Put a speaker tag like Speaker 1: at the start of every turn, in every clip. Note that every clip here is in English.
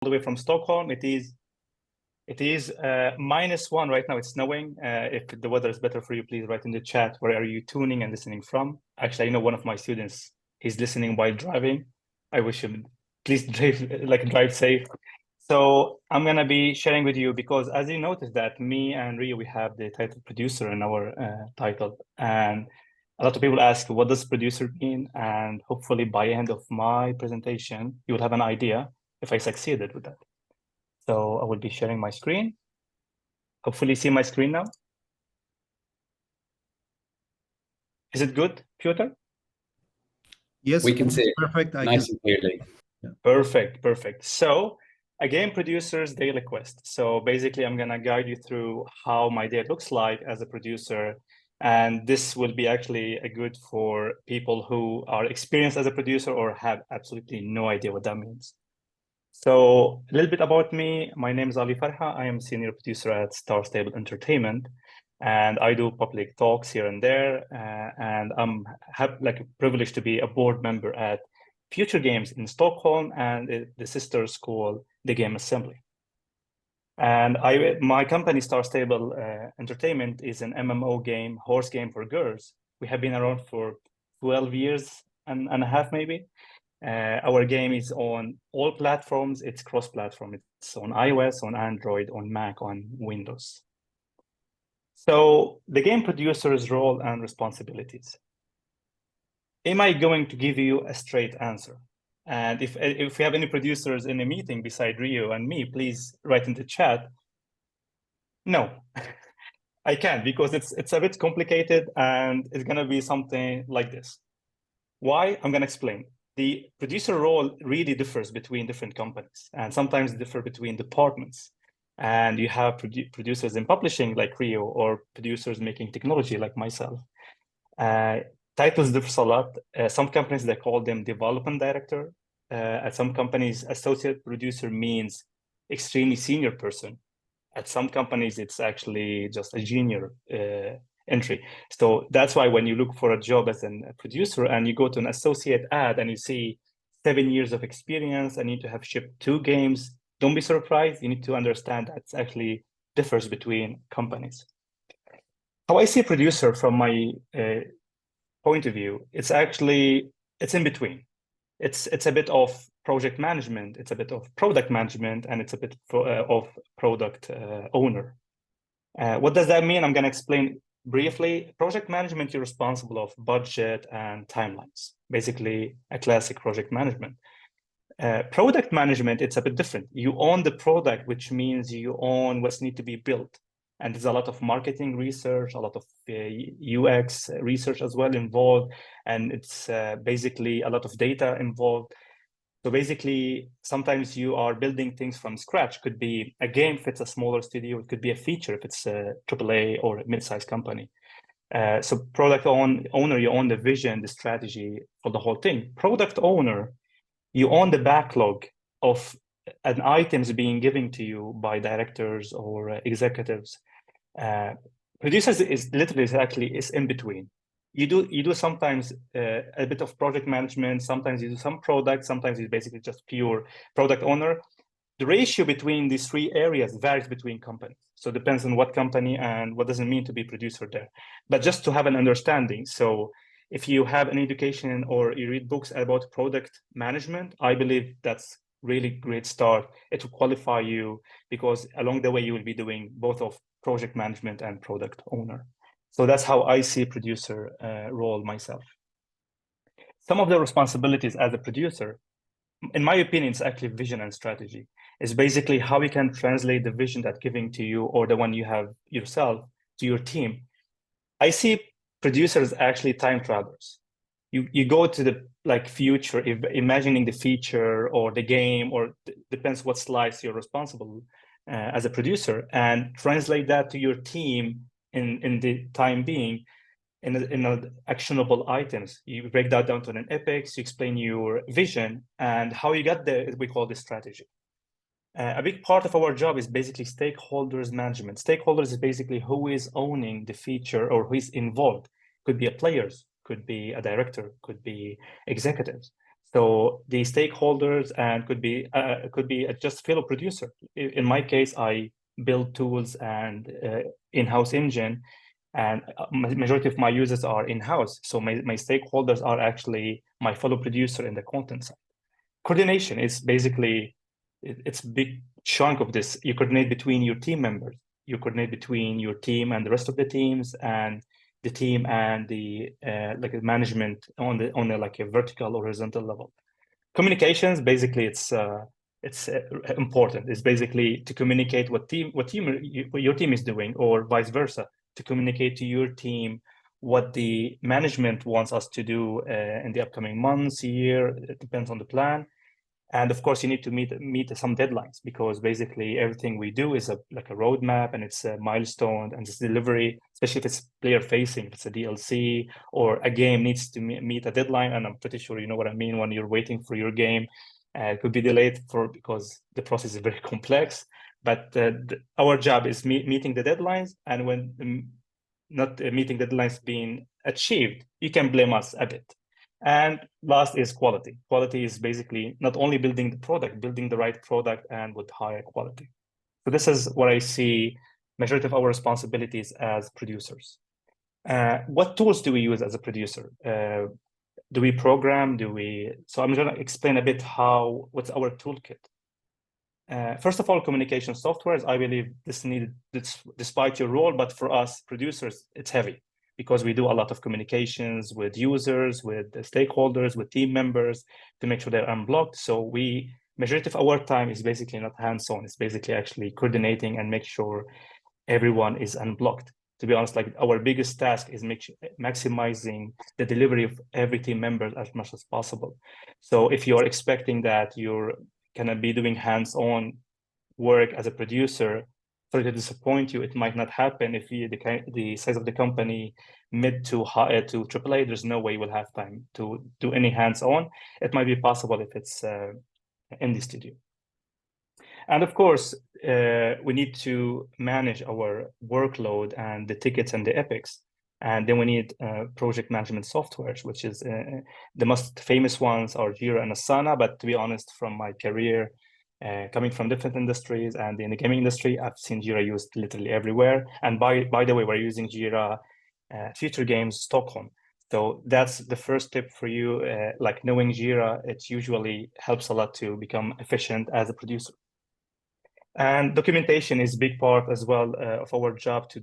Speaker 1: the way from Stockholm. It is -1 right now. It's snowing. If the weather is better for you, please write in the chat where are you tuning and listening from. Actually, I know one of my students, he's listening while driving. I wish him please drive safe. So I'm gonna be sharing with you because as you noticed that me and Ryu, we have the title producer in our title, and a lot of people ask what does producer mean, and hopefully by end of my presentation you will have an idea if I succeeded with that. So I will be sharing my screen. Hopefully see my screen now. Is it good, Piotr?
Speaker 2: Yes,
Speaker 3: we can see it
Speaker 2: perfect.
Speaker 3: nice and clearly.
Speaker 1: Yeah. Perfect. So a game producer's daily quest. So basically I'm gonna guide you through how my day looks like as a producer. And this will be actually a good for people who are experienced as a producer or have absolutely no idea what that means. So a little bit about me. My name is Ali Farha. I am senior producer at Star Stable Entertainment, and I do public talks here and there. And I'm privileged to be a board member at Futuregames in Stockholm and the sister school, the Game Assembly. And my company, Star Stable Entertainment, is an MMO game, horse game for girls. We have been around for 12 years and a half, maybe. Our game is on all platforms. It's cross-platform. It's on iOS, on Android, on Mac, on Windows. So the game producer's role and responsibilities. Am I going to give you a straight answer? And if we have any producers in a meeting beside Ryu and me, please write in the chat. No, I can't, because it's a bit complicated and it's gonna be something like this. Why? I'm gonna explain. The producer role really differs between different companies and sometimes differ between departments. And you have producers in publishing like Ryu or producers making technology like myself. Titles differ a lot. Some companies, they call them development director. At some companies, associate producer means extremely senior person. At some companies, it's actually just a junior entry. So that's why when you look for a job as a producer and you go to an associate ad and you see 7 years of experience and need to have shipped 2 games, don't be surprised. You need to understand that it actually differs between companies. How I see a producer from my point of view, it's in between. It's a bit of project management, it's a bit of product management, and it's a bit of product owner. What does that mean? I'm going to explain briefly. Project management, you're responsible of budget and timelines, basically a classic project management. Product management, it's a bit different. You own the product, which means you own what's need to be built. And there's a lot of marketing research, a lot of UX research as well involved. And it's basically a lot of data involved. So basically, sometimes you are building things from scratch. Could be a game if it's a smaller studio. It could be a feature if it's a AAA or a mid-sized company. So product owner, you own the vision, the strategy for the whole thing. Product owner, you own the backlog of an items being given to you by directors or executives. Producers is in between. You do sometimes a bit of project management, sometimes you do some product, sometimes it's basically just pure product owner. The ratio between these 3 areas varies between companies. So it depends on what company and what does it mean to be producer there. But just to have an understanding, so if you have an education or you read books about product management, I believe that's really great start. It will qualify you because along the way you will be doing both of project management and product owner. So that's how I see producer role myself. Some of the responsibilities as a producer, in my opinion, it's actually vision and strategy. It's basically how you can translate the vision that's giving to you or the one you have yourself to your team. I see producers actually time travelers. You go to the future, imagining the feature or the game, or depends what slice you're responsible as a producer, and translate that to your team in the time being in actionable items. You break that down to an epics, you explain your vision and how you got there. We call this strategy. A big part of our job is basically stakeholders management. Stakeholders is basically who is owning the feature or who is involved. Could be a players, could be a director, could be executives. So the stakeholders and could be just fellow producer. In my case, I build tools and in-house engine, and majority of my users are in-house. So my stakeholders are actually my fellow producer in the content side. Coordination is basically, it's a big chunk of this. You coordinate between your team members. You coordinate between your team and the rest of the teams, and the team and the like management on a like a vertical or horizontal level. Communications, basically, it's important. It's basically to communicate what your team is doing, or vice versa, to communicate to your team what the management wants us to do in the upcoming months, year. It depends on the plan. And of course, you need to meet some deadlines, because basically everything we do is like a roadmap, and it's a milestone, and it's delivery, especially if it's player facing, if it's a DLC or a game needs to meet a deadline. And I'm pretty sure you know what I mean when you're waiting for your game. It could be delayed because the process is very complex. But our job is meeting the deadlines, and when not meeting the deadlines being achieved, you can blame us a bit. And last is quality. Quality is basically not only building the product, building the right product and with higher quality. So this is what I see majority of our responsibilities as producers. What tools do we use as a producer? Do we program? So I'm going to explain a bit what's our toolkit. First of all, communication softwares, I believe this needed, despite your role, but for us producers, it's heavy, because we do a lot of communications with users, with the stakeholders, with team members to make sure they're unblocked. So majority of our time is basically not hands-on. It's basically actually coordinating and make sure everyone is unblocked. To be honest, like our biggest task is maximizing the delivery of every team member as much as possible. So if you're expecting that you're gonna be doing hands-on work as a producer, sorry to disappoint you, it might not happen. If the size of the company mid to high to AAA, there's no way we'll have time to do any hands-on. It might be possible if it's in the studio. And of course, we need to manage our workload and the tickets and the epics. And then we need project management softwares, which is the most famous ones are Jira and Asana. But to be honest, from my career, coming from different industries and in the gaming industry, I've seen Jira used literally everywhere. And by the way, we're using Jira Futuregames Stockholm. So that's the first tip for you. Like knowing Jira, it usually helps a lot to become efficient as a producer. And documentation is a big part as well of our job to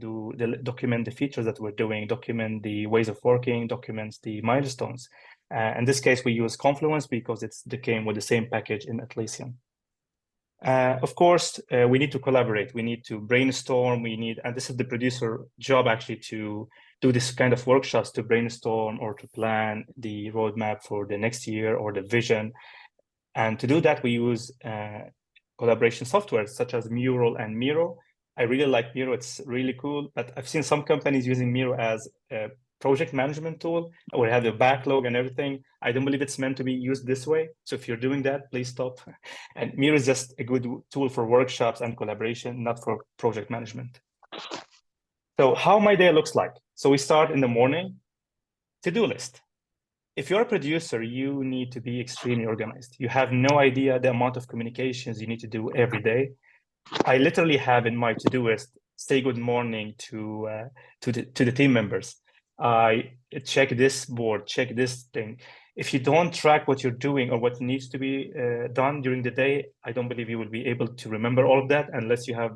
Speaker 1: document the features that we're doing, document the ways of working, document the milestones. In this case, we use Confluence because it came with the same package in Atlassian. Of course, we need to collaborate. We need to brainstorm. And this is the producer job actually, to do this kind of workshops, to brainstorm or to plan the roadmap for the next year or the vision. And to do that, we use collaboration software such as Mural and Miro. I really like Miro, it's really cool, but I've seen some companies using Miro as a project management tool, where have a backlog and everything. I don't believe it's meant to be used this way. So if you're doing that, please stop. And Miro is just a good tool for workshops and collaboration, not for project management. So how my day looks like. So we start in the morning, to-do list. If you're a producer, you need to be extremely organized. You have no idea the amount of communications you need to do every day. I literally have in my to-do list, say good morning to the team members. I check this board, check this thing. If you don't track what you're doing or what needs to be done during the day, I don't believe you will be able to remember all of that unless you have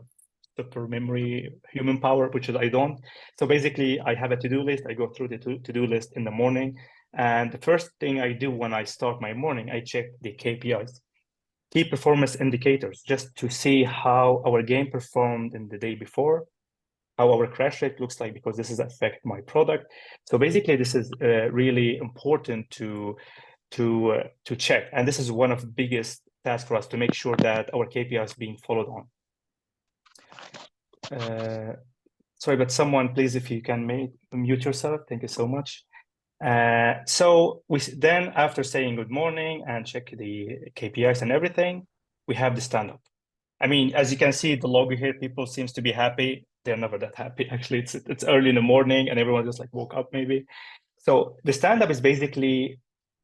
Speaker 1: super memory, human power, which is I don't. So basically, I have a to-do list. I go through the to-do list in the morning. And the first thing I do when I start my morning, I check the KPIs, key performance indicators, just to see how our game performed in the day before, how our crash rate looks like, because this is affect my product. So basically, this is really important to check. And this is one of the biggest tasks for us, to make sure that our KPI is being followed on. Sorry, but someone, please, if you can mute yourself. Thank you so much. So then after saying good morning and check the KPIs and everything, we have the stand-up. I mean, as you can see, the logo here, people seems to be happy. They're never that happy. Actually, it's early in the morning and everyone just like woke up maybe. So the stand-up is basically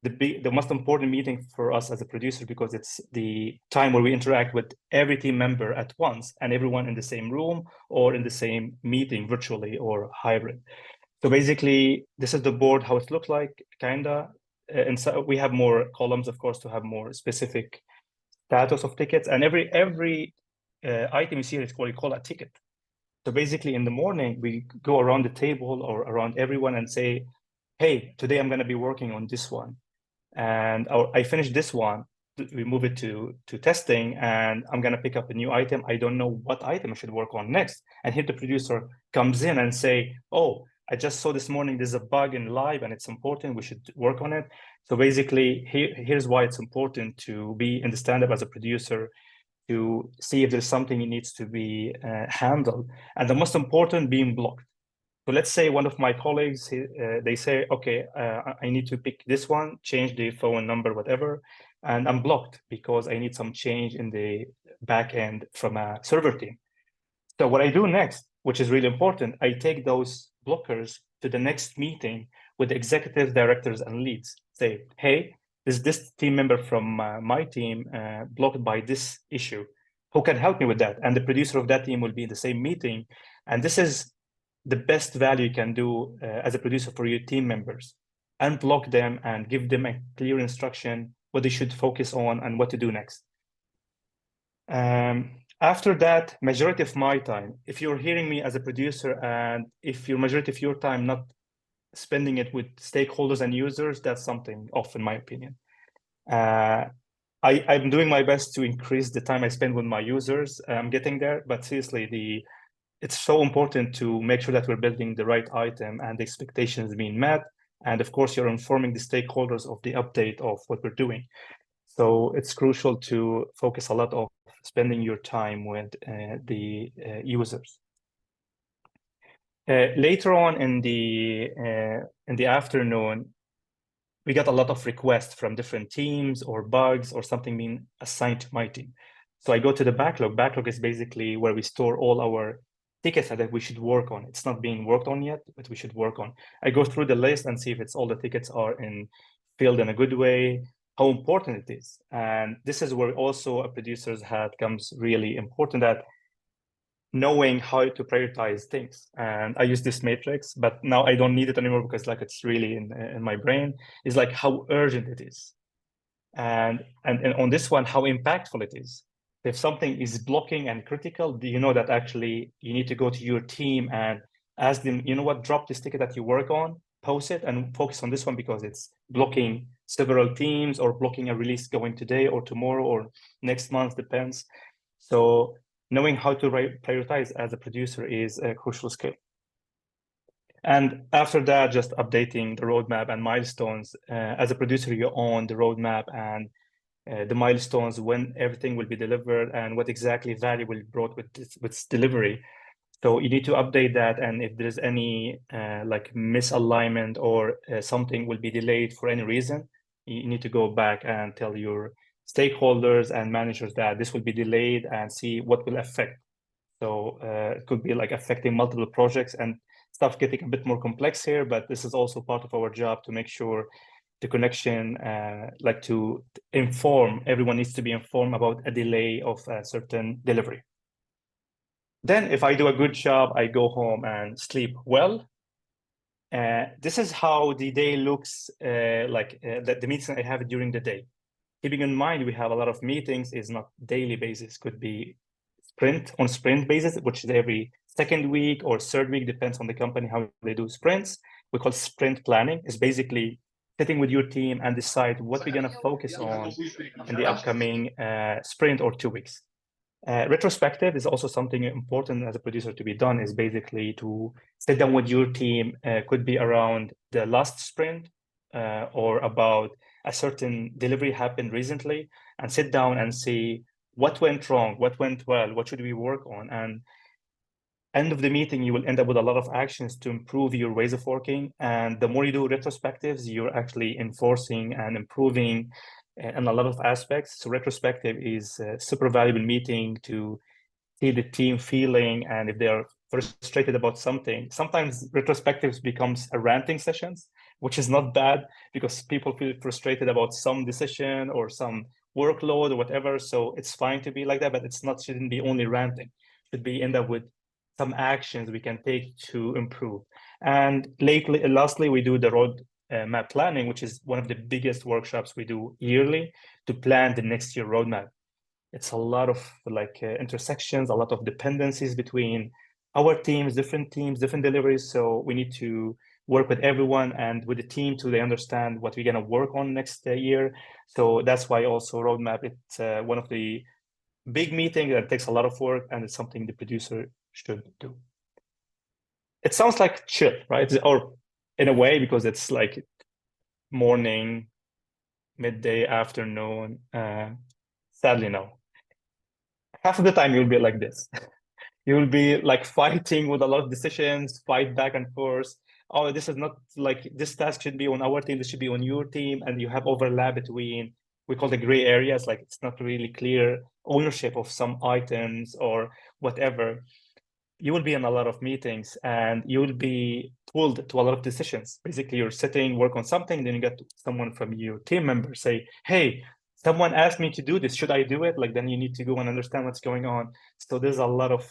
Speaker 1: the most important meeting for us as a producer, because it's the time where we interact with every team member at once and everyone in the same room or in the same meeting virtually or hybrid. So basically, this is the board, how it looks like, kinda. And so we have more columns, of course, to have more specific status of tickets. And every item you see is what we call a ticket. So basically, in the morning, we go around the table or around everyone and say, hey, today I'm going to be working on this one. And I finished this one. We move it to testing, and I'm going to pick up a new item. I don't know what item I should work on next. And here the producer comes in and say, oh, I just saw this morning there's a bug in live and it's important. We should work on it. So basically, here's why it's important to be in the stand-up as a producer, to see if there's something that needs to be handled. And the most important, being blocked. So let's say one of my colleagues, they say, okay, I need to pick this one, change the phone number, whatever, and I'm blocked because I need some change in the back end from a server team. So what I do next, which is really important, I take those blockers to the next meeting with the executives, directors, and leads. Say, hey, this team member from my team blocked by this issue. Who can help me with that? And the producer of that team will be in the same meeting. And this is the best value you can do as a producer for your team members. Unblock them and give them a clear instruction what they should focus on and what to do next. After that, majority of my time, if you're hearing me as a producer and if your majority of your time not spending it with stakeholders and users, that's something off, in my opinion. I'm doing my best to increase the time I spend with my users. I'm getting there, but seriously, it's so important to make sure that we're building the right item and the expectations being met. And of course, you're informing the stakeholders of the update of what we're doing. So it's crucial to focus a lot of spending your time with the users. Later on in the afternoon, we got a lot of requests from different teams or bugs or something being assigned to my team. So I go to the backlog. Backlog is basically where we store all our tickets that we should work on. It's not being worked on yet, but we should work on. I go through the list and see if it's all the tickets are filled in a good way, how important it is. And this is where also a producer's hat comes really important, that knowing how to prioritize things. And I use this matrix, but now I don't need it anymore because like it's really in my brain. It's like how urgent it is. And on this one, how impactful it is. If something is blocking and critical, do you know that actually you need to go to your team and ask them, you know what, drop this ticket that you work on, post it and focus on this one because it's blocking several teams or blocking a release going today or tomorrow or next month, depends. So knowing how to prioritize as a producer is a crucial skill. And after that, just updating the roadmap and milestones. As a producer, you own the roadmap and the milestones, when everything will be delivered and what exactly value will be brought with this delivery. So you need to update that, and if there's any like misalignment or something will be delayed for any reason, you need to go back and tell your stakeholders and managers that this will be delayed and see what will affect. So it could be like affecting multiple projects and stuff getting a bit more complex here, but this is also part of our job to make sure the connection, like to inform, everyone needs to be informed about a delay of a certain delivery. Then if I do a good job, I go home and sleep well. This is how the day looks like the meetings I have during the day. Keeping in mind, we have a lot of meetings, is not daily basis, could be sprint basis, which is every second week or third week, depends on the company, how they do sprints. We call sprint planning. It's basically sitting with your team and decide what we're going to focus on in the upcoming sprint or 2 weeks. Retrospective is also something important as a producer to be done, is basically to sit down with your team, could be around the last sprint or about a certain delivery happened recently, and sit down and see what went wrong, what went well, what should we work on. And end of the meeting, you will end up with a lot of actions to improve your ways of working. And the more you do retrospectives, you're actually enforcing and improving in a lot of aspects. So retrospective is a super valuable meeting to see the team feeling, and if they're frustrated about something. Sometimes retrospectives becomes a ranting sessions which is not bad because people feel frustrated about some decision or some workload or whatever. So it's fine to be like that, but shouldn't be only ranting. Should be end up with some actions we can take to improve. And lastly, we do the road map planning, which is one of the biggest workshops we do yearly to plan the next year roadmap. It's a lot of intersections, a lot of dependencies between our teams, different deliveries. So we need to work with everyone and with the team to they understand what we're going to work on next year. So that's why also roadmap, it's one of the big meetings that takes a lot of work, and it's something the producer should do. It sounds like chill, right? Or in a way, because it's like morning, midday, afternoon. Sadly, no. Half of the time you'll be like this. You'll be like fighting with a lot of decisions, fight back and forth. Oh, this is not like this task should be on our team, this should be on your team, and you have overlap between, we call the gray areas, like it's not really clear ownership of some items or whatever. You will be in a lot of meetings and you will be pulled to a lot of decisions. Basically, you're sitting, work on something, then you get someone from your team member say, hey, someone asked me to do this. Should I do it? Like, then you need to go and understand what's going on. So there's a lot of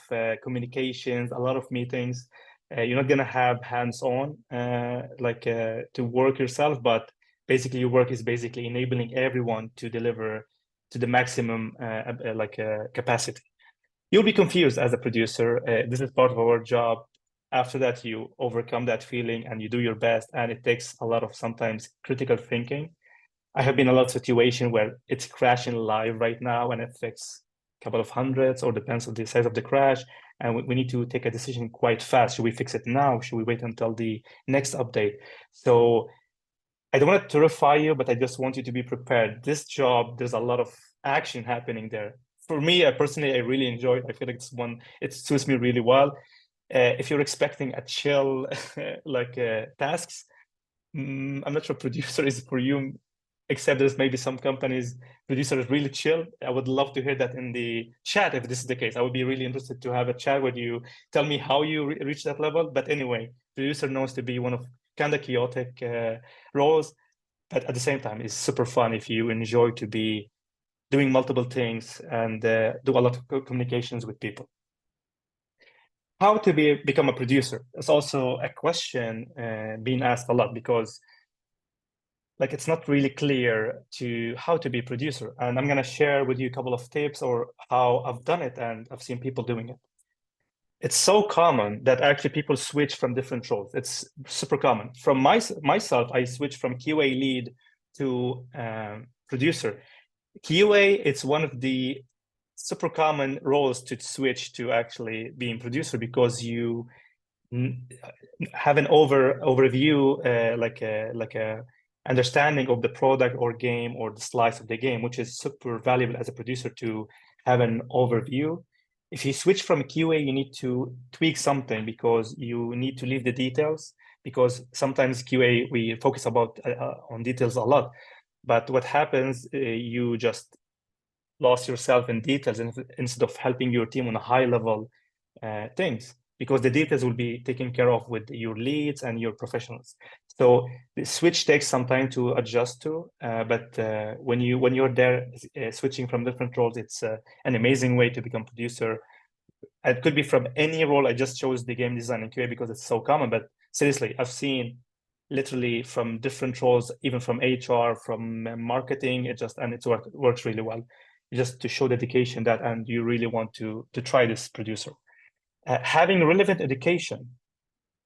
Speaker 1: communications, a lot of meetings. You're not gonna have hands-on to work yourself, but basically your work is basically enabling everyone to deliver to the maximum capacity. You'll be confused as a producer. This is part of our job. After that, you overcome that feeling and you do your best. And it takes a lot of sometimes critical thinking. I have been in a lot of situations where it's crashing live right now and it affects a couple of hundreds or depends on the size of the crash. And we need to take a decision quite fast. Should we fix it now? Should we wait until the next update? So I don't want to terrify you, but I just want you to be prepared. This job, there's a lot of action happening there. For me, personally, I really enjoy it. I feel like it suits me really well. If you're expecting a chill tasks, I'm not sure producer is for you, except there's maybe some companies, producer is really chill. I would love to hear that in the chat if this is the case. I would be really interested to have a chat with you. Tell me how you reach that level. But anyway, producer knows to be one of kind of chaotic roles, but at the same time, it's super fun if you enjoy to be doing multiple things and do a lot of communications with people. How to become a producer? It's also a question being asked a lot because it's not really clear to how to be a producer. And I'm going to share with you a couple of tips or how I've done it and I've seen people doing it. It's so common that actually people switch from different roles. It's super common. From myself, I switched from QA lead to producer. QA, it's one of the super common roles to switch to actually being producer because you have an overview, like a understanding of the product or game or the slice of the game, which is super valuable as a producer to have an overview. If you switch from QA, you need to tweak something because you need to leave the details, because sometimes QA, we focus on details a lot. But what happens, you just lost yourself in details instead of helping your team on a high level things, because the details will be taken care of with your leads and your professionals. So the switch takes some time to adjust to, but when you're there switching from different roles, it's an amazing way to become producer. It could be from any role. I just chose the game design and QA because it's so common, but seriously, I've seen literally from different roles, even from HR, from marketing, it works really well. Just to show dedication that, and you really want to try this producer. Having relevant education.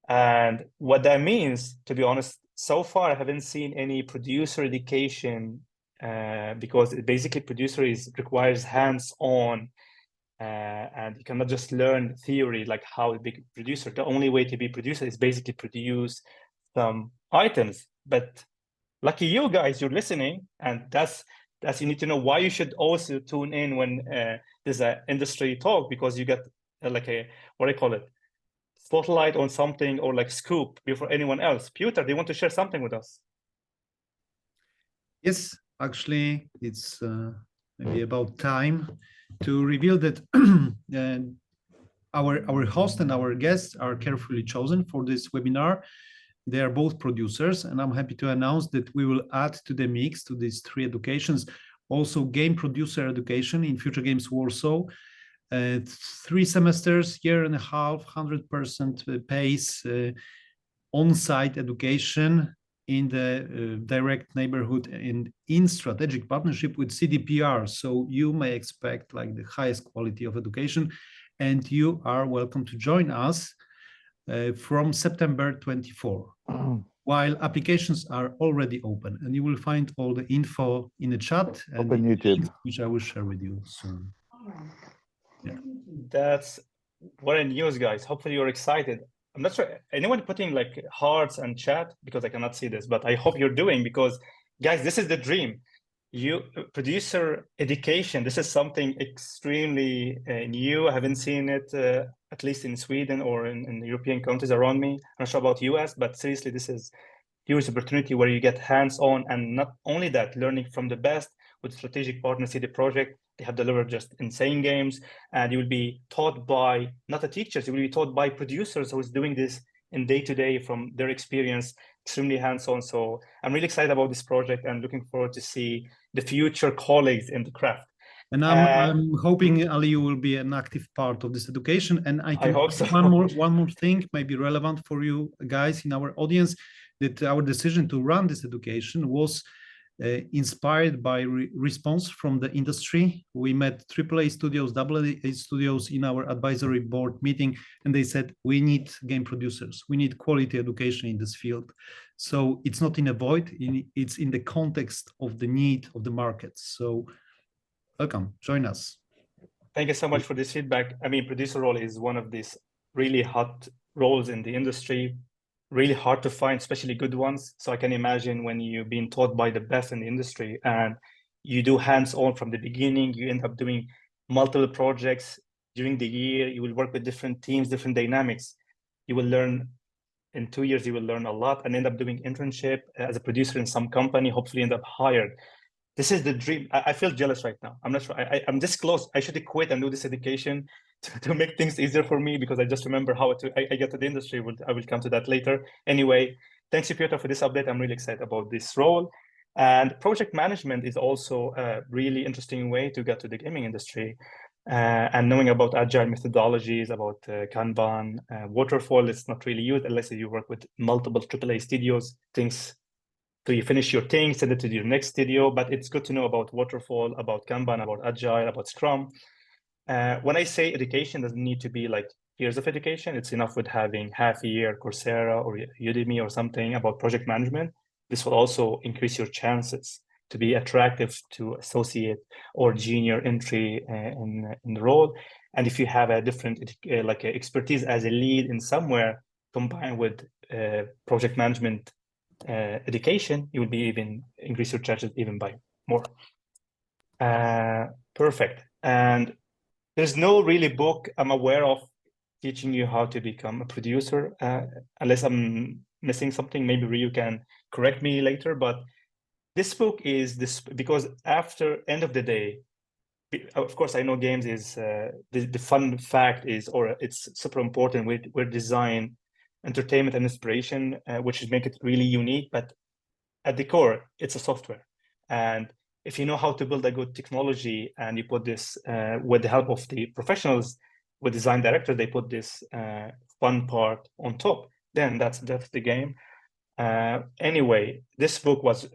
Speaker 1: And what that means, to be honest, so far I haven't seen any producer education because basically producer requires hands-on and you cannot just learn theory like how to be a producer. The only way to be a producer is basically produce some items. But lucky you guys, you're listening, and that's you need to know why you should also tune in when there's an industry talk, because you get what do you call it, spotlight on something or scoop before anyone else. Peter, do you want to share something with us?
Speaker 2: Yes, actually, it's maybe about time to reveal that our host and our guests are carefully chosen for this webinar. they are both producers, and I'm happy to announce that we will add to the mix, to these 3 educations, also game producer education in Futuregames Warsaw. 3 semesters, year and a half, 100% pace, on-site education in the direct neighborhood and in strategic partnership with CDPR. So you may expect like the highest quality of education, and you are welcome to join us from September 24, while applications are already open, and you will find all the info in the chat and
Speaker 3: Open YouTube,
Speaker 2: which I will share with you soon. Yeah.
Speaker 1: That's what a news, guys. Hopefully you're excited. I'm not sure anyone putting like hearts and chat, because I cannot see this, but I hope you're doing, because guys, this is the dream. You producer education, this is something extremely new. I haven't seen it at least in Sweden or in the European countries around me. I'm not sure about US, but seriously, this is huge opportunity where you get hands-on, and not only that, learning from the best with strategic partner CD Projekt. They have delivered just insane games, and you will be taught by not the teachers, you will be taught by producers who is doing this in day-to-day from their experience, extremely hands-on. So I'm really excited about this project and looking forward to see the future colleagues in the craft.
Speaker 2: And I'm hoping, Ali, you will be an active part of this education. And I
Speaker 1: hope so.
Speaker 2: one more thing may be relevant for you guys in our audience, that our decision to run this education was inspired by response from the industry. We met AAA studios, AA studios in our advisory board meeting, and they said, we need game producers. We need quality education in this field. So it's not in a void, it's in the context of the need of the market. So welcome, join us.
Speaker 1: Thank you so much for this feedback. I mean, producer role is one of these really hot roles in the industry, really hard to find, especially good ones. So I can imagine when you've been taught by the best in the industry and you do hands-on from the beginning, you end up doing multiple projects during the year, you will work with different teams, different dynamics. You will learn, in 2 years, you will learn a lot and end up doing internship as a producer in some company, hopefully end up hired. This is the dream. I feel jealous right now. I'm not sure. I'm this close. I should quit and do this education to make things easier for me, because I just remember how I get to the industry. I will come to that later. Anyway, thanks, Piotr, for this update. I'm really excited about this role. And project management is also a really interesting way to get to the gaming industry. And knowing about agile methodologies, about Kanban, waterfall, it's not really used unless you work with multiple AAA studios. So you finish your thing, send it to your next studio, but it's good to know about waterfall, about Kanban, about agile, about Scrum. When I say education, doesn't need to be like years of education. It's enough with having half a year Coursera or Udemy or something about project management. This will also increase your chances to be attractive to associate or junior entry in the role. And if you have a different like expertise as a lead in somewhere, combined with project management education, you will be even increase your chances even by more. Perfect. And there's no really book I'm aware of teaching you how to become a producer, unless I'm missing something. Maybe Ryu can correct me later, but this book is this, because after end of the day, of course, I know games is the fun fact is, or it's super important. We're design, entertainment, and inspiration, which is make it really unique. But at the core, it's a software, and if you know how to build a good technology, and you put this with the help of the professionals, with design directors, they put this fun part on top. Then that's the game. Anyway, this book was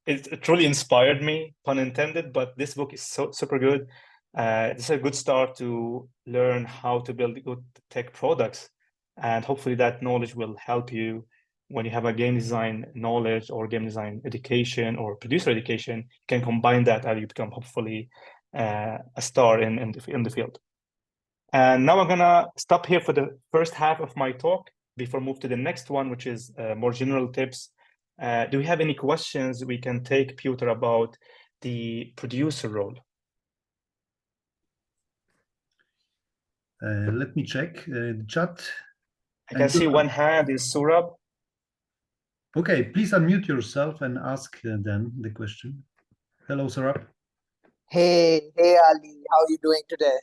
Speaker 1: it truly inspired me, pun intended. But this book is super good. This is a good start to learn how to build good tech products, and hopefully that knowledge will help you when you have a game design knowledge or game design education or producer education. You can combine that and you become hopefully a star in the field. And now I'm gonna stop here for the first half of my talk before move to the next one, which is more general tips. Do we have any questions we can take, Piotr, about the producer role?
Speaker 2: Let me check the chat.
Speaker 1: I can see one hand is Surab.
Speaker 2: Okay, please unmute yourself and ask then the question. Hello, Surab.
Speaker 4: Hey Ali, how are you doing today?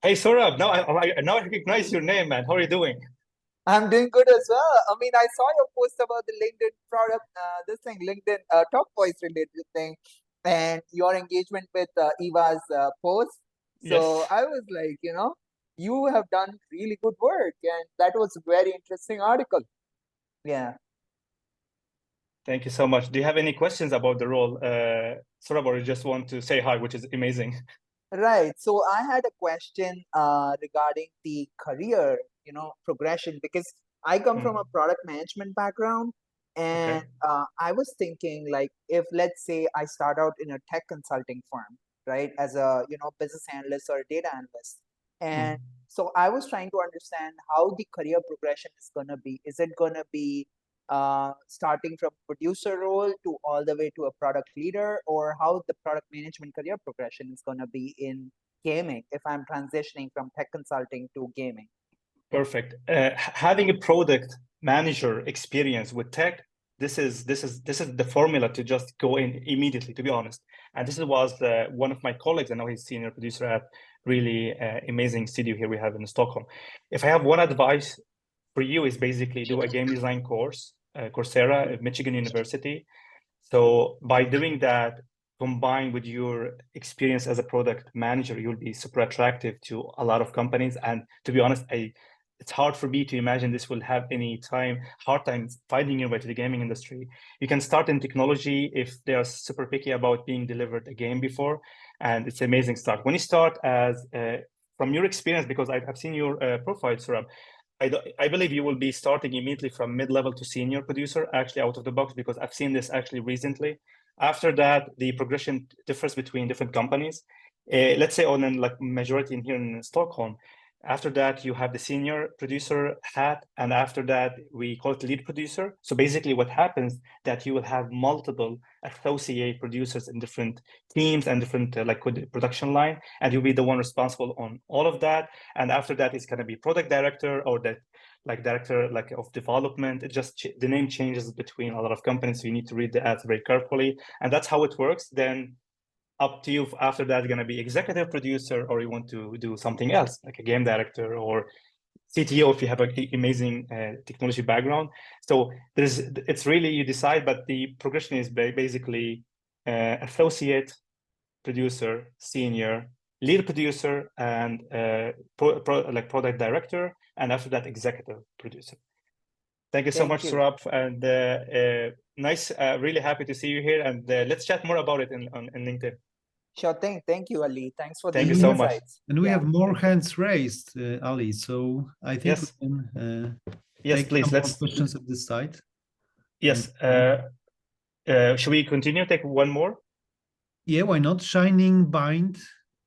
Speaker 1: Hey Surab, now I recognize your name, man. How are you doing?
Speaker 4: I'm doing good as well. I mean, I saw your post about the LinkedIn product, LinkedIn top voice related thing, and your engagement with Eva's post. So
Speaker 1: Yes.
Speaker 4: I was like, you have done really good work, and that was a very interesting article. Yeah.
Speaker 1: Thank you so much. Do you have any questions about the role, Saurabh, or you just want to say hi, which is amazing?
Speaker 4: Right. So I had a question regarding the career, progression, because I come from a product management background, and
Speaker 1: Okay.
Speaker 4: I was thinking like if let's say I start out in a tech consulting firm, right, as a business analyst or a data analyst, and so I was trying to understand how the career progression is gonna be. Is it gonna be starting from producer role to all the way to a product leader, or how the product management career progression is going to be in gaming if I'm transitioning from tech consulting to gaming?
Speaker 1: Perfect. Having a product manager experience with tech, this is the formula to just go in immediately, to be honest. And this was one of my colleagues. I know he's senior producer at really amazing studio here we have in Stockholm. If I have one advice for you, is basically do a game design course, Coursera at Michigan University. So by doing that, combined with your experience as a product manager, you'll be super attractive to a lot of companies. And to be honest, it's hard for me to imagine this will have any hard time finding your way to the gaming industry. You can start in technology if they are super picky about being delivered a game before, and it's an amazing start. When you start as from your experience, because I've seen your profile, Surab, I believe you will be starting immediately from mid-level to senior producer, actually out of the box, because I've seen this actually recently. After that, the progression differs between different companies. Let's say on like majority in here in Stockholm. After that, you have the senior producer hat, and after that, we call it lead producer. So basically what happens that you will have multiple associate producers in different teams and different like production line, and you'll be the one responsible on all of that. And after that, it's going to be product director or the like director like of development. It just the name changes between a lot of companies, so you need to read the ads very carefully, and that's how it works. Then up to you after that, going to be executive producer, or you want to do something else like a game director or CTO if you have an amazing technology background. So it's really you decide, but the progression is basically associate producer, senior, lead producer, and like product director, and after that, executive producer. Thank you so
Speaker 4: Thank
Speaker 1: much,
Speaker 4: you.
Speaker 1: Surab, and nice. Really happy to see you here, and let's chat more about it in LinkedIn.
Speaker 4: Sure thing. Thank you, Ali. Thanks for
Speaker 1: Thank
Speaker 4: the
Speaker 1: you so much.
Speaker 4: insights.
Speaker 2: And we
Speaker 4: Yeah.
Speaker 2: have more hands raised, Ali. So I think
Speaker 1: Yes.
Speaker 2: we can
Speaker 1: Yes,
Speaker 2: take
Speaker 1: please.
Speaker 2: some more
Speaker 1: Let's.
Speaker 2: questions at this side.
Speaker 1: Yes. Should we continue? Take one more.
Speaker 2: Yeah, why not? Shining Bind,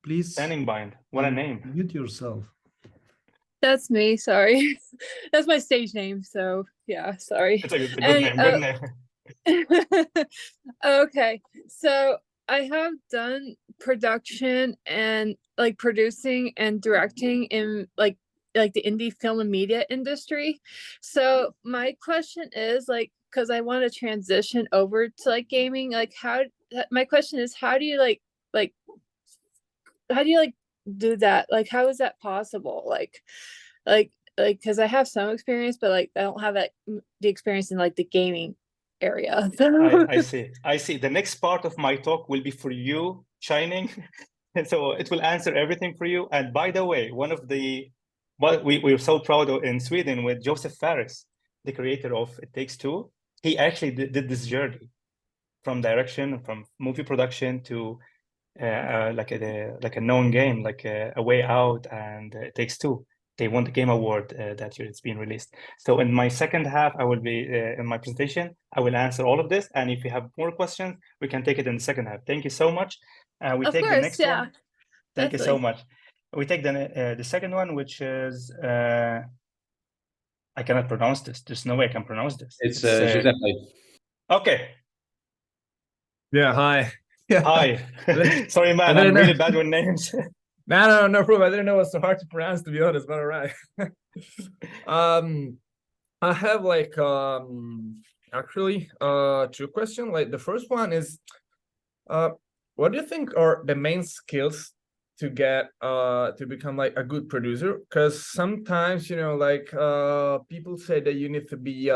Speaker 2: please.
Speaker 1: Shining Bind. What a name.
Speaker 2: Mute yourself.
Speaker 3: That's me. Sorry, that's my stage name. So yeah, sorry.
Speaker 1: It's a good name. Good name.
Speaker 3: Okay, so I have done production and like producing and directing in like the indie film and media industry. So my question is like, because I want to transition over to like gaming, like my question is how do you do that? Like how is that possible? Like because I have some experience, but like I don't have the experience in like the gaming area.
Speaker 1: I see. The next part of my talk will be for you, Shining. So it will answer everything for you. And by the way, one of the what we're so proud of in Sweden with Joseph Fares, the creator of It Takes Two, he actually did this journey from direction, from movie production to like a known game, like A Way Out and It Takes Two. They won the Game Award that year it's been released. So in my second half, I will be in my presentation, I will answer all of this. And if you have more questions, we can take it in the second half. Thank you so much. We take the next one. Thank you so much. We take the second one, which is I cannot pronounce this. There's no way I can pronounce this.
Speaker 5: It's Giuseppe.
Speaker 1: Okay.
Speaker 5: Yeah, hi. Yeah.
Speaker 1: Hi. Sorry, man. I'm really bad with names.
Speaker 5: No problem. I didn't know it was so hard to pronounce, to be honest, but all right. I have like actually two questions. Like the first one is what do you think are the main skills to get to become like a good producer? Because sometimes, you know, like people say that you need to be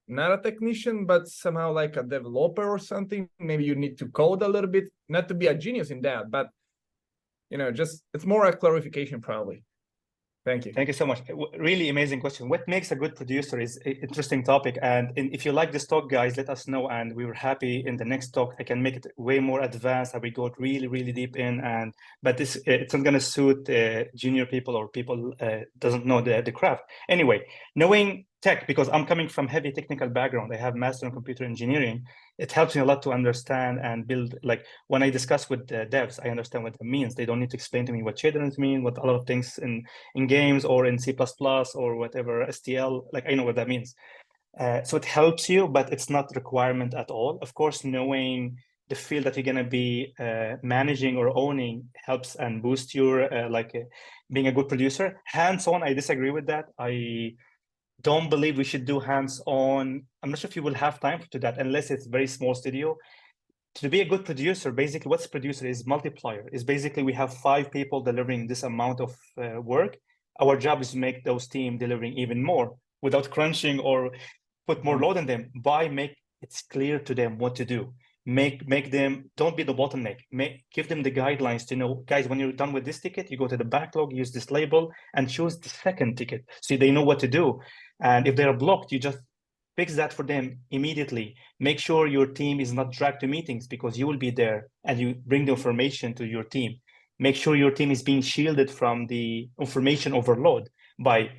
Speaker 5: not a technician, but somehow like a developer or something. Maybe you need to code a little bit, not to be a genius in that, but you know, just it's more a clarification probably. Thank you.
Speaker 1: Thank you so much. Really amazing question. What makes a good producer is an interesting topic. And if you like this talk, guys, let us know. And we were happy in the next talk. I can make it way more advanced. And we go really, really deep in. But it's not going to suit junior people or people doesn't know the craft. Anyway, knowing tech, because I'm coming from heavy technical background. I have master in computer engineering. It helps me a lot to understand and build. Like when I discuss with devs, I understand what it means. They don't need to explain to me what shaders mean, what a lot of things in games or in C++ or whatever, STL, like I know what that means. So it helps you, but it's not a requirement at all. Of course, knowing the field that you're going to be managing or owning helps and boost your being a good producer. Hands-on, I disagree with that. I don't believe we should do hands-on. I'm not sure if you will have time to that unless it's a very small studio. To be a good producer, basically what's producer is multiplier. Is basically we have 5 people delivering this amount of work. Our job is to make those team delivering even more without crunching or put more load on them. By make it's clear to them what to do. Make them, don't be the bottleneck. Give them the guidelines to know, guys, when you're done with this ticket, you go to the backlog, use this label and choose the second ticket. So they know what to do. And if they're blocked, you just fix that for them immediately. Make sure your team is not dragged to meetings because you will be there and you bring the information to your team. Make sure your team is being shielded from the information overload by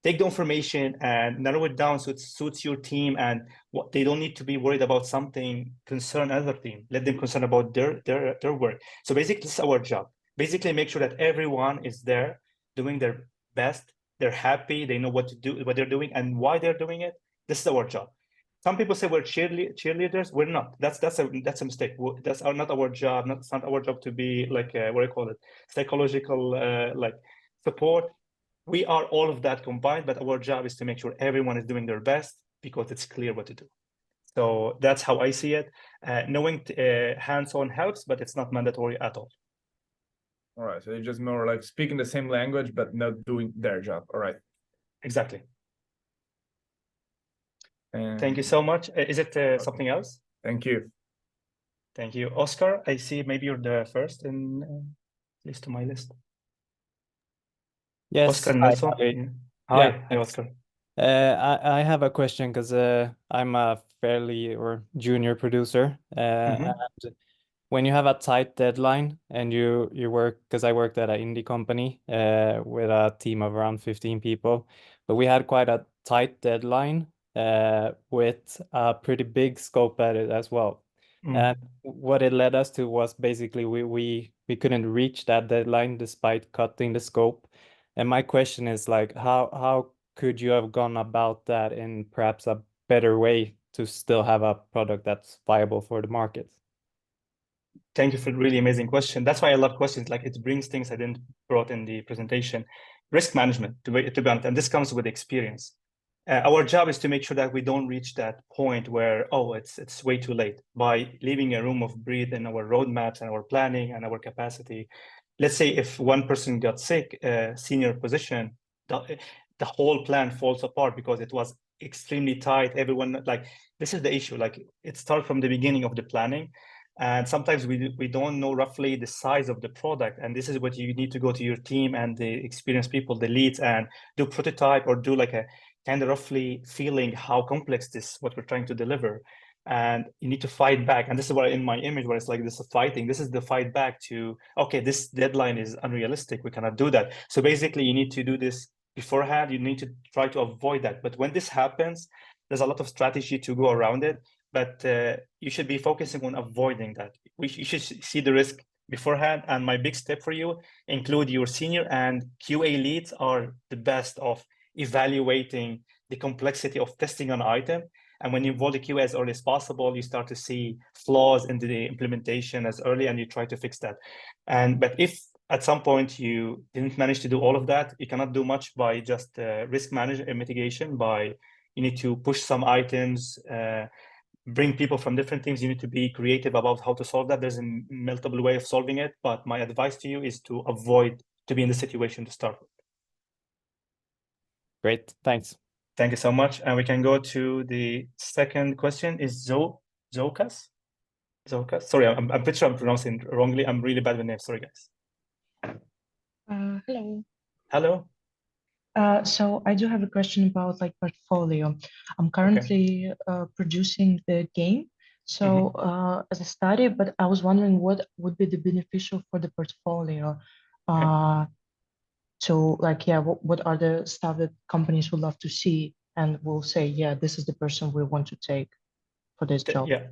Speaker 1: take the information and narrow it down so it suits your team and what they don't need to be worried about something concern other team. Let them concern about their work. So basically, this is our job. Basically, make sure that everyone is there doing their best. They're happy. They know what to do, what they're doing, and why they're doing it. This is our job. Some people say we're cheerleaders. We're not. That's a mistake. That's not our job. It's not our job to be like what do you call it? Psychological like support. We are all of that combined, but our job is to make sure everyone is doing their best because it's clear what to do. So that's how I see it. Knowing hands-on helps, but it's not mandatory at all.
Speaker 5: All right, so you're just more like speaking the same language, but not doing their job. All right.
Speaker 1: Exactly.
Speaker 5: And
Speaker 1: thank you so much. Is it something else?
Speaker 5: Thank you.
Speaker 1: Thank you. Oscar, I see maybe you're the first in at least to my list.
Speaker 6: Yes.
Speaker 1: Oscar Nelson. Hi, Oscar.
Speaker 6: I have a question because I'm a fairly junior producer, and when you have a tight deadline and you work, because I worked at an indie company with a team of around 15 people, but we had quite a tight deadline with a pretty big scope at it as well. And what it led us to was basically we couldn't reach that deadline despite cutting the scope. And my question is like, how could you have gone about that in perhaps a better way to still have a product that's viable for the market?
Speaker 1: Thank you for a really amazing question. That's why I love questions. Like it brings things I didn't brought in the presentation. Risk management, to be honest, and this comes with experience. Our job is to make sure that we don't reach that point where, oh, it's way too late. By leaving a room of breathe in our roadmaps and our planning and our capacity. Let's say if one person got sick, senior position, the whole plan falls apart because it was extremely tight. Everyone, like, this is the issue. Like, it starts from the beginning of the planning. And sometimes we don't know roughly the size of the product. And this is what you need to go to your team and the experienced people, the leads, and do prototype or do like a kind of roughly feeling how complex what we're trying to deliver. And you need to fight back. And this is what in my image, where it's like this is fighting. This is the fight back to, okay, this deadline is unrealistic. We cannot do that. So basically, you need to do this beforehand. You need to try to avoid that. But when this happens, there's a lot of strategy to go around it. But you should be focusing on avoiding that. You should see the risk beforehand. And my big step for you, include your senior and QA leads are the best of evaluating the complexity of testing an item. And when you involve the QA as early as possible, you start to see flaws in the implementation as early, and you try to fix that. But if at some point you didn't manage to do all of that, you cannot do much by just risk management and mitigation. You need to push some items, bring people from different teams. You need to be creative about how to solve that. There's a multiple way of solving it, but my advice to you is to avoid to be in the situation to start with.
Speaker 6: Great, thanks.
Speaker 1: Thank you so much. And we can go to the second question. Is Zokas? Zokas? Sorry, I'm pretty sure I'm pronouncing it wrongly. I'm really bad with names. Sorry, guys.
Speaker 7: Hello.
Speaker 1: Hello.
Speaker 7: So I do have a question about like portfolio. I'm currently producing the game. So as a study, but I was wondering what would be the beneficial for the portfolio. So like, yeah, what are the stuff that companies would love to see and will say, yeah, this is the person we want to take for this job?
Speaker 1: Yeah,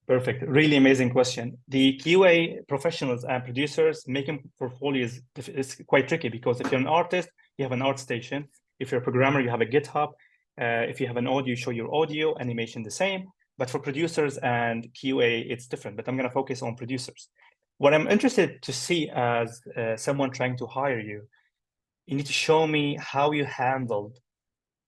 Speaker 1: perfect. Really amazing question. The QA professionals and producers making portfolios is quite tricky because if you're an artist, you have an art station. If you're a programmer, you have a GitHub. If you have an audio, you show your audio, animation the same. But for producers and QA, it's different. But I'm going to focus on producers. What I'm interested to see as someone trying to hire you, you need to show me how you handled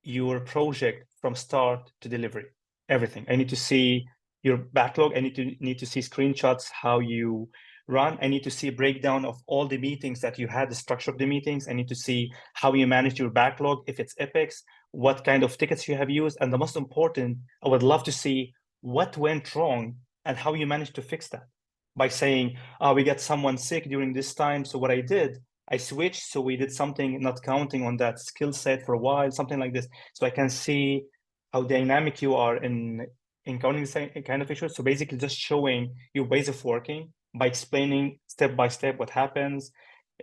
Speaker 1: your project from start to delivery, everything. I need to see your backlog. I need to see screenshots, how you run. I need to see a breakdown of all the meetings that you had, the structure of the meetings. I need to see how you manage your backlog, if it's epics, what kind of tickets you have used. And the most important, I would love to see what went wrong and how you managed to fix that by saying, oh, we got someone sick during this time. So what I did, I switched, so we did something not counting on that skill set for a while, something like this. So I can see how dynamic you are in encountering the same kind of issues. So basically just showing your ways of working by explaining step by step what happens.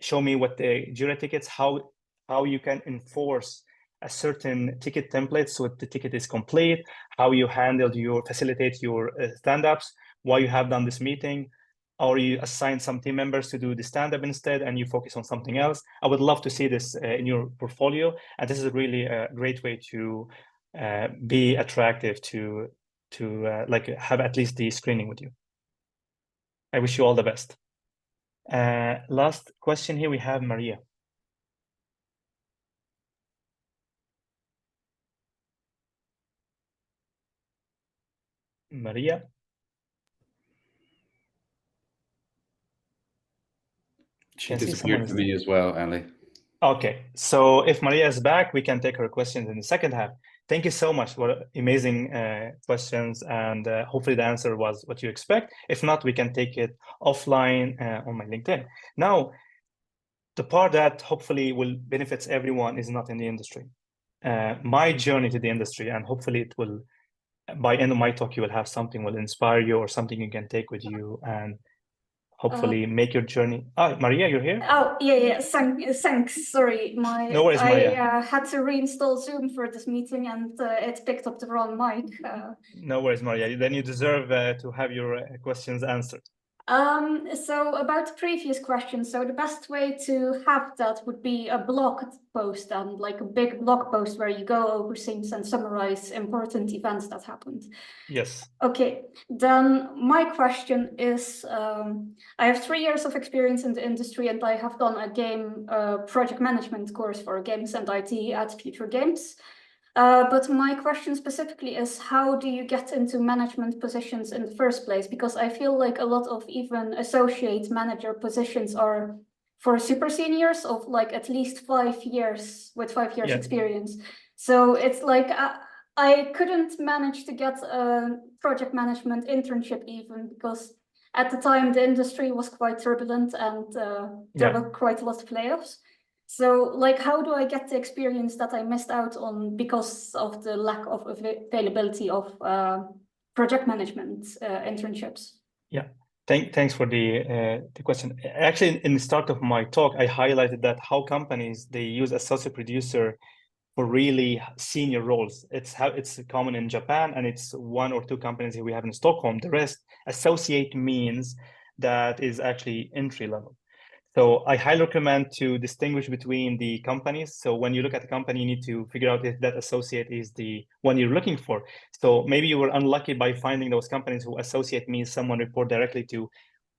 Speaker 1: Show me what the Jira tickets, how you can enforce a certain ticket template so the ticket is complete, how you handled facilitate your stand-ups, why you have done this meeting, or you assign some team members to do the stand-up instead and you focus on something else. I would love to see this in your portfolio. And this is really a great way to be attractive to like have at least the screening with you. I wish you all the best. Last question here, we have Maria. Maria?
Speaker 8: She disappeared for me as well, Ali.
Speaker 1: Okay, so if Maria is back, we can take her questions in the second half. Thank you so much for amazing questions, and hopefully the answer was what you expect. If not, we can take it offline on my LinkedIn. Now, the part that hopefully will benefits everyone is not in the industry. My journey to the industry, and hopefully it will, by end of my talk, you will have something will inspire you or something you can take with you and hopefully make your journey. Oh, Maria, you're here?
Speaker 9: Oh, yeah. Thanks. Sorry,
Speaker 1: no worries, Maria.
Speaker 9: I had to reinstall Zoom for this meeting and it picked up the wrong mic.
Speaker 1: No worries, Maria. Then you deserve to have your questions answered.
Speaker 9: So about the previous question, so the best way to have that would be a blog post and like a big blog post where you go over things and summarize important events that happened.
Speaker 1: Yes.
Speaker 9: Okay, then my question is, I have 3 years of experience in the industry and I have done a game project management course for games and IT at Futuregames. But my question specifically is, how do you get into management positions in the first place? Because I feel like a lot of even associate manager positions are for super seniors of like at least 5 years with 5 years experience. So it's like I couldn't manage to get a project management internship even because at the time the industry was quite turbulent and there were quite a lot of layoffs. So like, how do I get the experience that I missed out on because of the lack of availability of project management internships?
Speaker 1: Yeah, thanks for the question. Actually, in the start of my talk, I highlighted that how companies, they use associate producer for really senior roles. It's common in Japan, and it's 1 or 2 companies here we have in Stockholm. The rest, associate means that is actually entry level. So I highly recommend to distinguish between the companies. So when you look at the company, you need to figure out if that associate is the one you're looking for. So maybe you were unlucky by finding those companies who associate means someone report directly to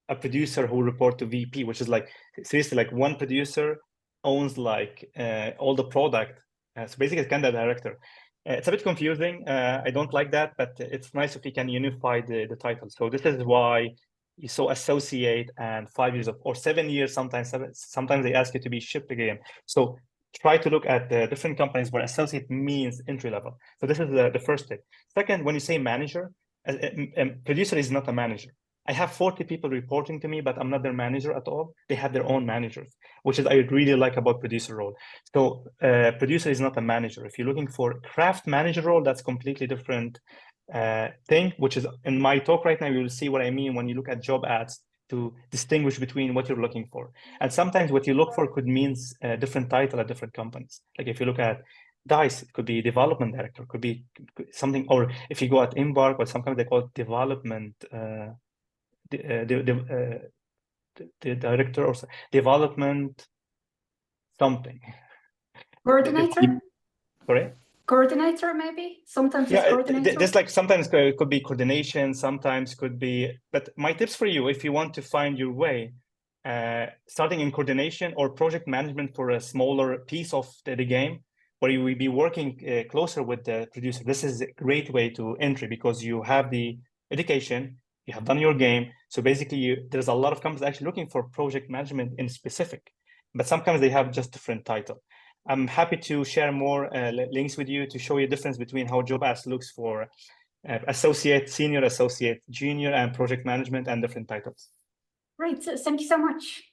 Speaker 1: a producer who report to VP, which is like, seriously, like one producer owns like all the product. So basically it's kind of director. It's a bit confusing. I don't like that, but it's nice if we can unify the title. So this is why you saw associate and 5 years or 7 years, sometimes they ask you to be shipped again. So try to look at the different companies where associate means entry level. So this is the first tip. Second, when you say manager, a producer is not a manager. I have 40 people reporting to me, but I'm not their manager at all. They have their own managers, which is I really like about producer role. So producer is not a manager. If you're looking for craft manager role, that's completely different thing, which is in my talk right now, you will see what I mean when you look at job ads to distinguish between what you're looking for. And sometimes what you look for could mean a different title at different companies. Like if you look at DICE, it could be development director, could be something, or if you go at Embark, or sometimes they call it development the director or development something.
Speaker 9: Coordinator?
Speaker 1: Sorry?
Speaker 9: Coordinator, maybe? Sometimes it's coordinator.
Speaker 1: There's like sometimes it could be coordination, sometimes could be, but my tips for you, if you want to find your way, starting in coordination or project management for a smaller piece of the game, where you will be working closer with the producer. This is a great way to entry because you have the education, you have done your game. So basically, there's a lot of companies actually looking for project management in specific, but sometimes they have just different title. I'm happy to share more links with you to show you the difference between how job ads looks for associate, senior associate, junior, and project management and different titles.
Speaker 9: Great, thank you so much.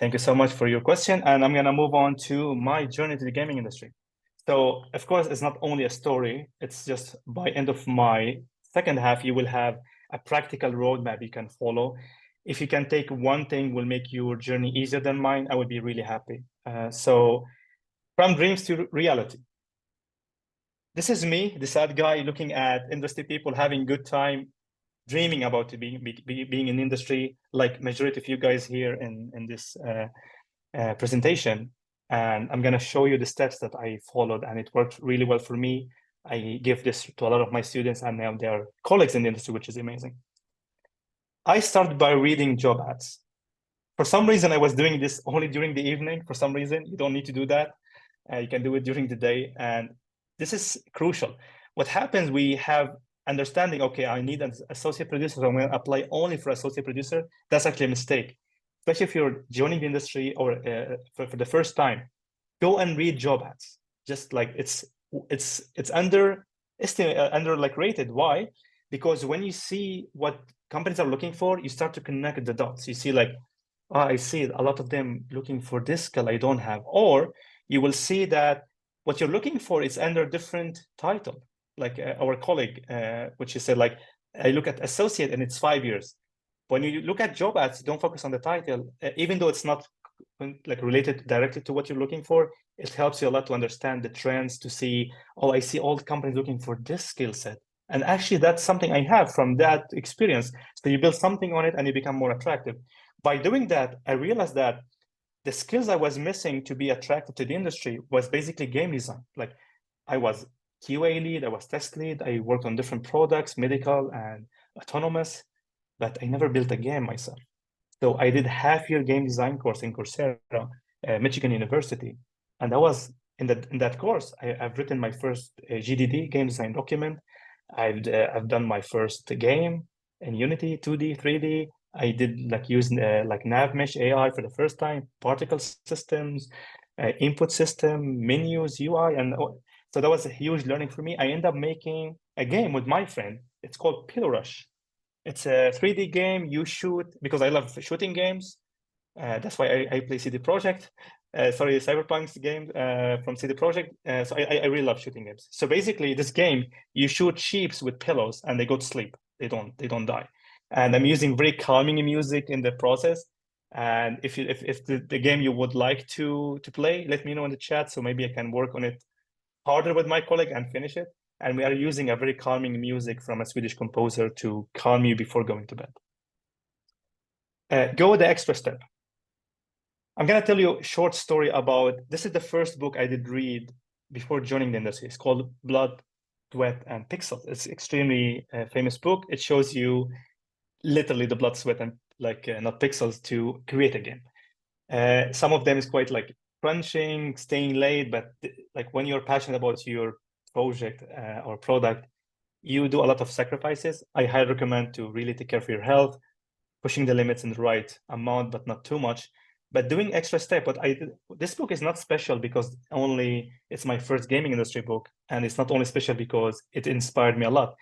Speaker 1: Thank you so much for your question. And I'm gonna move on to my journey to the gaming industry. So of course, it's not only a story, it's just by end of my second half, you will have a practical roadmap you can follow. If you can take one thing will make your journey easier than mine, I would be really happy. So from dreams to reality. This is me, the sad guy looking at industry people having good time, dreaming about being in industry, like majority of you guys here in this presentation. And I'm gonna show you the steps that I followed and it worked really well for me. I give this to a lot of my students and now they are colleagues in the industry, which is amazing. I started by reading job ads. For some reason, I was doing this only during the evening. For some reason, you don't need to do that. You can do it during the day. And this is crucial. What happens, we have understanding, okay, I need an associate producer, so I'm going to apply only for associate producer. That's actually a mistake, especially if you're joining the industry or for the first time. Go and read job ads. Just like it's under like rated. Why? Because when you see what companies are looking for, you start to connect the dots. You see like, oh, I see a lot of them looking for this skill I don't have. Or you will see that what you're looking for is under a different title. Like our colleague, which is said like, I look at associate and it's 5 years. When you look at job ads, don't focus on the title, even though it's not like related directly to what you're looking for, it helps you a lot to understand the trends, to see, oh, I see all the companies looking for this skill set. And actually that's something I have from that experience. So you build something on it and you become more attractive. By doing that, I realized that the skills I was missing to be attracted to the industry was basically game design. Like I was QA lead, I was test lead, I worked on different products, medical and autonomous, but I never built a game myself. So I did half-year game design course in Coursera, Michigan University. And I was in that course, I've written my first GDD, game design document. I've done my first game in Unity, 2D, 3D. I did like use like nav mesh AI for the first time, particle systems, input system, menus, UI, and so that was a huge learning for me. I ended up making a game with my friend. It's called Pillow Rush. It's a 3D game. You shoot, because I love shooting games. That's why I play CD Projekt. Sorry, Cyberpunk's game from CD Projekt. So I really love shooting games. So basically, this game, you shoot sheeps with pillows, and they go to sleep. They don't die. And I'm using very calming music in the process. And if the game you would like to play, let me know in the chat. So maybe I can work on it harder with my colleague and finish it. And we are using a very calming music from a Swedish composer to calm you before going to bed. Go the extra step. I'm going to tell you a short story about, this is the first book I did read before joining the industry. It's called Blood, Sweat, and Pixels. It's extremely famous book. It shows you literally the blood, sweat, and like not pixels to create a game. Some of them is quite like crunching, staying late, but like when you're passionate about your project or product, you do a lot of sacrifices. I highly recommend to really take care of your health, pushing the limits in the right amount, but not too much. But doing extra step, this book is not special because only it's my first gaming industry book, and it's not only special because it inspired me a lot.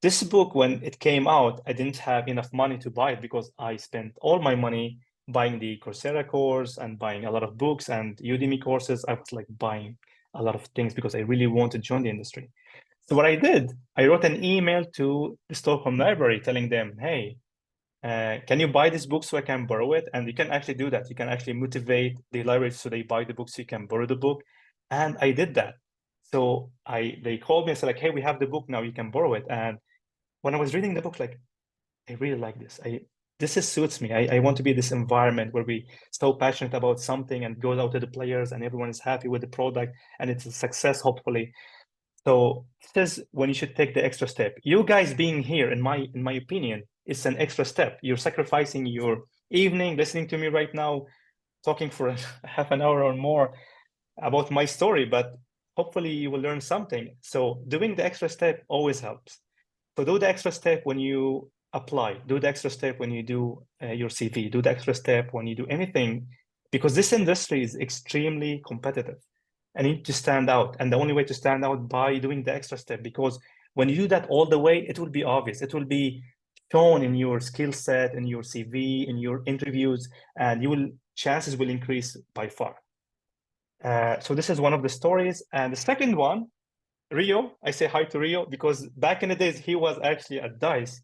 Speaker 1: This book, when it came out, I didn't have enough money to buy it because I spent all my money buying the Coursera course and buying a lot of books and Udemy courses. I was like buying a lot of things because I really wanted to join the industry. So what I did, I wrote an email to the Stockholm Library telling them, hey, can you buy this book so I can borrow it? And you can actually do that. You can actually motivate the library so they buy the book so you can borrow the book. And I did that. So they called me and said like, hey, we have the book now, you can borrow it. And when I was reading the book, like, I really like this. This suits me. I want to be in this environment where we so passionate about something and goes out to the players and everyone is happy with the product and it's a success, hopefully. So this is when you should take the extra step. You guys being here, in my opinion, it's an extra step. You're sacrificing your evening, listening to me right now, talking for half an hour or more about my story, but hopefully you will learn something. So doing the extra step always helps. So do the extra step when you apply, do the extra step when you do your CV, do the extra step when you do anything, because this industry is extremely competitive. I need to stand out. And the only way to stand out by doing the extra step, because when you do that all the way, it will be obvious. It will be shown in your skill set, in your CV, in your interviews, and chances will increase by far. So this is one of the stories. And the second one, Rio, I say hi to Rio because back in the days, he was actually at DICE.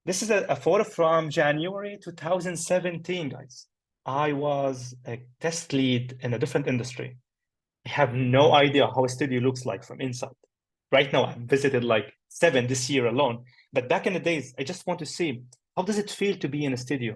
Speaker 1: This is a photo from January 2017, guys. I was a test lead in a different industry. I have no idea how a studio looks like from inside. Right now, I've visited like 7 this year alone. But back in the days, I just want to see, how does it feel to be in a studio?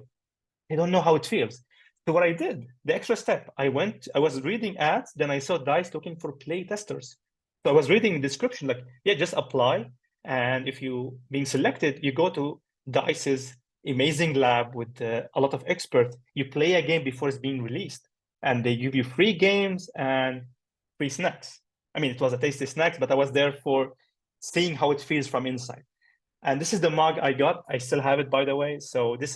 Speaker 1: I don't know how it feels. So what I did, the extra step, I was reading ads, then I saw DICE looking for play testers. So I was reading the description, like, yeah, just apply. And if you being selected, you go to DICE's amazing lab with a lot of experts. You play a game before it's being released. And they give you free games and free snacks. I mean, it was a tasty snacks, but I was there for seeing how it feels from inside. And this is the mug I got. I still have it, by the way. So this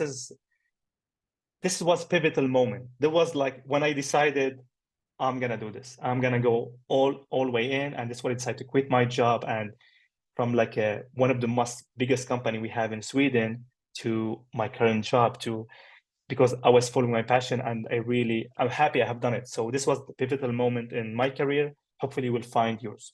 Speaker 1: was pivotal moment. There was like when I decided I'm gonna do this. I'm gonna go all way in, and this is when I decided to quit my job and from like one of the biggest company we have in Sweden to my current job because I was following my passion and I'm happy I have done it. So this was the pivotal moment in my career. Hopefully you will find yours.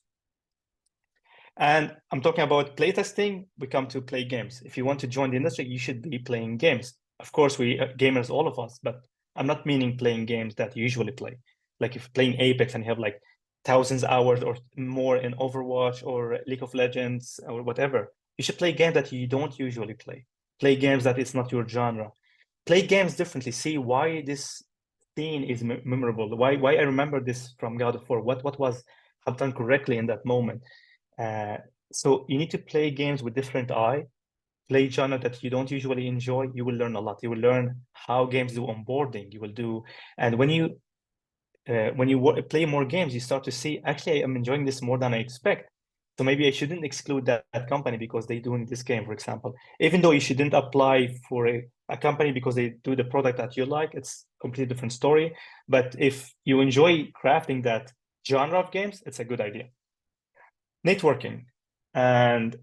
Speaker 1: And I'm talking about playtesting. We come to play games. If you want to join the industry, you should be playing games. Of course, we gamers, all of us, but I'm not meaning playing games that you usually play. Like if playing Apex and you have like thousands of hours or more in Overwatch or League of Legends or whatever, you should play games that you don't usually play. Play games that it's not your genre. Play games differently. See why this scene is memorable. Why I remember this from God of War. What was have done correctly in that moment. So you need to play games with different eye. Play genre that you don't usually enjoy. You will learn a lot. You will learn how games do onboarding. And when you play more games, you start to see, actually, I'm enjoying this more than I expect. So maybe I shouldn't exclude that company because they're doing this game, for example. Even though you shouldn't apply for a company because they do the product that you like, it's a completely different story. But if you enjoy crafting that genre of games, it's a good idea. Networking. And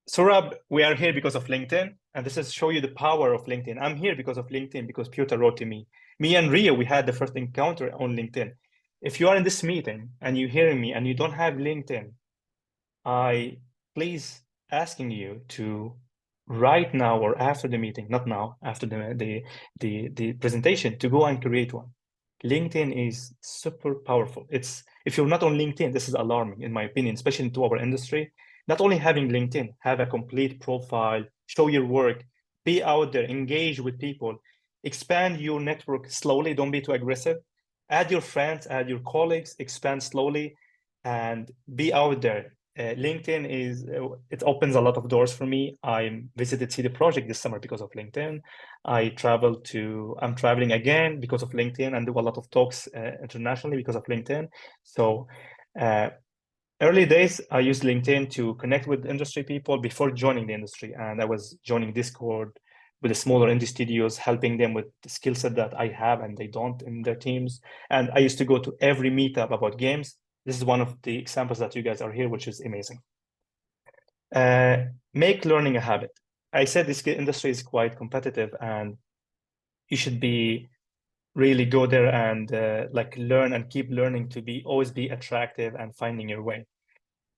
Speaker 1: Surab, we are here because of LinkedIn. And this is show you the power of LinkedIn. I'm here because of LinkedIn, because Piotr wrote to me. Me and Rio, we had the first encounter on LinkedIn. If you are in this meeting and you're hearing me and you don't have LinkedIn, I please asking you to right now or after the meeting, not now, after the presentation, to go and create one. LinkedIn is super powerful. If you're not on LinkedIn, this is alarming in my opinion, especially into our industry. Not only having LinkedIn, have a complete profile, show your work, be out there, engage with people, expand your network slowly, don't be too aggressive. Add your friends, add your colleagues, expand slowly, and be out there. LinkedIn it opens a lot of doors for me. I visited CD Projekt this summer because of LinkedIn. I'm traveling again because of LinkedIn and do a lot of talks internationally because of LinkedIn. So Early days, I used LinkedIn to connect with industry people before joining the industry. And I was joining Discord with the smaller indie studios, helping them with the skill set that I have and they don't in their teams. And I used to go to every meetup about games. This is one of the examples that you guys are here, which is amazing. Make learning a habit. I said this industry is quite competitive and you should be really go there and like learn and keep learning to always be attractive and finding your way.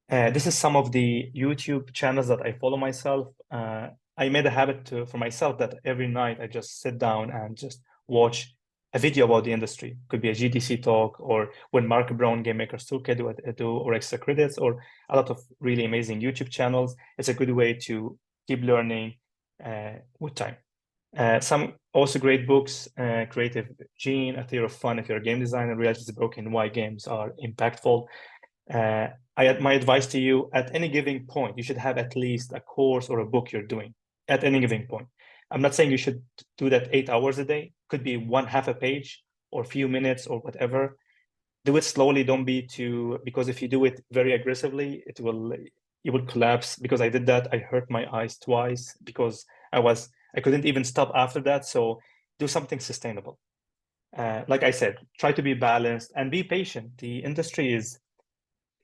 Speaker 1: This is some of the YouTube channels that I follow myself. I made a habit for myself that every night I just sit down and just watch a video about the industry. Could be a GDC talk, or when Mark Brown Game Maker's Toolkit do or extra credits, or a lot of really amazing YouTube channels. It's a good way to keep learning with time. Some also great books, Creative Gene, A Theory of Fun if you're a game designer, Reality is Broken, Why Games Are Impactful. My advice to you, at any given point, you should have at least a course or a book you're doing at any given point. I'm not saying you should do that 8 hours a day. Could be half a page or a few minutes or whatever. Do it slowly. Don't be too, because if you do it very aggressively, you will collapse. Because I did that, I hurt my eyes twice because I couldn't even stop after that. So do something sustainable. Like I said, try to be balanced and be patient. The industry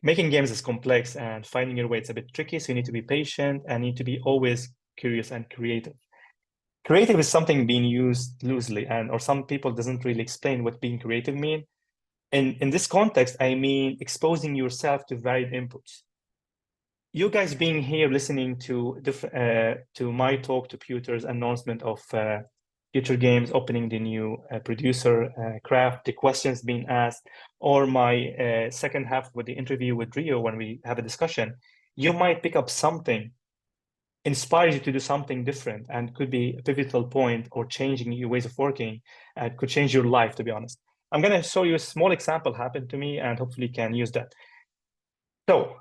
Speaker 1: making games is complex and finding your way, it's a bit tricky. So you need to be patient and need to be always curious and creative. Creative is something being used loosely, or some people doesn't really explain what being creative mean. In this context, I mean exposing yourself to varied inputs. You guys being here listening to my talk to Pewter's announcement of Futuregames opening the new producer craft, the questions being asked, or my second half with the interview with Ryu when we have a discussion, you might pick up something, inspires you to do something different, and could be a pivotal point or changing your ways of working, and could change your life, to be honest. I'm going to show you a small example happened to me and hopefully you can use that. So,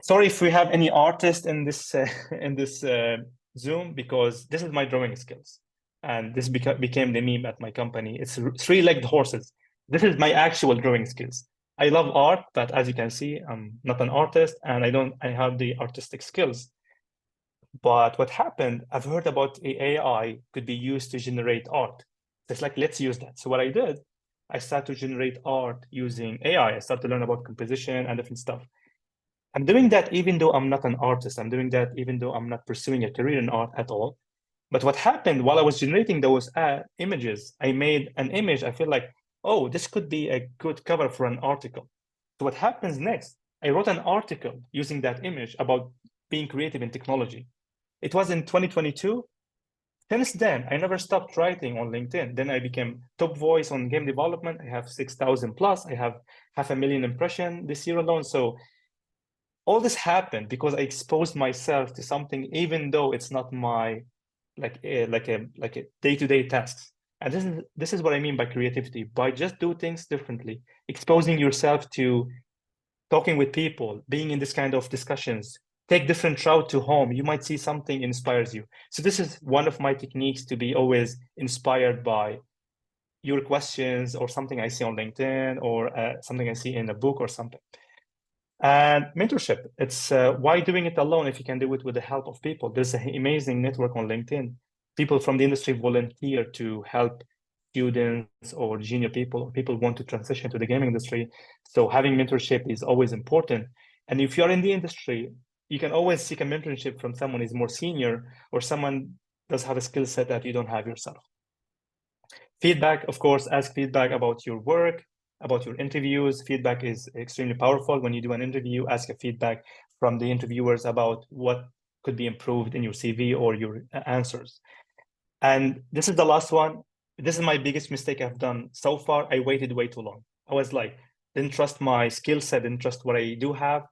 Speaker 1: sorry if we have any artists in this Zoom, because this is my drawing skills. And this became the meme at my company. It's three-legged horses. This is my actual drawing skills. I love art, but as you can see, I'm not an artist and I have the artistic skills. But what happened, I've heard about AI could be used to generate art. It's like, let's use that. So what I did, I started to generate art using AI. I started to learn about composition and different stuff. I'm doing that even though I'm not an artist. I'm doing that even though I'm not pursuing a career in art at all. But what happened while I was generating those images, I made an image. I feel like, oh, this could be a good cover for an article. So what happens next? I wrote an article using that image about being creative in technology. It was in 2022. Since then, I never stopped writing on LinkedIn. Then I became top voice on game development. I have 6,000 plus. I have 500,000 impressions this year alone. So all this happened because I exposed myself to something, even though it's not my like a day-to-day tasks. And this is what I mean by creativity, by just do things differently, exposing yourself to talking with people, being in this kind of discussions, take different route to home. You might see something inspires you. So this is one of my techniques to be always inspired by your questions or something I see on LinkedIn or something I see in a book or something. And mentorship, it's why doing it alone if you can do it with the help of people? There's an amazing network on LinkedIn. People from the industry volunteer to help students or junior people, or people want to transition to the gaming industry. So having mentorship is always important. And if you're in the industry, you can always seek a mentorship from someone who's more senior or someone does have a skill set that you don't have yourself. Feedback, of course, ask feedback about your work, about your interviews. Feedback is extremely powerful. When you do an interview, ask a feedback from the interviewers about what could be improved in your CV or your answers. And this is the last one. This is my biggest mistake I've done so far. I waited way too long. I was like, didn't trust my skill set, didn't trust what I do have.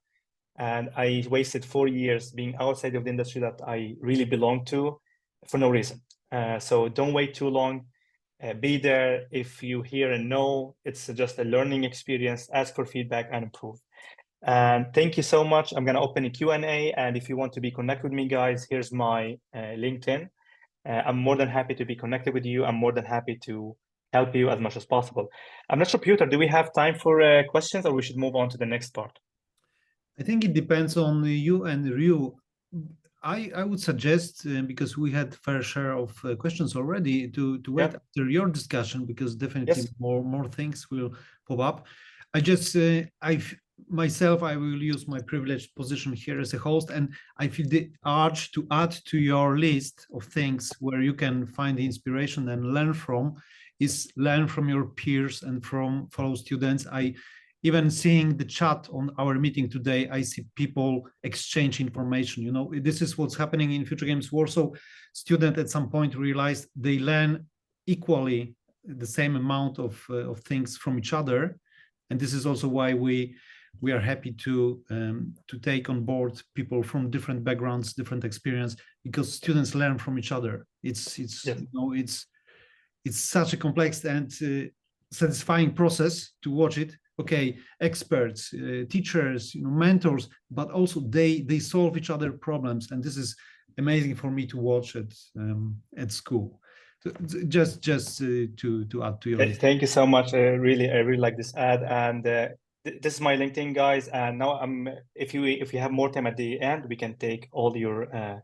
Speaker 1: And I wasted 4 years being outside of the industry that I really belong to for no reason. So don't wait too long. Be there. If you hear and know, it's just a learning experience. Ask for feedback and improve. And thank you so much. I'm going to open a Q&A. And if you want to be connected with me, guys, here's my LinkedIn. I'm more than happy to be connected with you. I'm more than happy to help you as much as possible. I'm not sure, Peter, do we have time for questions or we should move on to the next part?
Speaker 2: I think it depends on you and Ryu. I would suggest, because we had fair share of questions already, to wait after your discussion, because definitely more things will pop up. I just myself, I will use my privileged position here as a host, and I feel the urge to add to your list of things where you can find inspiration and learn from is learn from your peers and from fellow students. Even seeing the chat on our meeting today, I see people exchange information. You know, this is what's happening in Futuregames Warsaw. Students at some point realized they learn equally the same amount of things from each other, and this is also why we are happy to take on board people from different backgrounds, different experience, because students learn from each other. It's you know, it's such a complex and satisfying process to watch it. Okay, experts, teachers, mentors, but also they solve each other problems, and this is amazing for me to watch at school. So just to add to your list.
Speaker 1: Thank you so much. I really like this ad, and this is my LinkedIn, guys. And now if you have more time at the end, we can take all your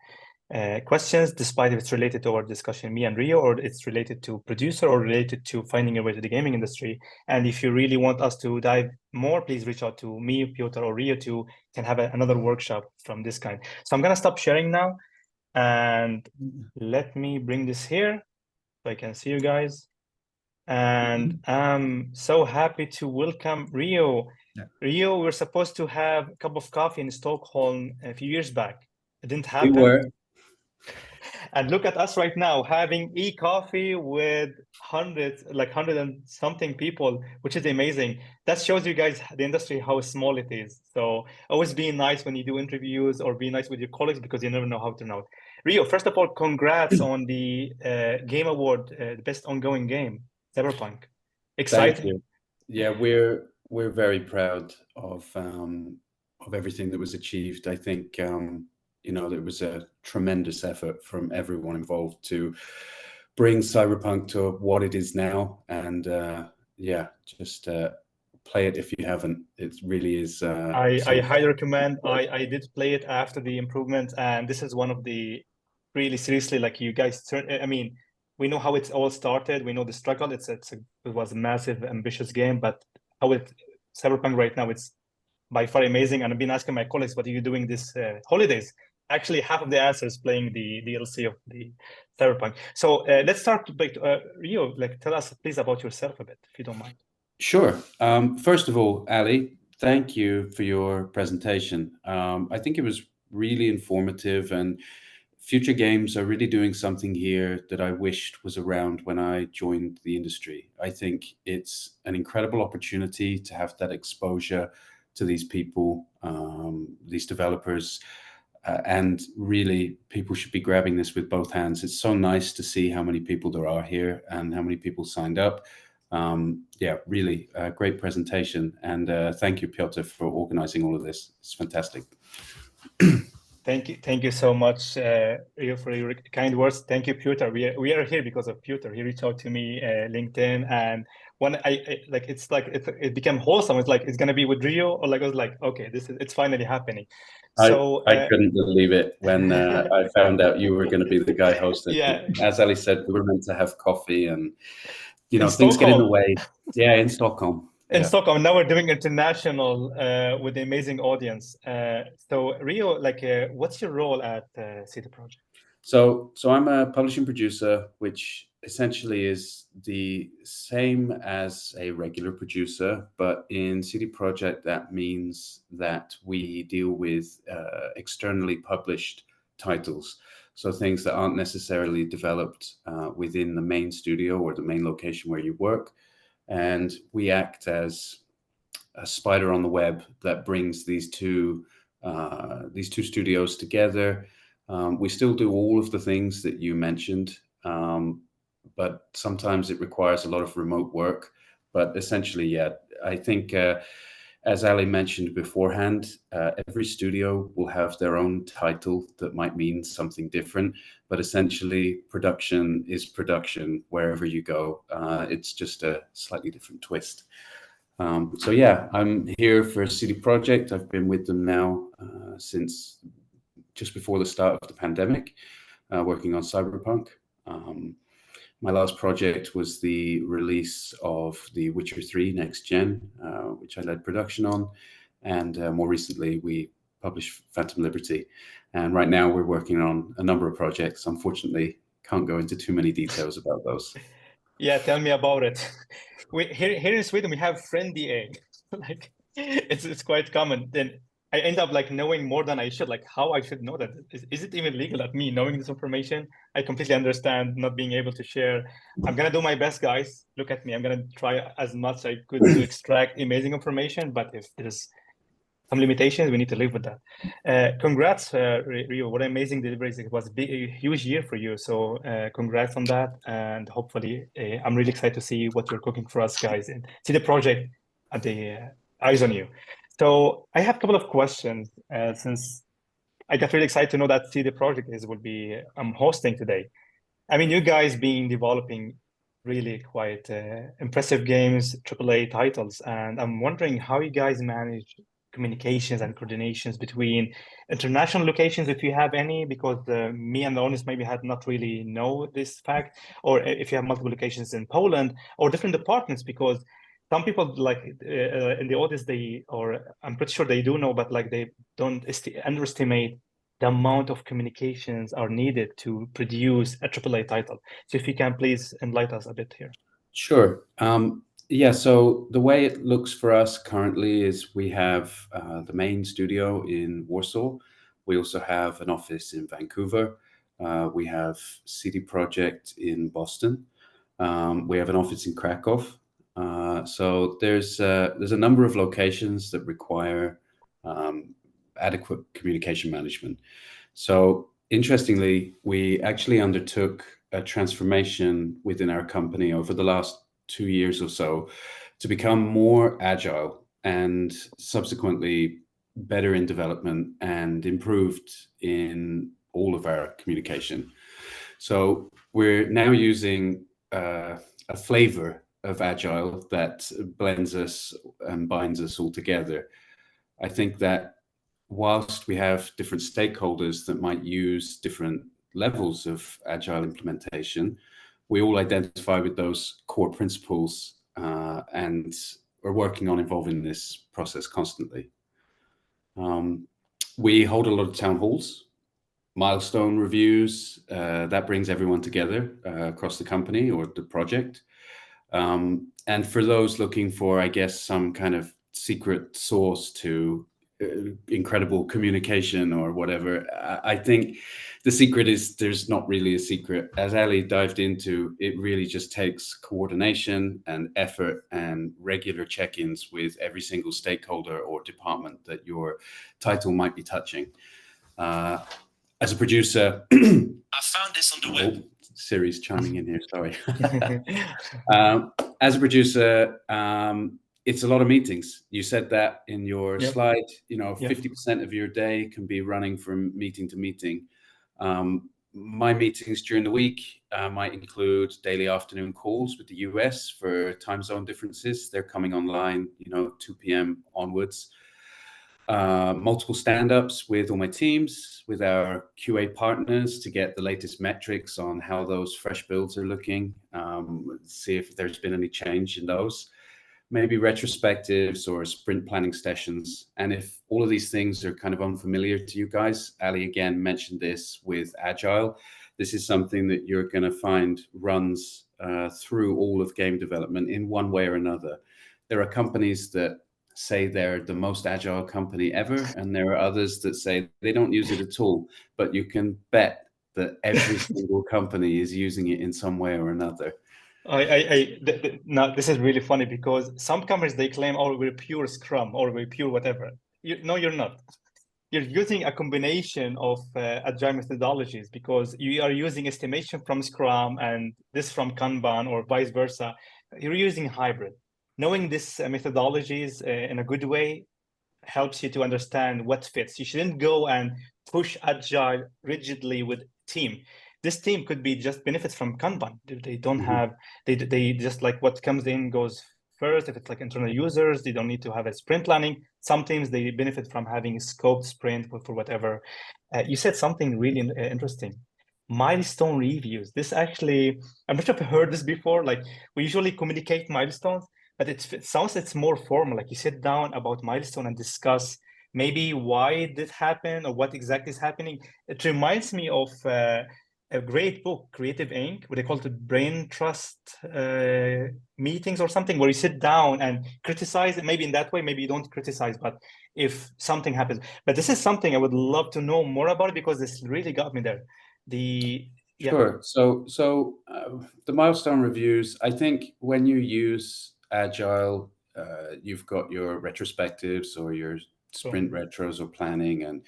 Speaker 1: questions, despite if it's related to our discussion, me and Ryu, or it's related to producer, or related to finding your way to the gaming industry. And if you really want us to dive more, please reach out to me, Piotr, or Ryu to can have another workshop from this kind. So I'm gonna stop sharing now, and let me bring this here so I can see you guys. And I'm so happy to welcome Ryu. Ryu, we're supposed to have a cup of coffee in Stockholm a few years back. It didn't happen.
Speaker 8: We were.
Speaker 1: And look at us right now having e-coffee with hundred and something people, which is amazing. That shows you guys, the industry, how small it is. So always be nice when you do interviews, or be nice with your colleagues, because you never know how to turn out. Ryu, first of all, congrats on the Game Award, the best ongoing game, Cyberpunk. Exciting.
Speaker 8: Thank you. Yeah, we're very proud of everything that was achieved. I think there was a tremendous effort from everyone involved to bring Cyberpunk to what it is now, and just play it if you haven't. It really is.
Speaker 1: I highly recommend. I did play it after the improvement, and this is one of the really seriously, like, you guys I mean, we know how it all started. We know the struggle. It was a massive, ambitious game, but how Cyberpunk right now, it's by far amazing. And I've been asking my colleagues, what are you doing this holidays? Actually, half of the answers playing the DLC of the Cyberpunk. So let's start. Ryu, tell us please about yourself a bit, if you don't mind.
Speaker 8: Sure. First of all, Ali, thank you for your presentation. I think it was really informative, and Futuregames are really doing something here that I wished was around when I joined the industry. I think it's an incredible opportunity to have that exposure to these people, these developers, and really people should be grabbing this with both hands. It's so nice to see how many people there are here and how many people signed up. Really great presentation, and thank you, Piotr, for organizing all of this. It's fantastic.
Speaker 1: Thank you so much, Ryu, for your kind words. Thank you, Piotr. We are here because of Piotr. He reached out to me, LinkedIn, and when it became wholesome. It's like, it's gonna be with Ryu, or I was like, okay, it's finally happening. So
Speaker 8: I couldn't believe it when I found out you were going to be the guy hosting.
Speaker 1: Yeah.
Speaker 8: As Ali said, we were meant to have coffee, and things get in the way. Yeah, in Stockholm.
Speaker 1: In Stockholm. Now we're doing international with an amazing audience. So Ryu, what's your role at CD Projekt?
Speaker 8: So I'm a publishing producer, which essentially is the same as a regular producer, but in CD Projekt that means that we deal with externally published titles. So things that aren't necessarily developed within the main studio or the main location where you work. And we act as a spider on the web that brings these two studios together. We still do all of the things that you mentioned, but sometimes it requires a lot of remote work. But essentially, I think, as Ali mentioned beforehand, every studio will have their own title that might mean something different, but essentially production is production wherever you go. It's just a slightly different twist. So yeah, I'm here for CD Projekt. I've been with them now since just before the start of the pandemic, working on Cyberpunk. My last project was the release of The Witcher 3 Next Gen, which I led production on. And more recently, we published Phantom Liberty. And right now we're working on a number of projects. Unfortunately, can't go into too many details about those.
Speaker 1: Yeah, tell me about it. Here in Sweden, we have friendly egg. Like it's quite common. Then I end up like knowing more than I should. Like how I should know that. Is it even legal at me knowing this information? I completely understand not being able to share. I'm gonna do my best, guys. Look at me. I'm gonna try as much I could to extract amazing information. But if there's some limitations, we need to live with that. Congrats, Ryu. What amazing deliveries. It was a huge year for you. So congrats on that. And hopefully, I'm really excited to see what you're cooking for us, guys, and see the project at the eyes on you. So I have a couple of questions since I got really excited to know that CD Projekt I'm hosting today. I mean, you guys developing really quite impressive games, AAA titles, and I'm wondering how you guys manage communications and coordinations between international locations, if you have any, because me and the owners maybe had not really know this fact, or if you have multiple locations in Poland or different departments, because some people like in the audience, I'm pretty sure they do know, but like they don't underestimate the amount of communications are needed to produce a AAA title. So if you can please enlighten us a bit here.
Speaker 8: Sure. Yeah, so the way it looks for us currently is we have the main studio in Warsaw. We also have an office in Vancouver. We have CD Projekt in Boston. We have an office in Krakow. So there's a number of locations that require adequate communication management. So interestingly, we actually undertook a transformation within our company over the last 2 years or so to become more agile and subsequently better in development and improved in all of our communication. So we're now using a flavor of agile that blends us and binds us all together. I think that whilst we have different stakeholders that might use different levels of agile implementation, we all identify with those core principles and are working on evolving this process constantly. We hold a lot of town halls, milestone reviews, that brings everyone together across the company or the project. And for those looking for, I guess, some kind of secret sauce to incredible communication or whatever, I think the secret is there's not really a secret. As Ali dived into, it really just takes coordination and effort and regular check-ins with every single stakeholder or department that your title might be touching. As a producer, I found this on the web. Siri's chiming in here, sorry. As a producer, it's a lot of meetings. You said that in your slide, 50% of your day can be running from meeting to meeting. My meetings during the week might include daily afternoon calls with the US for time zone differences. They're coming online, 2 p.m. onwards. Multiple stand-ups with all my teams, with our QA partners to get the latest metrics on how those fresh builds are looking, see if there's been any change in those. Maybe retrospectives or sprint planning sessions. And if all of these things are kind of unfamiliar to you guys, Ali again mentioned this with Agile. This is something that you're going to find runs through all of game development in one way or another. There are companies that say they're the most agile company ever, and there are others that say they don't use it at all. But you can bet that every single company is using it in some way or another.
Speaker 1: Now this is really funny because some companies, they claim, oh, we're pure Scrum or we're pure whatever. No, you're not. You're using a combination of agile methodologies because you are using estimation from Scrum and this from Kanban or vice versa. You're using hybrid. Knowing these methodologies in a good way helps you to understand what fits. You shouldn't go and push agile rigidly with team. This team could be just benefits from Kanban. They don't have, they just like what comes in goes first. If it's like internal users, they don't need to have a sprint planning. Some teams, they benefit from having a scoped sprint for whatever. You said something really interesting. Milestone reviews. This actually, I'm not sure if I heard this before. Like we usually communicate milestones, but it sounds it's more formal. Like you sit down about milestone and discuss maybe why it did happen or what exactly is happening. It reminds me of a great book, Creative Inc., what they call it brain trust meetings or something, where you sit down and criticize it. Maybe in that way, maybe you don't criticize, but if something happens. But this is something I would love to know more about because this really got me there.
Speaker 8: Sure. So the milestone reviews, I think when you use Agile, you've got your retrospectives or your sprint retros or planning. And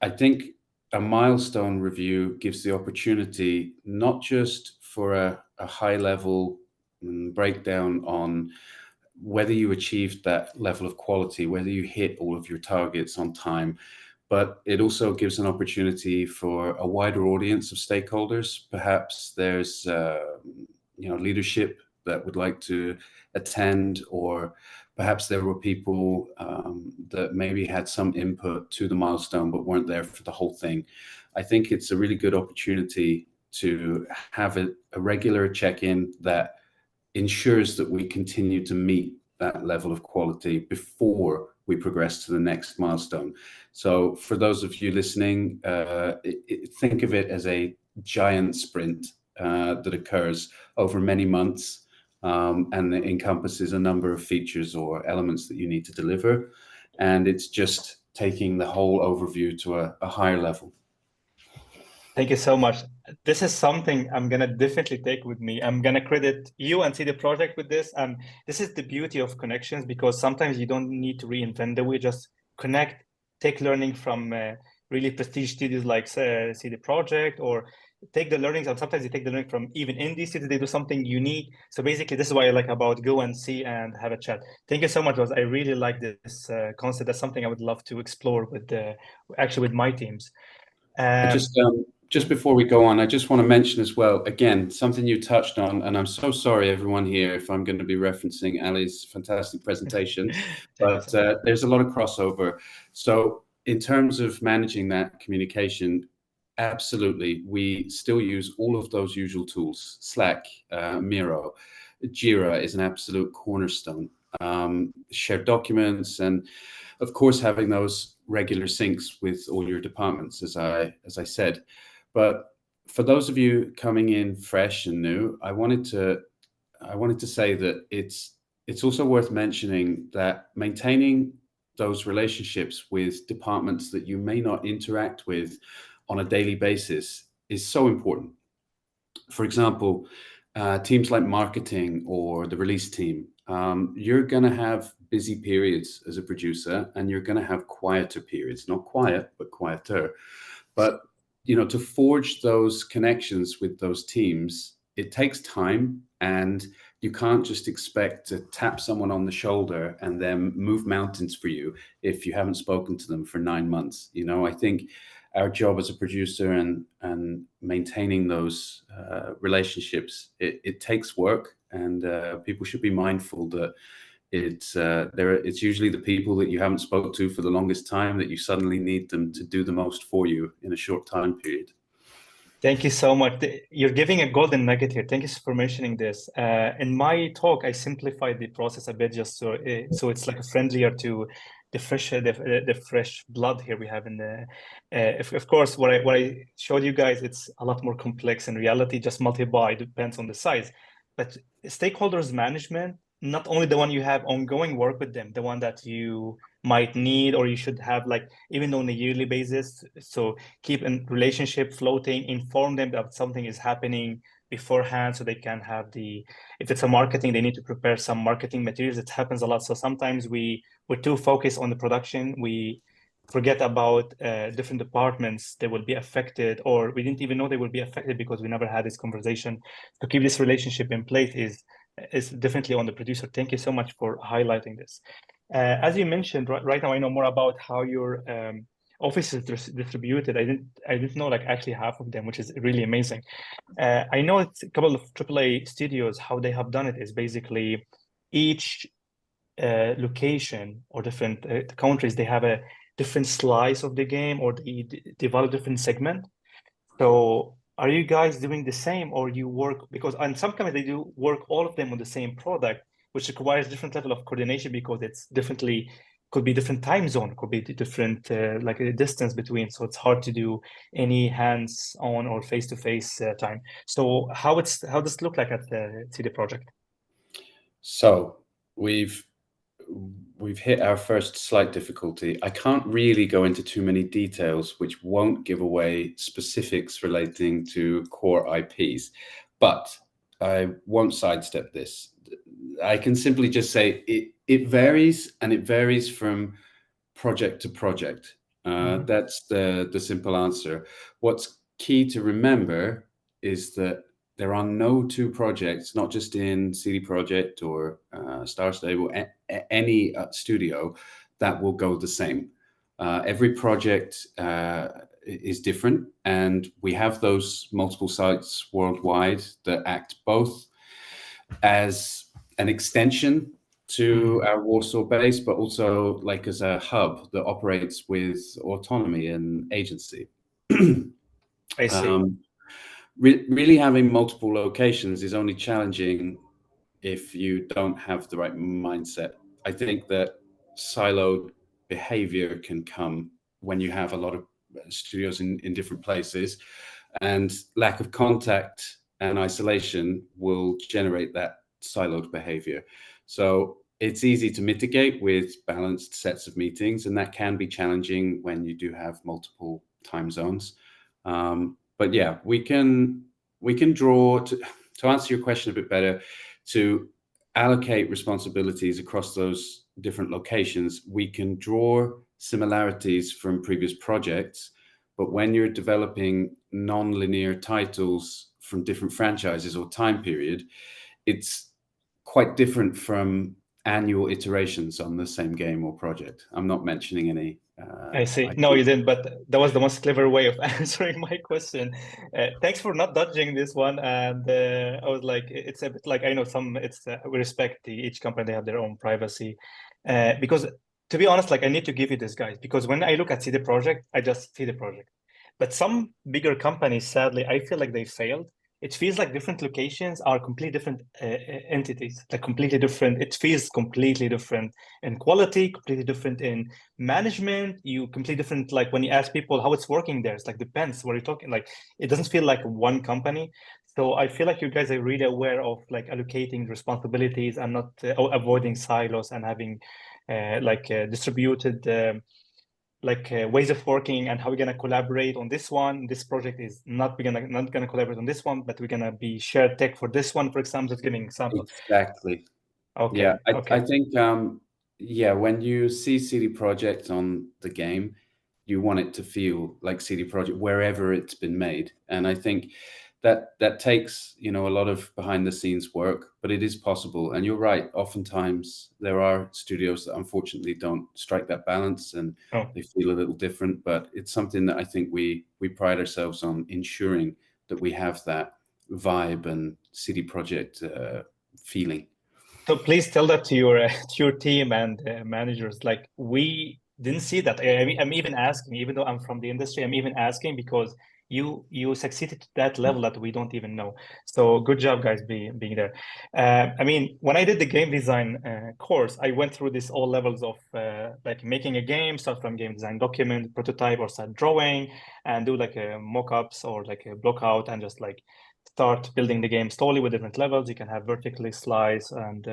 Speaker 8: I think a milestone review gives the opportunity not just for a high level breakdown on whether you achieved that level of quality, whether you hit all of your targets on time, but it also gives an opportunity for a wider audience of stakeholders. Perhaps there's leadership that would like to attend, or perhaps there were people that maybe had some input to the milestone but weren't there for the whole thing. I think it's a really good opportunity to have a regular check-in that ensures that we continue to meet that level of quality before we progress to the next milestone. So for those of you listening, think of it as a giant sprint that occurs over many months and it encompasses a number of features or elements that you need to deliver. And it's just taking the whole overview to a higher level.
Speaker 1: Thank you so much. This is something I'm going to definitely take with me. I'm going to credit you and CD Projekt with this. This is the beauty of connections, because sometimes you don't need to reinvent the wheel, just connect, take learning from really prestige studios like CD Projekt, or take the learnings, and sometimes you take the learning from even indie studios. They do something unique. So basically, this is what I like about go and see and have a chat. Thank you so much, Ross. I really like this concept. That's something I would love to explore with with my teams.
Speaker 8: Just before we go on, I just want to mention as well, again, something you touched on, and I'm so sorry, everyone here, if I'm going to be referencing Ali's fantastic presentation, but there's a lot of crossover. So in terms of managing that communication, absolutely, we still use all of those usual tools. Slack, Miro, Jira is an absolute cornerstone. Shared documents, and of course, having those regular syncs with all your departments, as I said. But for those of you coming in fresh and new, I wanted to say that it's also worth mentioning that maintaining those relationships with departments that you may not interact with on a daily basis is so important. For example, teams like marketing or the release team, you're going to have busy periods as a producer, and you're going to have quieter periods, not quiet, but quieter. But to forge those connections with those teams, it takes time, and you can't just expect to tap someone on the shoulder and then move mountains for you if you haven't spoken to them for 9 months. I think our job as a producer and maintaining those relationships, it takes work, and people should be mindful that it's usually the people that you haven't spoke to for the longest time that you suddenly need them to do the most for you in a short time period.
Speaker 1: Thank you so much. You're giving a golden nugget here. Thank you for mentioning this. In my talk, I simplified the process a bit, just so it's like friendlier to the fresh blood here we have in the. Of course, what I showed you guys, it's a lot more complex in reality. Just multiply, depends on the size. But stakeholders management, not only the one you have ongoing work with them, the one that you might need or you should have, like even on a yearly basis. So keep a relationship floating, inform them that something is happening beforehand, so they can have if it's a marketing, they need to prepare some marketing materials. It happens a lot. So sometimes we're too focused on the production, we forget about different departments that will be affected, or we didn't even know they will be affected because we never had this conversation. To keep this relationship in place is definitely on the producer. Thank you so much for highlighting this. As you mentioned, right now I know more about how your office is distributed. I didn't know like actually half of them, which is really amazing. I know it's a couple of AAA studios. How they have done it is basically each location or different countries, they have a different slice of the game, or they develop different segment. So are you guys doing the same, or you work, because on some companies they do work all of them on the same product, which requires different level of coordination because it's differently, could be different time zone, could be different like a distance between, so it's hard to do any hands-on or face-to-face time. So how does it look like at the CD Projekt?
Speaker 8: So we've hit our first slight difficulty. I can't really go into too many details, which won't give away specifics relating to core IPs, but I won't sidestep this. I can simply just say it varies, and it varies from project to project. That's the simple answer. What's key to remember is that there are no two projects, not just in CD Projekt or Star Stable, any studio, that will go the same. Every project is different, and we have those multiple sites worldwide that act both as an extension to our Warsaw base, but also like as a hub that operates with autonomy and agency.
Speaker 1: I see.
Speaker 8: Really having multiple locations is only challenging if you don't have the right mindset. I think that siloed behavior can come when you have a lot of studios in different places, and lack of contact and isolation will generate that siloed behavior. So it's easy to mitigate with balanced sets of meetings, and that can be challenging when you do have multiple time zones. But yeah, we can draw, to answer your question a bit better, to allocate responsibilities across those different locations. We can draw similarities from previous projects, but when you're developing non-linear titles from different franchises or time period, it's quite different from annual iterations on the same game or project. I'm not mentioning any.
Speaker 1: I see. No, you didn't, but that was the most clever way of answering my question. Thanks for not dodging this one. And I was like, it's a bit like, I know we respect each company, they have their own privacy. Because to be honest, like I need to give you this, guys, because when I look at CD Projekt, I just see the project. But some bigger companies, sadly, I feel like they failed. It feels like different locations are completely different entities, like completely different. It feels completely different in quality, completely different in management. You completely different, like when you ask people how it's working there, it's like depends what you're talking, like it doesn't feel like one company. So I feel like you guys are really aware of like allocating responsibilities and not avoiding silos and having distributed ways of working, and how we're gonna collaborate on this one. This project is not gonna collaborate on this one, but we're gonna be shared tech for this one, for example. Just giving example.
Speaker 8: Exactly.
Speaker 1: Okay.
Speaker 8: Yeah,
Speaker 1: Okay.
Speaker 8: I think when you see CD Projekt on the game, you want it to feel like CD Projekt wherever it's been made, and I think that takes a lot of behind the scenes work, but it is possible. And you're right, oftentimes there are studios that unfortunately don't strike that balance, and they feel a little different, but it's something that I think we pride ourselves on ensuring that we have that vibe and CD Projekt feeling.
Speaker 1: So please tell that to your team and managers. Like we didn't see that. I'm even asking, even though I'm from the industry, I'm even asking because you succeeded to that level that we don't even know. So good job, guys, being there. I mean, when I did the game design course, I went through this all levels of like making a game, start from game design document, prototype, or start drawing, and do like a mock-ups or like a block out, and just like start building the game slowly with different levels. You can have vertically slice, and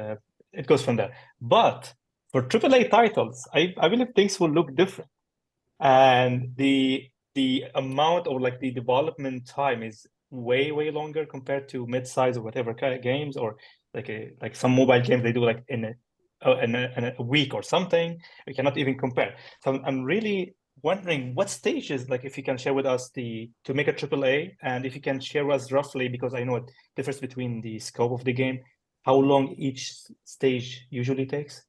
Speaker 1: it goes from there. But for AAA titles, I believe things will look different, and the amount or like the development time is way longer compared to mid-size or whatever kind of games, or like some mobile games they do like in a week or something. We cannot even compare. So I'm really wondering what stages, like if you can share with us to make a AAA, and if you can share with us roughly, because I know it differs between the scope of the game, how long each stage usually takes.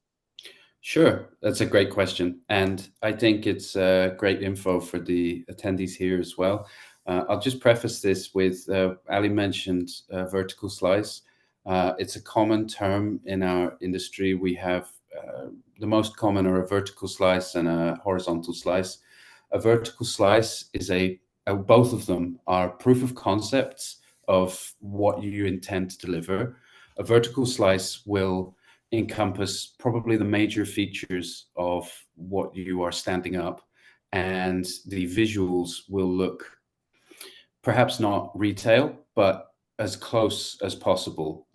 Speaker 8: Sure, that's a great question, and I think it's great info for the attendees here as well. I'll just preface this with Ali mentioned vertical slice. It's a common term in our industry. We have the most common are a vertical slice and a horizontal slice. A vertical slice is both of them are proof of concepts of what you intend to deliver. A vertical slice will encompass probably the major features of what you are standing up, and the visuals will look perhaps not retail, but as close as possible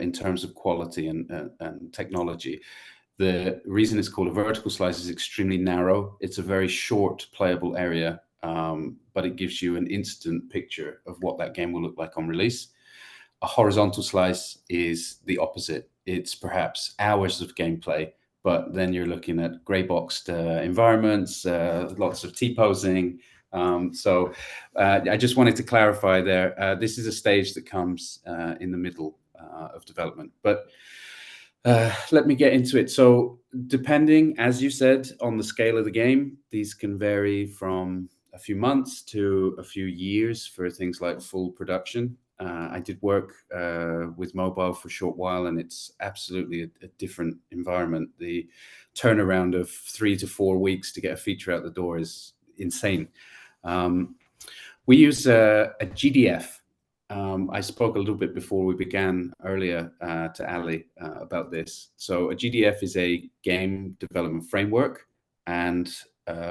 Speaker 8: in terms of quality and technology. The reason it's called a vertical slice is extremely narrow. It's a very short playable area, but it gives you an instant picture of what that game will look like on release. A horizontal slice is the opposite. It's perhaps hours of gameplay, but then you're looking at gray boxed environments, lots of T-posing. So I just wanted to clarify there, this is a stage that comes in the middle of development. But let me get into it. So depending, as you said, on the scale of the game, these can vary from a few months to a few years for things like full production. I did work with mobile for a short while, and it's absolutely a different environment. The turnaround of 3 to 4 weeks to get a feature out the door is insane. We use a GDF. I spoke a little bit before we began earlier to Ali about this. So a GDF is a game development framework, and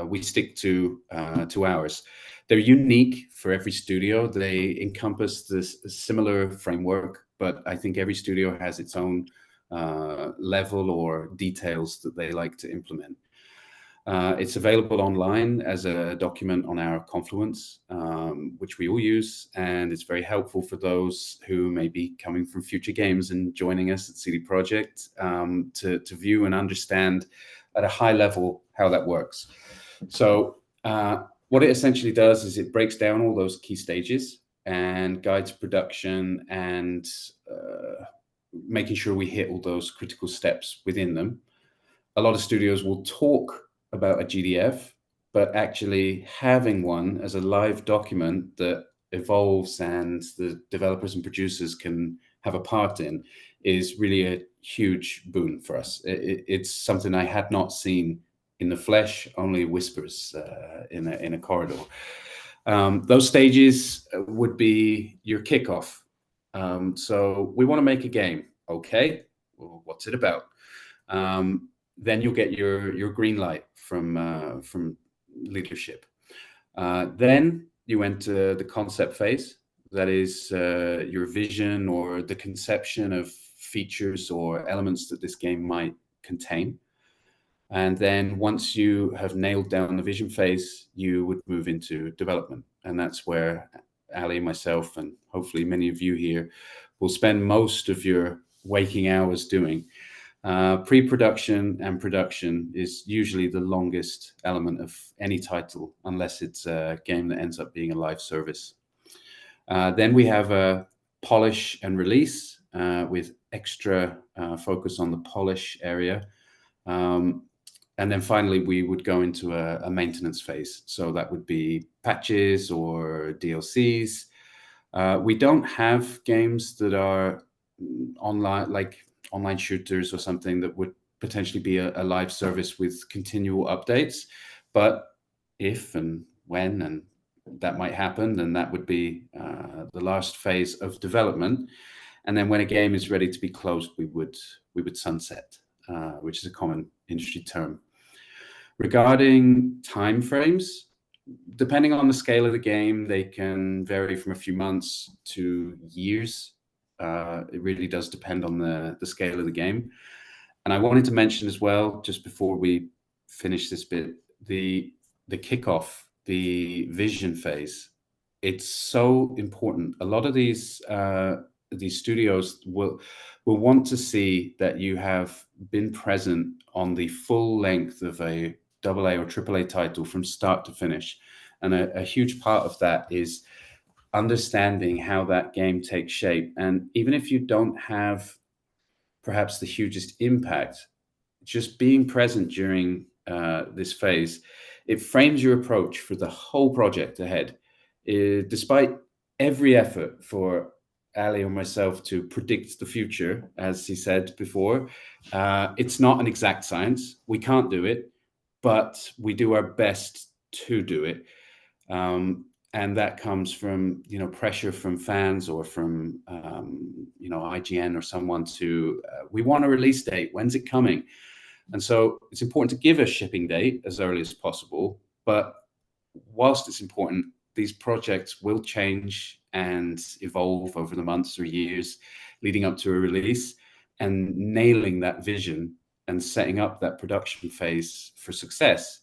Speaker 8: we stick to ours. They're unique for every studio. They encompass this similar framework, but I think every studio has its own level or details that they like to implement. It's available online as a document on our Confluence, which we all use, and it's very helpful for those who may be coming from Futuregames and joining us at CD Projekt to view and understand at a high level how that works. So what it essentially does is it breaks down all those key stages and guides production and making sure we hit all those critical steps within them. A lot of studios will talk about a GDF, but actually having one as a live document that evolves and the developers and producers can have a part in is really a huge boon for us. It's something I had not seen in the flesh, only whispers in a corridor. Those stages would be your kickoff. So we want to make a game. Okay, well, what's it about? Then you'll get your green light from leadership. Then you enter the concept phase. That is your vision or the conception of features or elements that this game might contain. And then once you have nailed down the vision phase, you would move into development. And that's where Ali, myself, and hopefully many of you here will spend most of your waking hours doing. Pre-production and production is usually the longest element of any title, unless it's a game that ends up being a live service. Then we have a polish and release with extra focus on the polish area. And then finally, we would go into a maintenance phase. So that would be patches or DLCs. We don't have games that are online, like online shooters or something that would potentially be a live service with continual updates. But if and when and that might happen, then that would be the last phase of development. And then when a game is ready to be closed, we would sunset, which is a common industry term. Regarding timeframes, depending on the scale of the game, they can vary from a few months to years. It really does depend on the scale of the game. And I wanted to mention as well, just before we finish this bit, the kickoff, the vision phase. It's so important. A lot of these studios will want to see that you have been present on the full length of a AA or AAA title from start to finish. And a huge part of that is understanding how that game takes shape. And even if you don't have perhaps the hugest impact, just being present during this phase, it frames your approach for the whole project ahead. Despite every effort for Ali or myself to predict the future, as he said before. It's not an exact science. We can't do it, but we do our best to do it. And that comes from, pressure from fans or from, IGN or someone to, we want a release date. When's it coming? And so it's important to give a shipping date as early as possible. But whilst it's important, these projects will change and evolve over the months or years leading up to a release, and nailing that vision and setting up that production phase for success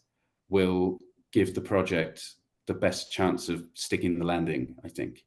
Speaker 8: will give the project the best chance of sticking the landing, I think.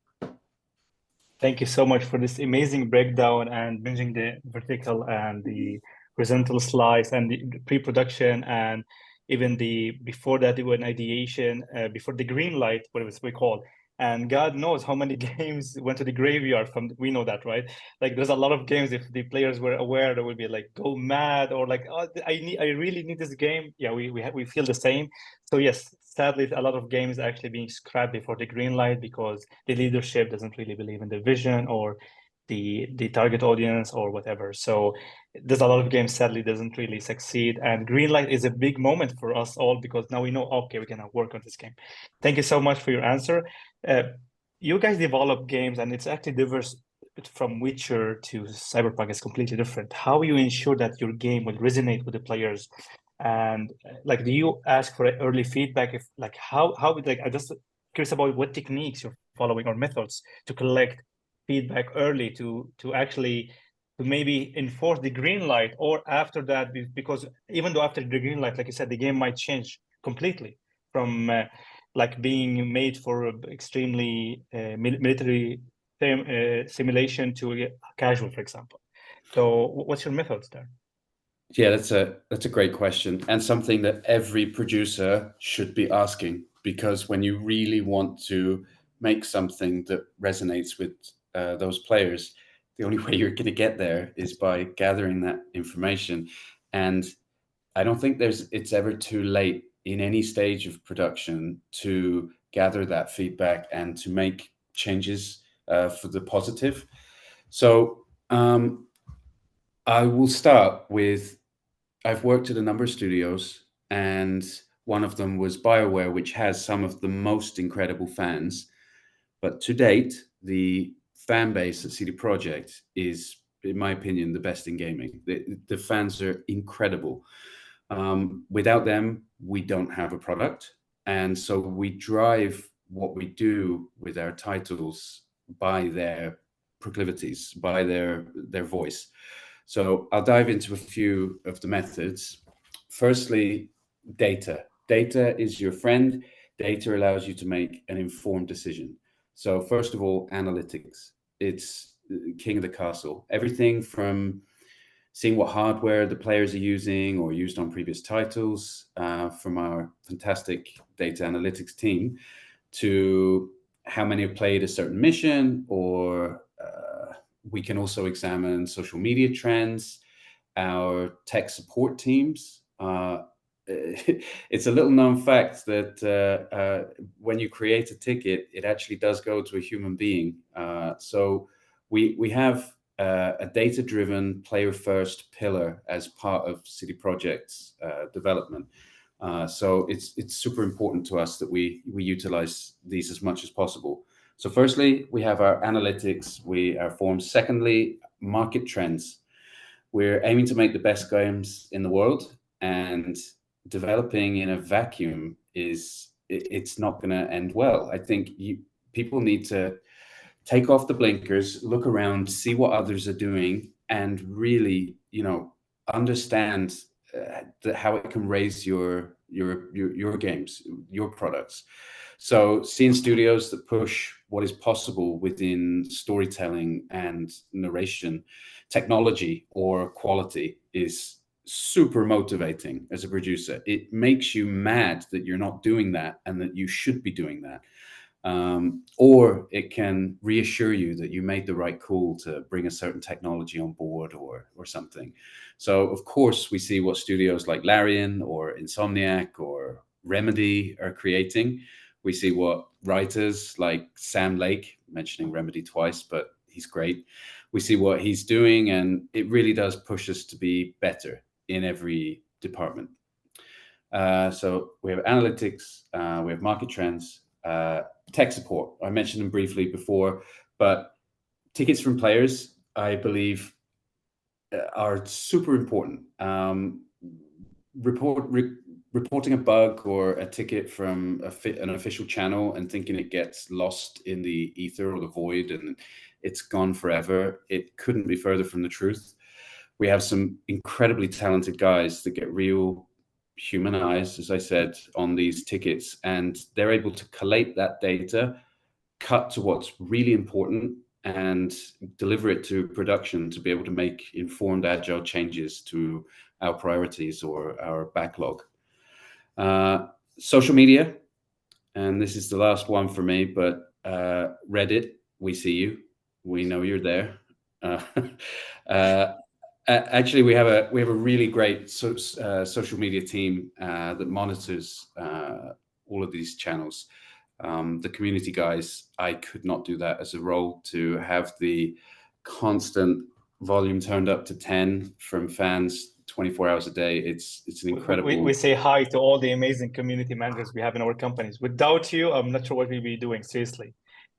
Speaker 1: Thank you so much for this amazing breakdown and binging the vertical and the horizontal slice and the pre-production, and even the before that even ideation, before the green light, what we call. And God knows how many games went to the graveyard we know that, right? Like there's a lot of games, if the players were aware, they would be like, go mad, or like, oh, I really need this game. Yeah, we feel the same. So yes, sadly, a lot of games are actually being scrapped before the green light because the leadership doesn't really believe in the vision or the target audience or whatever. So there's a lot of games sadly doesn't really succeed, and green light is a big moment for us all because now we know, okay, we're gonna work on this game. Thank you so much for your answer. You guys develop games and it's actually diverse. From Witcher to Cyberpunk is completely different. How you ensure that your game will resonate with the players? And like, do you ask for early feedback? If like how like, I just curious about what techniques you're following or methods to collect feedback early to actually to maybe enforce the green light, or after that, because even though after the green light, like you said, the game might change completely from like being made for extremely military simulation to casual, for example. So what's your methods there?
Speaker 8: Yeah, that's a great question, and something that every producer should be asking, because when you really want to make something that resonates with those players, the only way you're going to get there is by gathering that information. And I don't think it's ever too late in any stage of production to gather that feedback and to make changes for the positive. So I will start with, I've worked at a number of studios, and one of them was BioWare, which has some of the most incredible fans. But to date, the fan base at CD Projekt is, in my opinion, the best in gaming. The fans are incredible. Without them, we don't have a product. And so we drive what we do with our titles by their proclivities, by their voice. So I'll dive into a few of the methods. Firstly, data. Data is your friend. Data allows you to make an informed decision. So first of all, analytics. It's king of the castle. Everything from seeing what hardware the players are using or used on previous titles from our fantastic data analytics team, to how many have played a certain mission, or we can also examine social media trends, our tech support teams. It's a little known fact that when you create a ticket, it actually does go to a human being. So we have a data-driven, player-first pillar as part of CD Projekt's development. So it's super important to us that we utilize these as much as possible. So firstly, we have our analytics, our forms. Secondly, market trends. We're aiming to make the best games in the world, and developing in a vacuum it's not going to end well. I think people need to take off the blinkers, look around, see what others are doing, and really, understand how it can raise your games, your products. So seeing studios that push what is possible within storytelling and narration, technology or quality is super motivating as a producer. It makes you mad that you're not doing that and that you should be doing that. Or it can reassure you that you made the right call to bring a certain technology on board or something. So of course we see what studios like Larian or Insomniac or Remedy are creating. We see what writers like Sam Lake, mentioning Remedy twice, but he's great. We see what he's doing, and it really does push us to be better in every department. So we have analytics, we have market trends, tech support. I mentioned them briefly before, but tickets from players, I believe, are super important. Reporting a bug or a ticket from an official channel and thinking it gets lost in the ether or the void and it's gone forever, it couldn't be further from the truth. We have some incredibly talented guys that get real human eyes, as I said, on these tickets, and they're able to collate that data, cut to what's really important, and deliver it to production to be able to make informed agile changes to our priorities or our backlog. Social media, and this is the last one for me, but Reddit, we see you, we know you're there. Actually, we have a really great social media team that monitors all of these channels. The community guys, I could not do that as a role, to have the constant volume turned up to 10 from fans 24 hours a day. It's an incredible.
Speaker 1: We say hi to all the amazing community managers we have in our companies. Without you, I'm not sure what we'd be doing, seriously.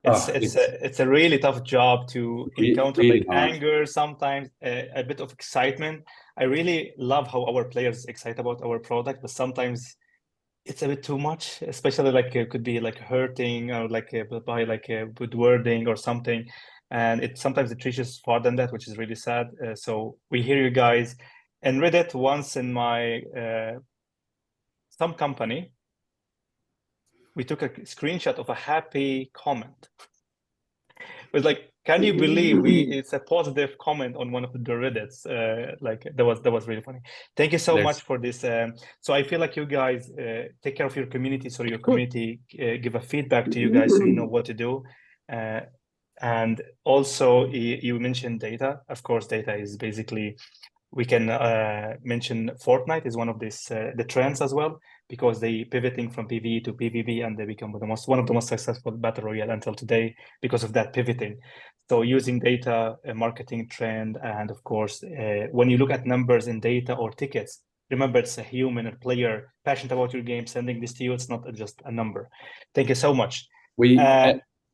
Speaker 1: It's a really tough job to encounter,
Speaker 8: really
Speaker 1: like anger, sometimes a bit of excitement. I really love how our players excite about our product, but sometimes it's a bit too much, especially like it could be like hurting or like by like with wording or something, and sometimes it reaches far than that, which is really sad. So we hear you guys. And Reddit, once in my some company, we took a screenshot of a happy comment. It was like, can you believe it's a positive comment on one of the Reddits? Like that was really funny. Thank you so much for this. So I feel like you guys take care of your community, so your community give a feedback to you guys, so you know what to do. And also you mentioned data. Of course, data is basically, we can mention Fortnite is one of these the trends as well, because they pivoting from PvE to PvP, and they become one of the most successful battle royale until today because of that pivoting. So using data, a marketing trend, and of course, when you look at numbers in data or tickets, remember it's a human, a player passionate about your game sending this to you. It's not just a number. Thank you so much.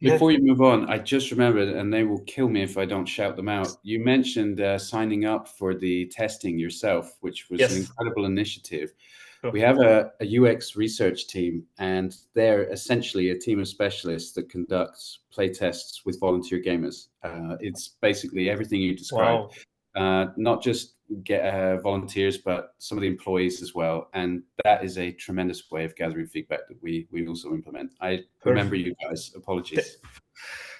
Speaker 8: Before you move on, I just remembered, and they will kill me if I don't shout them out. You mentioned signing up for the testing yourself, which was an incredible initiative. Sure. We have a UX research team, and they're essentially a team of specialists that conducts play tests with volunteer gamers. It's basically everything you described. Wow. Not just volunteers, but some of the employees as well. And that is a tremendous way of gathering feedback that we also implement. I remember you guys. Apologies.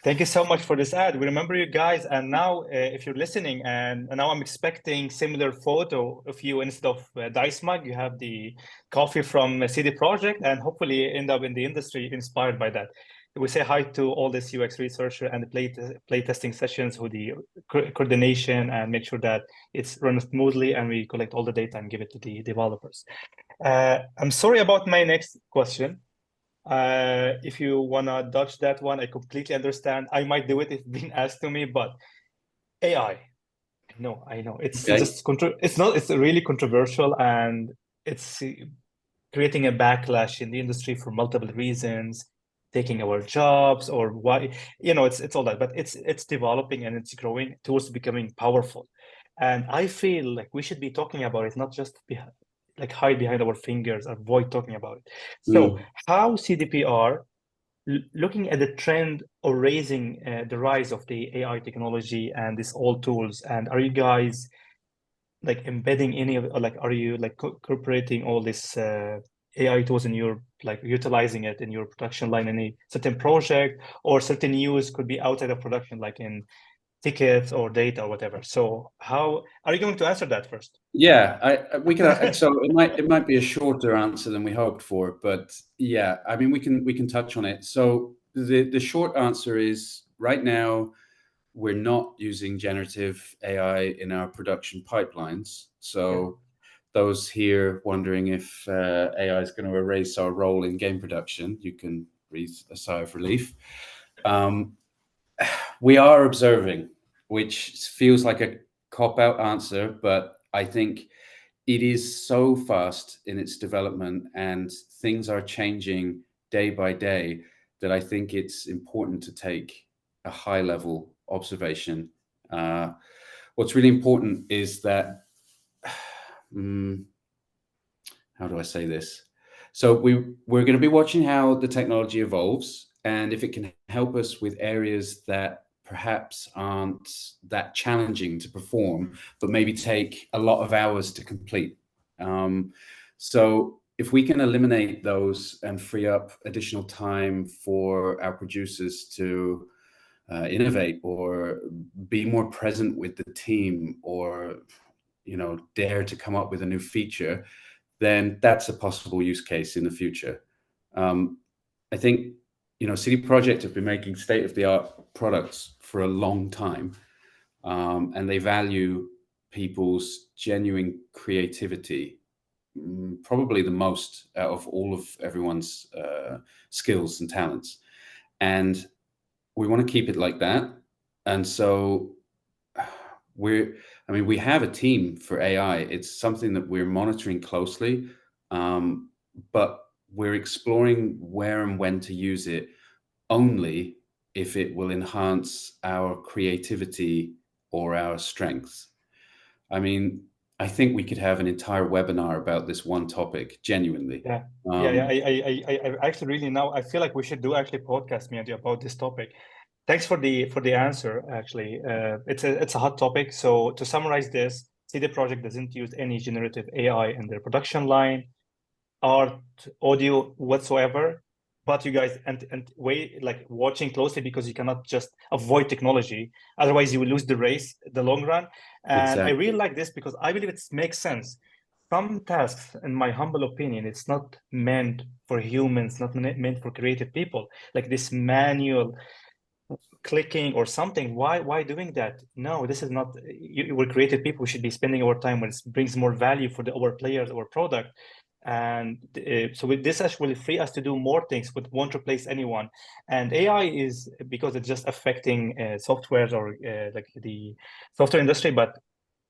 Speaker 1: Thank you so much for this ad. We remember you guys. And now if you're listening, and now I'm expecting similar photo of you instead of Dice Mug, you have the coffee from CD Projekt, and hopefully end up in the industry inspired by that. We say hi to all this UX researcher and the play testing sessions with the coordination, and make sure that it's run smoothly, and we collect all the data and give it to the developers. I'm sorry about my next question. If you wanna dodge that one, I completely understand. I might do it if being asked to me, but AI. I know. It's just it's really controversial, and it's creating a backlash in the industry for multiple reasons. Taking our jobs, or why, it's all that, but it's developing and it's growing towards becoming powerful, and I feel like we should be talking about it, not just like hide behind our fingers, avoid talking about it. So how CDPR looking at the trend or raising the rise of the AI technology and these old tools, and are you guys like embedding any of, like, are you like incorporating all this AI tools in your, like utilizing it in your production line, any certain project, or certain use could be outside of production, like in tickets or data or whatever? So how are you going to answer that first?
Speaker 8: Yeah, we can. So it might be a shorter answer than we hoped for, but yeah, I mean, we can touch on it. So the short answer is, right now we're not using generative AI in our production pipelines. So those here wondering if AI is going to erase our role in game production, you can breathe a sigh of relief. we are observing, which feels like a cop-out answer, but I think it is so fast in its development and things are changing day by day that I think it's important to take a high-level observation. What's really important is that, how do I say this? So we're going to be watching how the technology evolves, and if it can help us with areas that perhaps aren't that challenging to perform, but maybe take a lot of hours to complete. So if we can eliminate those and free up additional time for our producers to innovate or be more present with the team, or dare to come up with a new feature, then that's a possible use case in the future. I think CD Projekt have been making state-of-the-art products for a long time, and they value people's genuine creativity, probably the most out of all of everyone's skills and talents, and we want to keep it like that. And so we have a team for AI. It's something that we're monitoring closely, but we're exploring where and when to use it only if it will enhance our creativity or our strengths. I mean, I think we could have an entire webinar about this one topic, genuinely.
Speaker 1: Yeah. I actually really now I feel like we should do actually podcast media about this topic. Thanks for the answer. Actually, it's a hot topic. So to summarize this, CD Projekt doesn't use any generative AI in their production line, art, audio whatsoever. But you guys and watching closely, because you cannot just avoid technology. Otherwise, you will lose the race in the long run. And exactly. I really like this because I believe it makes sense. Some tasks, in my humble opinion, it's not meant for humans, not meant for creative people. Like this manual clicking or something. Why doing that? No, this is not. We're creative people. We should be spending our time when it brings more value for our players, our product. And so with this actually free us to do more things, but won't replace anyone. And AI is, because it's just affecting softwares or like the software industry, but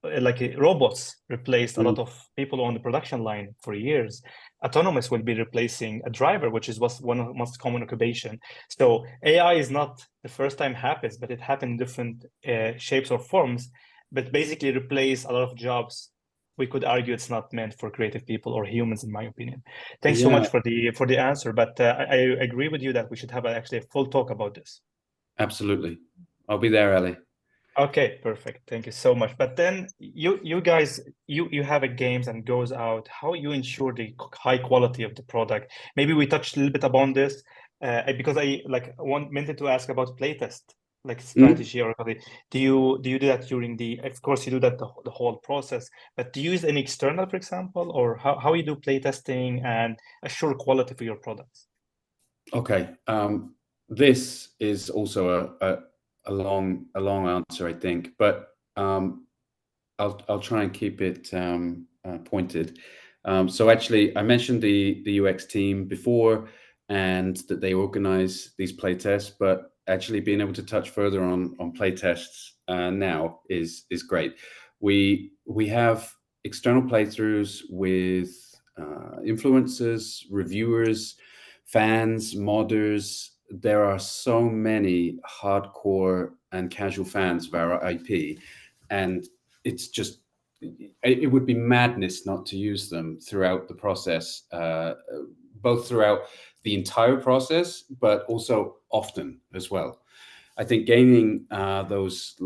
Speaker 1: robots replaced a lot of people on the production line for years. Autonomous will be replacing a driver, which is one of the most common occupation. So AI is not the first time happens, but it happened in different shapes or forms, but basically replace a lot of jobs. We could argue it's not meant for creative people or humans, in my opinion. Thanks so much for the answer, but I agree with you that we should have actually a full talk about this.
Speaker 8: Absolutely. I'll be there, Ali.
Speaker 1: Okay, perfect. Thank you so much. But then you guys, you have a games and goes out. How you ensure the high quality of the product? Maybe we touched a little bit upon this because I wanted to ask about playtest, like strategy or do you do that during the? Of course, you do that the whole process. But do you use any external, for example, or how you do playtesting and assure quality for your products?
Speaker 8: Okay, this is also a long answer, I think, but I'll try and keep it pointed. So actually, I mentioned the UX team before, and that they organize these playtests, but actually being able to touch further on playtests now is great. We have external playthroughs with influencers, reviewers, fans, modders. There are so many hardcore and casual fans of our IP, and it's just, it would be madness not to use them throughout the process, both throughout the entire process, but also often as well. I think gaining those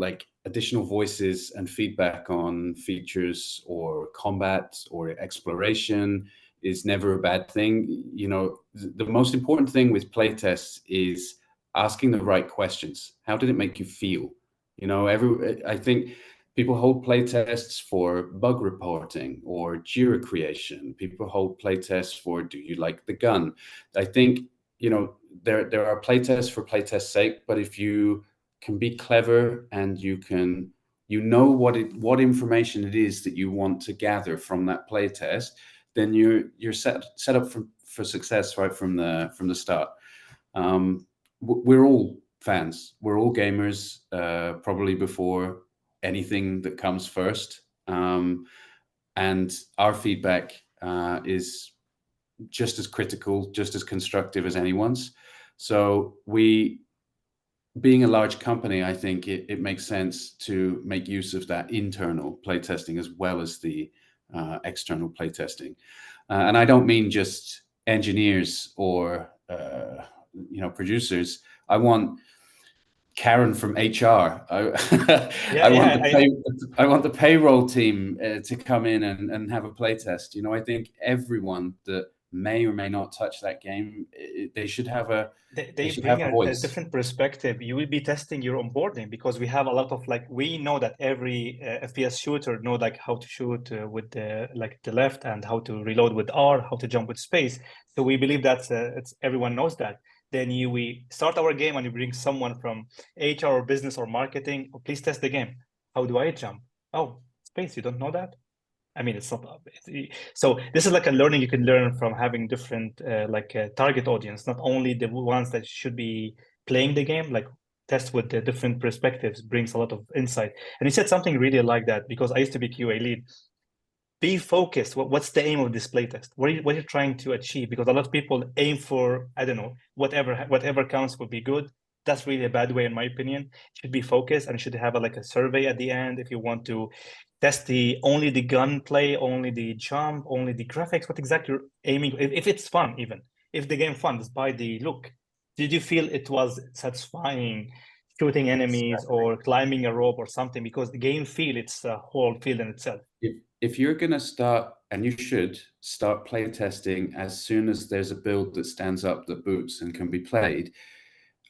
Speaker 8: additional voices and feedback on features or combat or exploration is never a bad thing. The most important thing with playtests is asking the right questions. How did it make you feel? I think people hold playtests for bug reporting or Jira creation. People hold playtests for, do you like the gun? I think, there are playtests for playtest's sake, but if you can be clever and you know what information it is that you want to gather from that playtest, then you're set up for success right from the start. We're all fans. We're all gamers, probably before anything that comes first. And our feedback is just as critical, just as constructive as anyone's. So being a large company, I think it makes sense to make use of that internal playtesting as well as the external playtesting. And I don't mean just engineers or producers. I want Karen from HR. I want the payroll team to come in and have a playtest. I think everyone that may or may not touch that game, they should have a
Speaker 1: they bring a different perspective. You will be testing your onboarding, because we have a lot of, like, we know that every FPS shooter know like how to shoot with the left, and how to reload with R, how to jump with space. So we believe that everyone knows that. Then we start our game and you bring someone from HR or business or marketing. Oh, please test the game. How do I jump? Oh, space. You don't know that? I mean, it's not. So this is like a learning you can learn from having different target audience, not only the ones that should be playing the game. Like, test with the different perspectives brings a lot of insight. And you said something really like that, because I used to be QA lead. Be focused. What's the aim of this playtest? What are you trying to achieve? Because a lot of people aim for, I don't know, whatever counts will be good. That's really a bad way, in my opinion. It should be focused, and should have a survey at the end if you want to test only the gunplay, only the jump, only the graphics. What exactly you're aiming? If it's fun, even if the game fun is by the look. Did you feel it was satisfying shooting enemies or climbing a rope or something? Because the game feel, it's a whole field in itself.
Speaker 8: If you're going to start, and you should start play testing as soon as there's a build that stands up, that boots and can be played,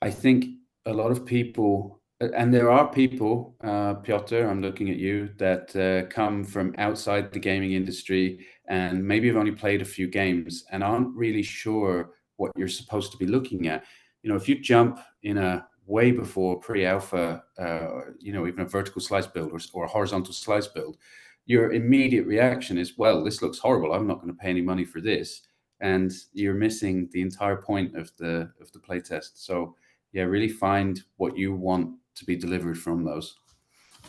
Speaker 8: I think a lot of people, and there are people, Piotr, I'm looking at you, that come from outside the gaming industry and maybe have only played a few games and aren't really sure what you're supposed to be looking at. If you jump in a way before pre-alpha, even a vertical slice build or a horizontal slice build, your immediate reaction is, well, this looks horrible. I'm not going to pay any money for this. And you're missing the entire point of the playtest. So yeah, really find what you want to be delivered from those.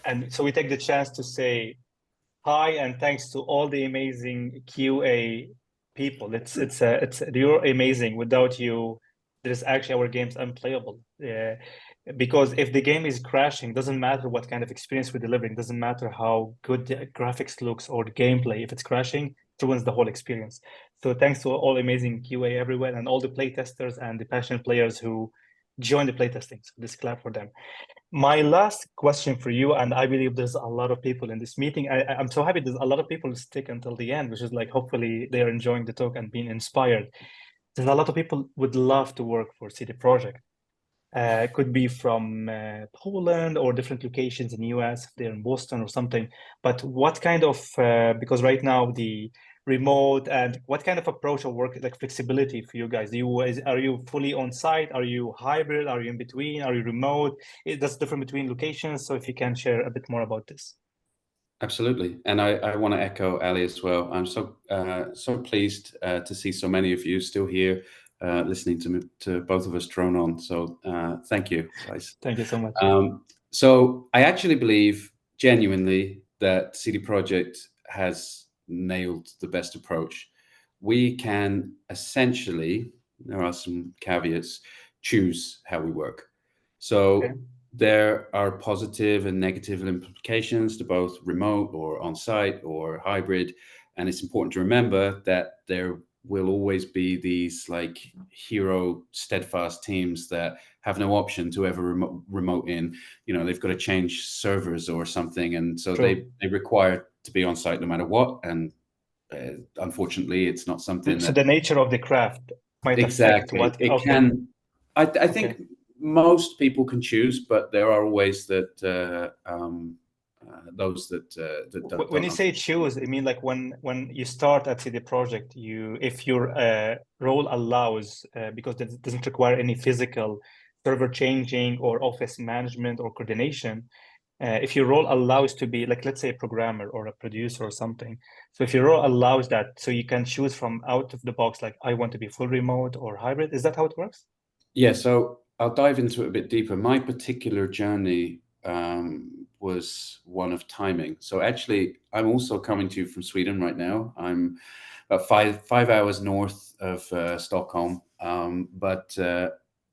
Speaker 8: And
Speaker 1: so we take the chance to say hi and thanks to all the amazing QA people. You're amazing. Without you, there's actually our game's unplayable. Because if the game is crashing, doesn't matter what kind of experience we're delivering, doesn't matter how good the graphics looks or the gameplay. If it's crashing, it ruins the whole experience. So thanks to all amazing QA everywhere, and all the playtesters and the passionate players who join the playtesting. So this clap for them. My last question for you, and I believe there's a lot of people in this meeting. I'm so happy there's a lot of people who stick until the end, which is like, hopefully they are enjoying the talk and being inspired. There's a lot of people would love to work for CD Projekt. Could be from Poland or different locations in the US, if they're in Boston or something. But what kind of, because right now the remote, and what kind of approach or work, like flexibility for you guys? Are you fully on site? Are you hybrid? Are you in between? Are you remote? That's different between locations. So if you can share a bit more about this.
Speaker 8: Absolutely. And I want to echo Ali as well. I'm so pleased to see so many of you still here. Listening to both of us drone on. So thank you, guys.
Speaker 1: Thank you so much.
Speaker 8: So I actually believe genuinely that CD Projekt has nailed the best approach. We can essentially, there are some caveats, choose how we work. So there are positive and negative implications to both remote or on-site or hybrid. And it's important to remember that there will always be these like hero steadfast teams that have no option to ever remote in. They've got to change servers or something, and so they require to be on site no matter what. And unfortunately, it's not something.
Speaker 1: So the nature of the craft might affect what
Speaker 8: it can. I think most people can choose, but there are always that. Those that don't.
Speaker 1: When you say choose, I mean like when you start at CD Projekt, if your role allows, because it doesn't require any physical server changing or office management or coordination, if your role allows to be like, let's say, a programmer or a producer or something. So if your role allows that, so you can choose from out of the box, like I want to be full remote or hybrid. Is that how it works?
Speaker 8: Yeah. So I'll dive into it a bit deeper. My particular journey was one of timing. So actually, I'm also coming to you from Sweden right now. I'm about five hours north of Stockholm. But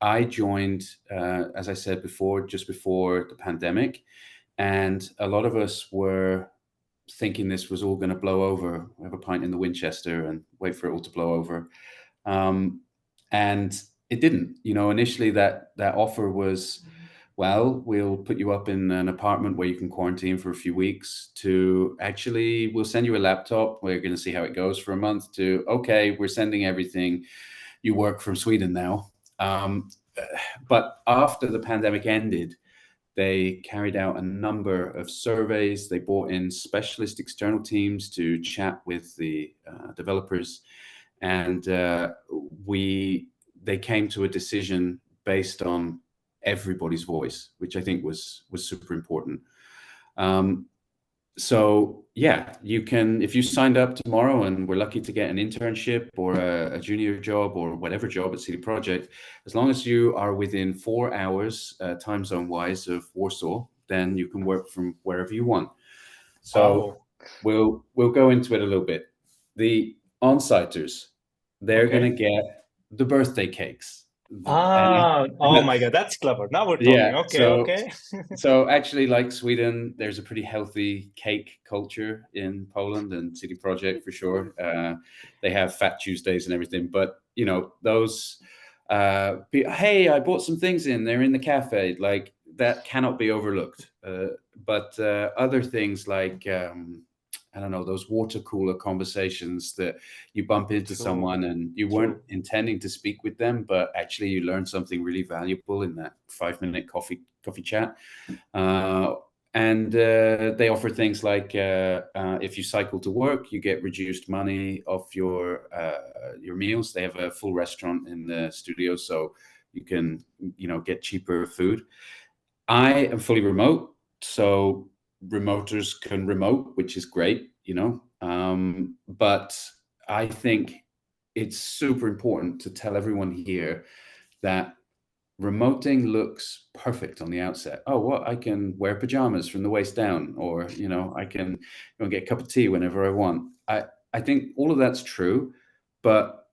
Speaker 8: I joined, as I said before, just before the pandemic, and a lot of us were thinking this was all going to blow over. We have a pint in the Winchester and wait for it all to blow over. And it didn't. Initially that offer was, well, we'll put you up in an apartment where you can quarantine for a few weeks, to actually, we'll send you a laptop, we're going to see how it goes for a month, to, okay, we're sending everything, you work from Sweden now. But after the pandemic ended, they carried out a number of surveys. They brought in specialist external teams to chat with the developers, and they came to a decision based on everybody's voice, which I think was super important. So yeah, you can, if you signed up tomorrow and we're lucky to get an internship or a junior job or whatever job at CD Projekt, as long as you are within 4 hours time zone wise of Warsaw, then you can work from wherever you want. So we'll go into it a little bit. The on-siters, they're going to get the birthday cakes.
Speaker 1: Oh my God, that's clever. Now we're talking.
Speaker 8: Yeah,
Speaker 1: Okay.
Speaker 8: So actually, like Sweden, there's a pretty healthy cake culture in Poland, and CD Projekt for sure. They have Fat Tuesdays and everything, but those, hey, I bought some things in, they're in the cafe, like that cannot be overlooked. But other things like, I don't know, those water cooler conversations that you bump into someone and you weren't intending to speak with them, but actually you learned something really valuable in that 5-minute coffee chat. And they offer things like if you cycle to work, you get reduced money off your meals. They have a full restaurant in the studio, so you can get cheaper food. I am fully remote, so remoters can remote, which is great, but I think it's super important to tell everyone here that remoting looks perfect on the outset. Oh, well, I can wear pajamas from the waist down, or I can get a cup of tea whenever I want. I think all of that's true, but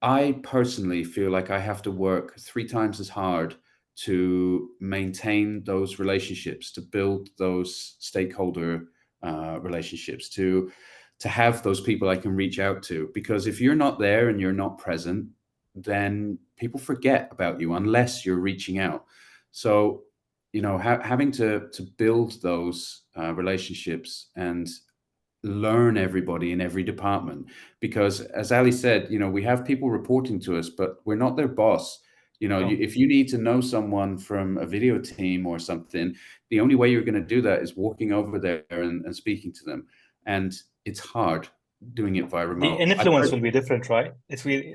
Speaker 8: I personally feel like I have to work 3 times as hard to maintain those relationships, to build those stakeholder relationships, to have those people I can reach out to. Because if you're not there and you're not present, then people forget about you unless you're reaching out. So, having to build those relationships and learn everybody in every department, because as Ali said, we have people reporting to us, but we're not their boss. If you need to know someone from a video team or something, the only way you're going to do that is walking over there and speaking to them. And it's hard doing it via remote.
Speaker 1: The influence will be different, right?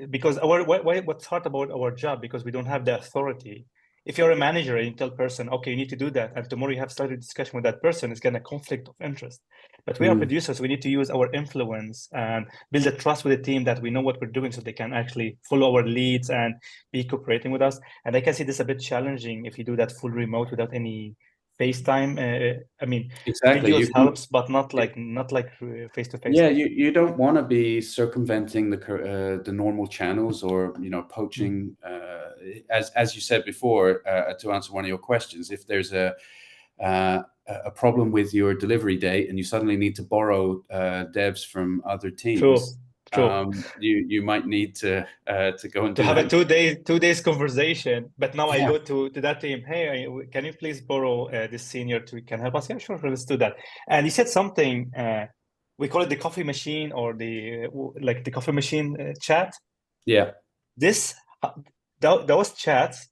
Speaker 1: Because what's hard about our job, because we don't have the authority. If you're a manager and you tell a person, okay, you need to do that, and tomorrow you have started a discussion with that person, it's going to conflict of interest. But we are producers, we need to use our influence and build a trust with the team that we know what we're doing, so they can actually follow our leads and be cooperating with us. And I can see this a bit challenging if you do that full remote without any FaceTime. I mean,
Speaker 8: exactly,
Speaker 1: videos helps, but not like face to face.
Speaker 8: Yeah, you don't want to be circumventing the normal channels, or poaching. As you said before, to answer one of your questions, if there's a problem with your delivery date and you suddenly need to borrow devs from other teams, you might need to go and
Speaker 1: have a 2 days conversation. But now I go to that team, hey, can you please borrow this senior can help us? Yeah, sure, let's do that. And he said something, we call it the coffee machine, or the coffee machine chat.
Speaker 8: Yeah,
Speaker 1: those chats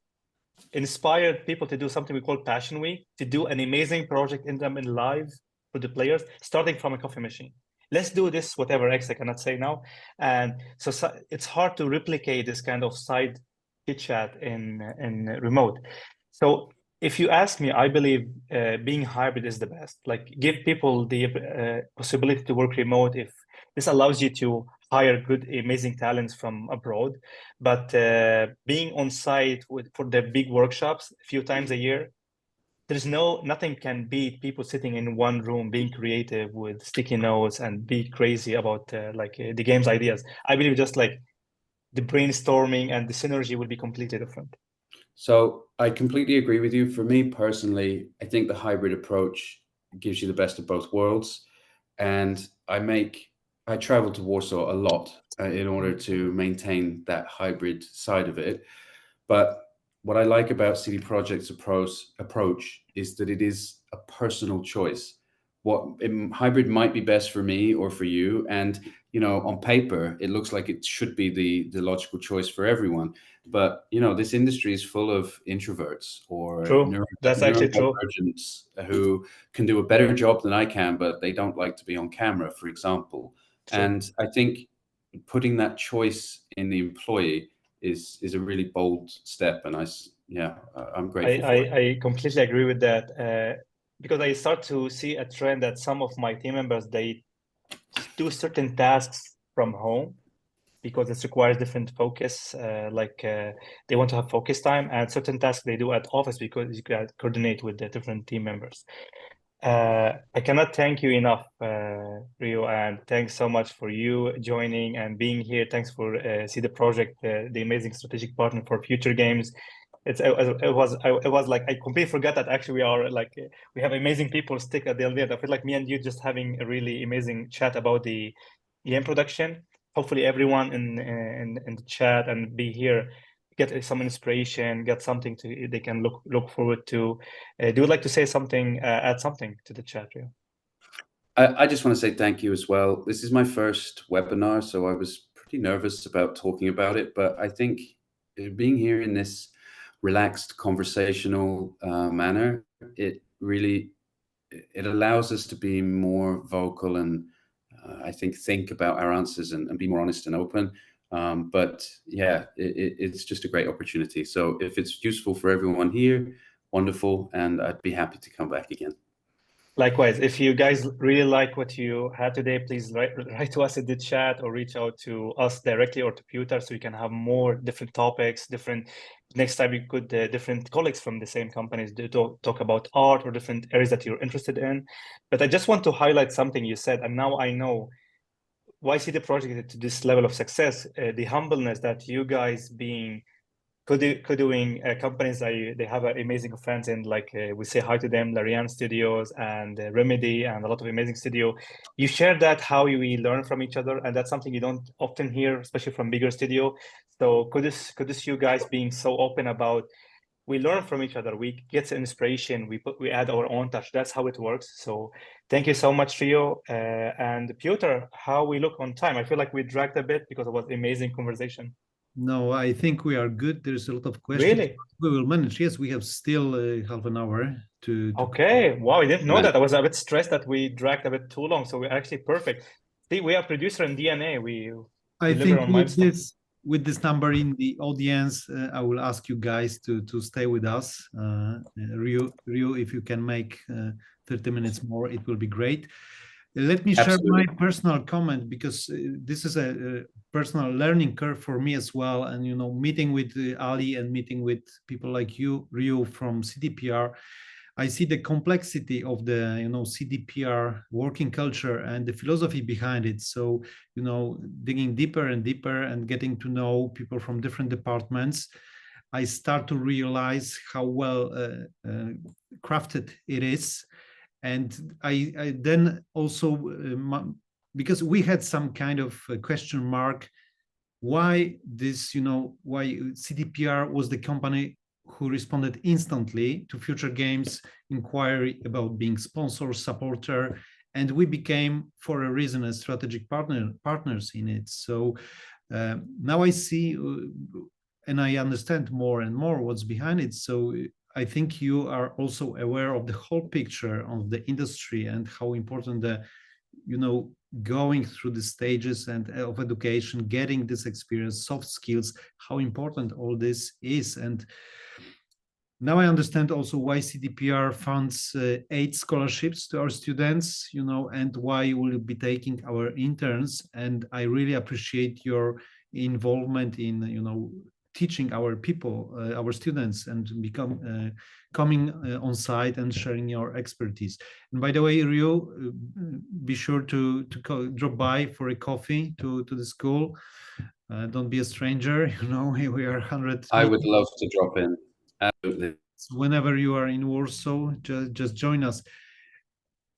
Speaker 1: inspired people to do something we call Passion Week, to do an amazing project in live for the players, starting from a coffee machine. Let's do this, whatever X I cannot say now. And so it's hard to replicate this kind of side chit chat in remote. So if you ask me, I believe being hybrid is the best. Like, give people the possibility to work remote. If this allows you to hire good, amazing talents from abroad. But being on site for the big workshops a few times a year, nothing can beat people sitting in one room being creative with sticky notes and be crazy about the game's ideas. I believe just like the brainstorming and the synergy will be completely different.
Speaker 8: So I completely agree with you. For me personally, I think the hybrid approach gives you the best of both worlds. And I travel to Warsaw a lot in order to maintain that hybrid side of it. But what I like about CD Projekt's approach is that it is a personal choice. Hybrid might be best for me or for you, and on paper it looks like it should be the logical choice for everyone. But this industry is full of introverts or
Speaker 1: That's actually true.
Speaker 8: neurodivergents who can do a better job than I can, but they don't like to be on camera, for example.
Speaker 1: True.
Speaker 8: And I think putting that choice in the employee is a really bold step, and I'm grateful for it.
Speaker 1: I completely agree with that, because I start to see a trend that some of my team members, they do certain tasks from home because it requires different focus, they want to have focus time, and certain tasks they do at office because you can coordinate with the different team members. I cannot thank you enough, Ryu, and thanks so much for you joining and being here. Thanks for CD Projekt, the amazing strategic partner for Futuregames. It was like I completely forgot that actually we have amazing people stick at the end. I feel like me and you just having a really amazing chat about the game production. Hopefully everyone in the chat and be here get some inspiration, get something they can look forward to. Do you like to say something, add something to the chat, Ryu?
Speaker 8: I just want to say thank you as well. This is my first webinar, so I was pretty nervous about talking about it, but I think being here in this relaxed conversational manner, it allows us to be more vocal and I think about our answers and be more honest and open. But yeah, it's just a great opportunity. So if it's useful for everyone here, wonderful, and I'd be happy to come back again.
Speaker 1: Likewise, if you guys really like what you had today, please write to us in the chat or reach out to us directly or to Pewter so we can have more different topics, next time we could different colleagues from the same companies talk about art or different areas that you're interested in. But I just want to highlight something you said, and now I know why CD Projekt to this level of success, the humbleness that you guys being doing companies they have amazing friends in, we say hi to them, Larian Studios and Remedy and a lot of amazing studio. You share that how we learn from each other, and that's something you don't often hear, especially from bigger studio. So could this you guys being so open about we learn from each other, we get inspiration, we add our own touch. That's how it works. So thank you so much, Rio. And Piotr, how we look on time? I feel like we dragged a bit because it was amazing conversation.
Speaker 2: No, I think we are good. There's a lot of questions.
Speaker 1: Really?
Speaker 2: We will manage. Yes, we have still half an hour to
Speaker 1: Okay. Wow, I didn't know that. I was a bit stressed that we dragged a bit too long. So we're actually perfect. See, we are producer in DNA.
Speaker 2: I think with this number in the audience, I will ask you guys to stay with us. Ryu, if you can make 30 minutes more, it will be great. Let me share my personal comment, because this is a personal learning curve for me as well. And, meeting with Ali and meeting with people like you, Ryu, from CDPR, I see the complexity of the, CDPR working culture and the philosophy behind it. So, digging deeper and deeper and getting to know people from different departments, I start to realize how well crafted it is. And I then also, because we had some kind of question mark, why why CDPR was the company who responded instantly to Futuregames inquiry about being sponsor, supporter, and we became, for a reason, a strategic partners in it. So now I see and I understand more and more what's behind it. So I think you are also aware of the whole picture of the industry and how important the, going through the stages and of education, getting this experience, soft skills, how important all this is. And Now I understand also why CDPR funds 8 scholarships to our students, and why we'll be taking our interns. And I really appreciate your involvement in, teaching our people, our students, and coming on site and sharing your expertise. And by the way, Ryu, be sure to drop by for a coffee to the school. Don't be a stranger. We are 100.
Speaker 8: I would love to drop in. Absolutely.
Speaker 2: Whenever you are in Warsaw, just join us.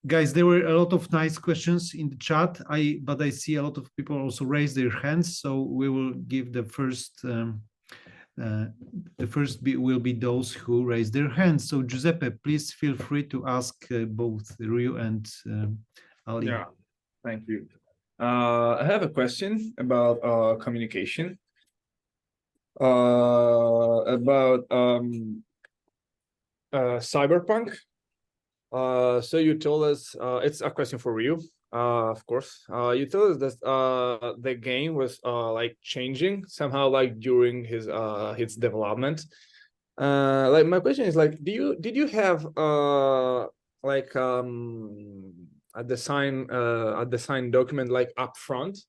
Speaker 2: Guys, there were a lot of nice questions in the chat. But I see a lot of people also raise their hands. So we will give the first. Will be those who raise their hands. So Giuseppe, please feel free to ask both Ryu and Ali.
Speaker 5: Yeah, thank you. I have a question about communication. About Cyberpunk. So you told us, it's a question for Ryu, of course. You told us that the game was like changing somehow, like during his development. Like my question is like, did you have like a design document like upfront,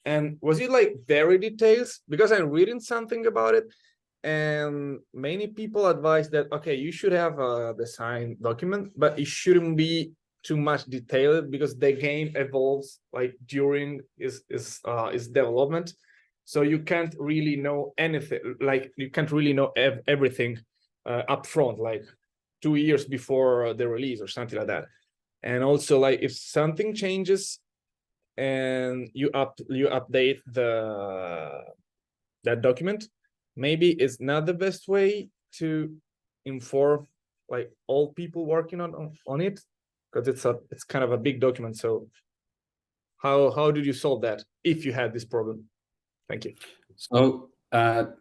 Speaker 5: and was it like very detailed? Because I'm reading something about it, and many people advise that, okay, you should have a design document, but it shouldn't be too much detailed because the game evolves like during its development. So you can't really know anything, like you can't really know everything up front, like 2 years before the release or something like that. And also, like, if something changes and you update that document, maybe it's not the best way to inform like all people working on it, because it's kind of a big document. So how did you solve that if you had this problem? Thank you.
Speaker 8: So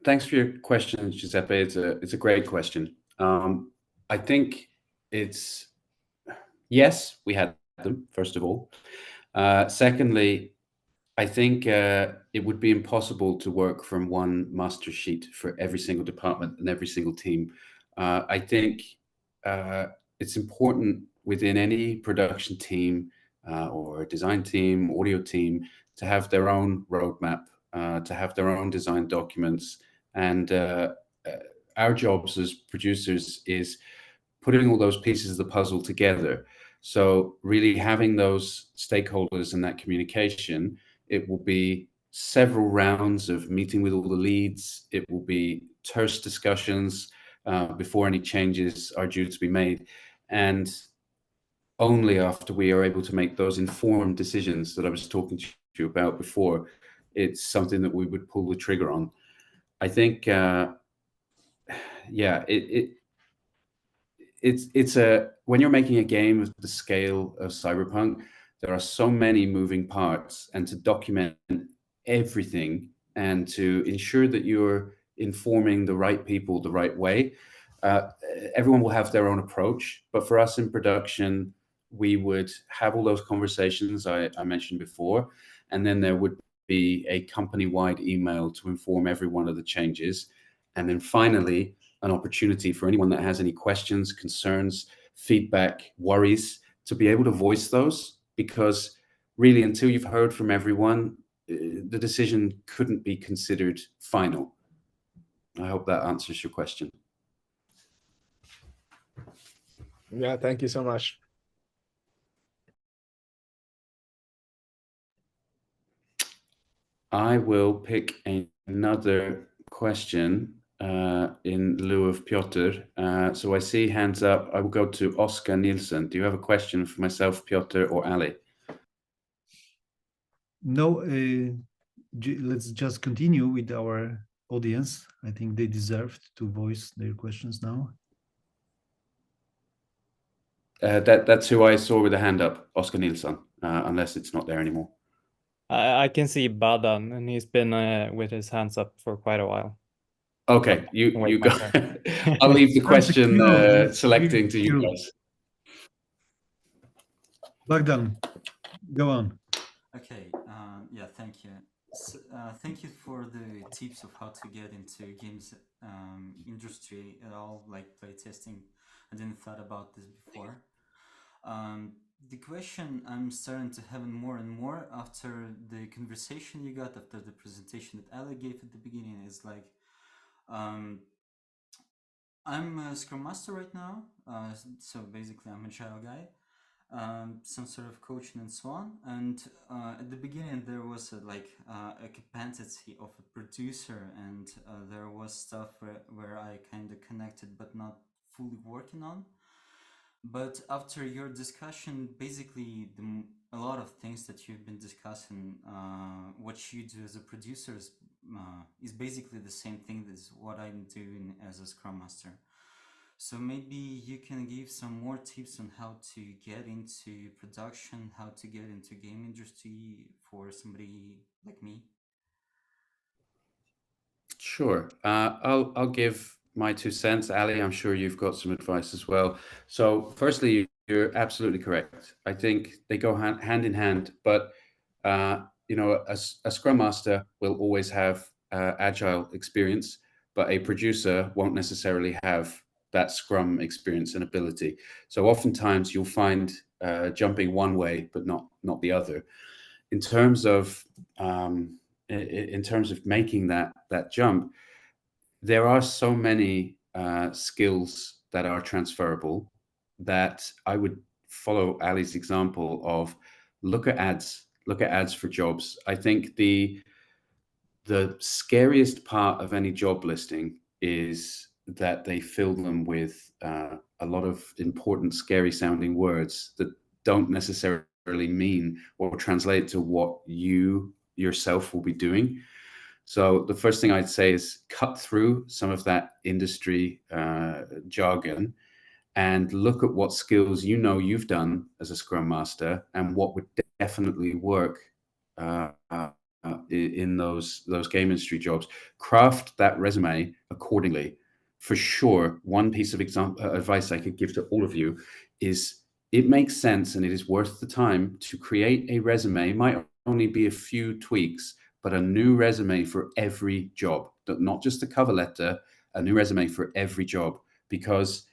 Speaker 8: thanks for your question, Giuseppe. It's a great question. I think it's yes, we had them, first of all. Secondly, I think it would be impossible to work from one master sheet for every single department and every single team. I think it's important within any production team or design team, audio team, to have their own roadmap, to have their own design documents. And our jobs as producers is putting all those pieces of the puzzle together. So really having those stakeholders and that communication, it will be several rounds of meeting with all the leads. It will be terse discussions before any changes are due to be made. And only after we are able to make those informed decisions that I was talking to you about before, it's something that we would pull the trigger on. I think, yeah, it's when you're making a game of the scale of Cyberpunk, there are so many moving parts, and to document everything and to ensure that you're informing the right people the right way. Everyone will have their own approach, but for us in production, we would have all those conversations I mentioned before, and then there would be a company-wide email to inform everyone of the changes. And then finally, an opportunity for anyone that has any questions, concerns, feedback, worries, to be able to voice those, because really until you've heard from everyone, the decision couldn't be considered final. I hope that answers your question.
Speaker 5: Yeah, thank you so much.
Speaker 8: I will pick another question in lieu of Piotr. So I see hands up. I will go to Oscar Nielsen. Do you have a question for myself, Piotr, or Ali?
Speaker 2: No, let's just continue with our audience. I think they deserved to voice their questions now.
Speaker 8: That's who I saw with the hand up, Oscar Nielsen, unless it's not there anymore.
Speaker 6: I can see Badan, and he's been with his hands up for quite a while.
Speaker 8: Okay, you go. I'll leave the question selecting to you guys.
Speaker 2: Bogdan, go on.
Speaker 10: Okay, yeah, thank you. Thank you for the tips of how to get into games industry at all, like playtesting. I didn't thought about this before. The question I'm starting to have more and more after the conversation you got, after the presentation that Ali gave at the beginning, is like, I'm a Scrum Master right now, so basically I'm a agile guy, some sort of coaching and so on. And at the beginning there was a capacity of a producer, and there was stuff where I kind of connected but not fully working on. But after your discussion, basically a lot of things that you've been discussing, what you do as a producer is basically the same thing as what I'm doing as a Scrum Master. So maybe you can give some more tips on how to get into production, how to get into game industry for somebody like me.
Speaker 8: Sure. I'll give my 2 cents. Ali, I'm sure you've got some advice as well. So firstly, you're absolutely correct. I think they go hand in hand, but a Scrum Master will always have agile experience, but a producer won't necessarily have that Scrum experience and ability. So oftentimes you'll find jumping one way, but not the other. In terms of making that jump, there are so many skills that are transferable that I would follow Ali's example of look at ads for jobs. I think the scariest part of any job listing is that they fill them with a lot of important, scary sounding words that don't necessarily mean or translate to what you yourself will be doing. So the first thing I'd say is cut through some of that industry jargon and look at what skills you've done as a Scrum Master and what would definitely work in those game industry jobs. Craft that resume accordingly. For sure, one piece of advice I could give to all of you is it makes sense and it is worth the time to create a resume. It might only be a few tweaks, but a new resume for every job, not just a cover letter, a new resume for every job, because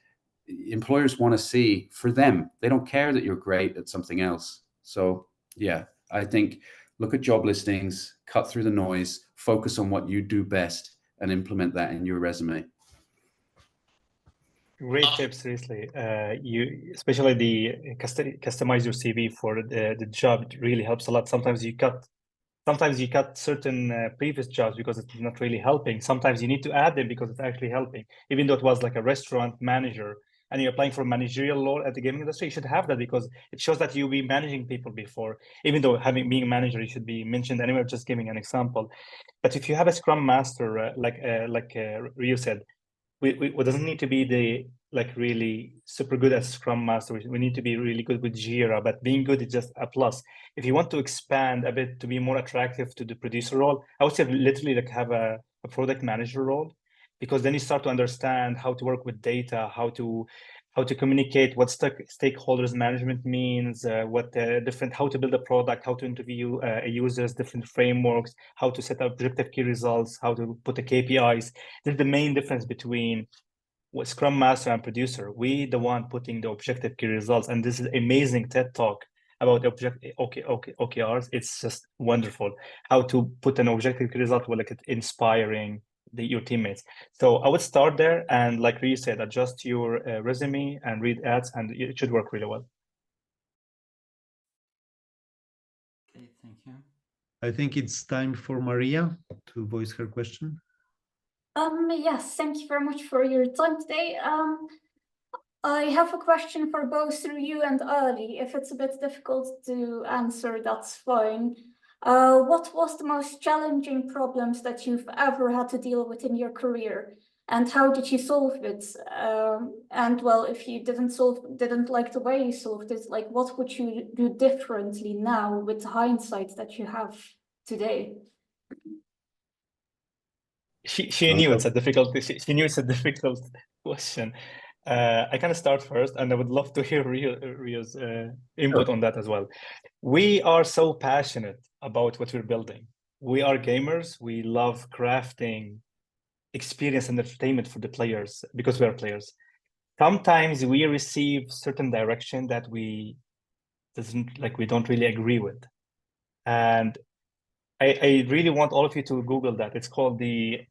Speaker 8: employers want to see for them. They don't care that you're great at something else. So yeah, I think look at job listings, cut through the noise, focus on what you do best and implement that in your resume.
Speaker 1: Great tips, seriously. Especially the customize your CV for the job, it really helps a lot. Sometimes you cut certain previous jobs because it's not really helping. Sometimes you need to add them because it's actually helping. Even though it was like a restaurant manager and you're applying for a managerial role at the gaming industry, you should have that because it shows that you'll be managing people before. Even though being a manager, you should be mentioned anyway, just giving an example. But if you have a Scrum Master, like Ryu said, we doesn't need to be really super good at Scrum Master. We need to be really good with Jira, but being good is just a plus. If you want to expand a bit to be more attractive to the producer role, I would say literally have a product manager role, because then you start to understand how to work with data, how to communicate, what stakeholders management means, how to build a product, how to interview users, different frameworks, how to set up objective key results, how to put the KPIs. This is the main difference between Scrum Master and producer. We the one putting the objective key results, and this is amazing TED talk about OKRs. It's just wonderful how to put an objective key result with inspiring your teammates. So I would start there, and like Ryu said, adjust your resume and read ads, and it should work really well.
Speaker 10: Okay, thank you.
Speaker 2: I think it's time for Maria to voice her question.
Speaker 9: Yes, thank you very much for your time today. I have a question for both Ryu and Ali. If it's a bit difficult to answer, that's fine. What was the most challenging problems that you've ever had to deal with in your career, and how did you solve it? And well, if you didn't like the way you solved it, like what would you do differently now with the hindsight that you have today?
Speaker 1: She knew it's a difficult. She knew it's a difficult question. I can start first, and I would love to hear Ryu's input on that as well. We are so passionate about what we're building. we are gamers. We love crafting experience and entertainment for the players because we are players. Sometimes we receive certain direction that we don't really agree with. And I really want all of you to Google that. It's called the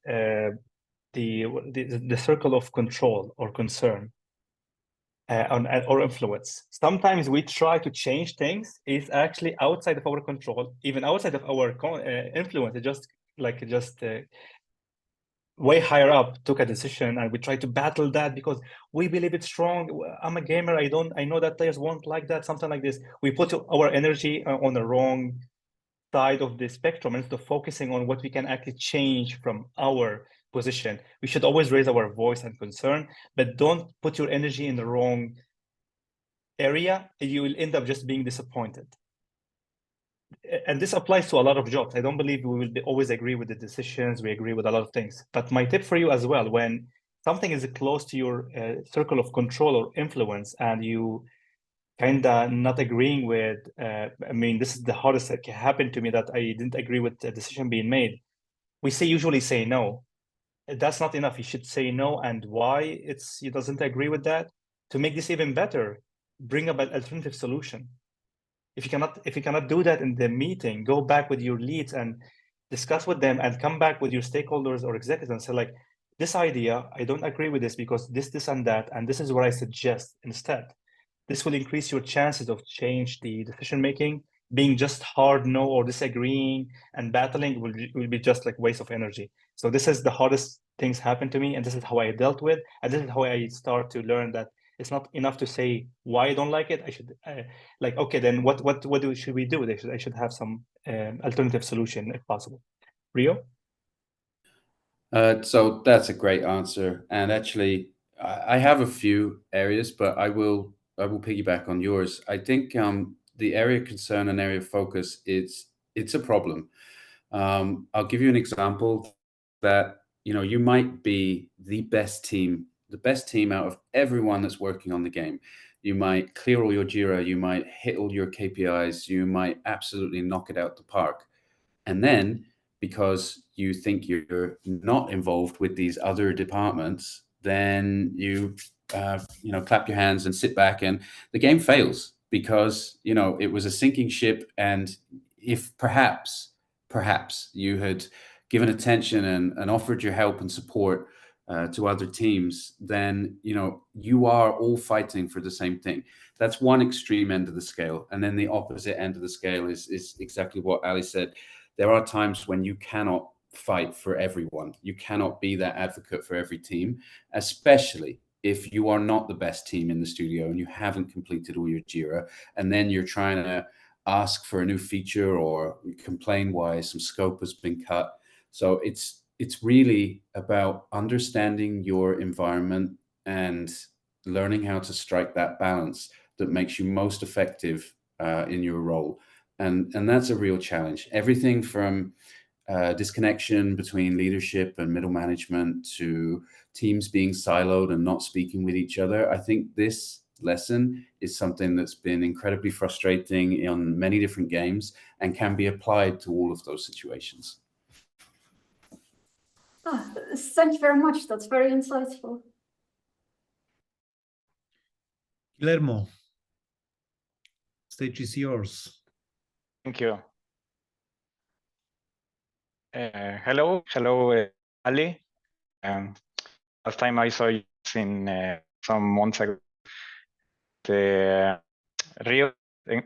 Speaker 1: circle of control or concern or influence. Sometimes we try to change things. It's actually outside of our control, even outside of our influence. It just way higher up took a decision, and we try to battle that because we believe it's strong. I'm a gamer. I know that players won't like that. Something like this. We put our energy on the wrong side of the spectrum instead of focusing on what we can actually change from our position. We should always raise our voice and concern, but don't put your energy in the wrong area. You will end up just being disappointed. And this applies to a lot of jobs. I don't believe we will always agree with the decisions. We agree with a lot of things. But my tip for you as well, when something is close to your circle of control or influence, and you kind of not agreeing with, I mean, this is the hardest that can happen to me, that I didn't agree with the decision being made. We usually say no. That's not enough. You should say no and why he doesn't agree with that. To make this even better, bring up an alternative solution. If you cannot do that in the meeting, go back with your leads and discuss with them, and come back with your stakeholders or executives and say, like, this idea, I don't agree with this because this and that, and this is what I suggest instead. This will increase your chances of change the decision making. Being just hard no or disagreeing and battling will be just like waste of energy. So this is the hardest things happen to me, and this is how I dealt with, and this is how I start to learn that it's not enough to say why I don't like it. I should okay, then what should we do? I should have some alternative solution if possible. Rio?
Speaker 8: So that's a great answer, and actually I have a few areas, but I will piggyback on yours. I think the area of concern and area of focus, it's a problem. I'll give you an example that, you might be the best team out of everyone that's working on the game. You might clear all your Jira, you might hit all your KPIs, you might absolutely knock it out the park. And then, because you think you're not involved with these other departments, then you clap your hands and sit back, and the game fails because it was a sinking ship. And if perhaps you had given attention and offered your help and support to other teams, then you are all fighting for the same thing. That's one extreme end of the scale. And then the opposite end of the scale is exactly what Ali said. There are times when you cannot fight for everyone. You cannot be that advocate for every team, especially if you are not the best team in the studio and you haven't completed all your Jira, and then you're trying to ask for a new feature or complain why some scope has been cut. So it's really about understanding your environment and learning how to strike that balance that makes you most effective in your role. And that's a real challenge. Everything from disconnection between leadership and middle management to teams being siloed and not speaking with each other. I think this lesson is something that's been incredibly frustrating on many different games and can be applied to all of those situations.
Speaker 9: Thank you very much. That's very insightful.
Speaker 2: Guillermo, stage is yours.
Speaker 11: Thank you. Hello, Ali. Last time I saw you in some months ago. Rio,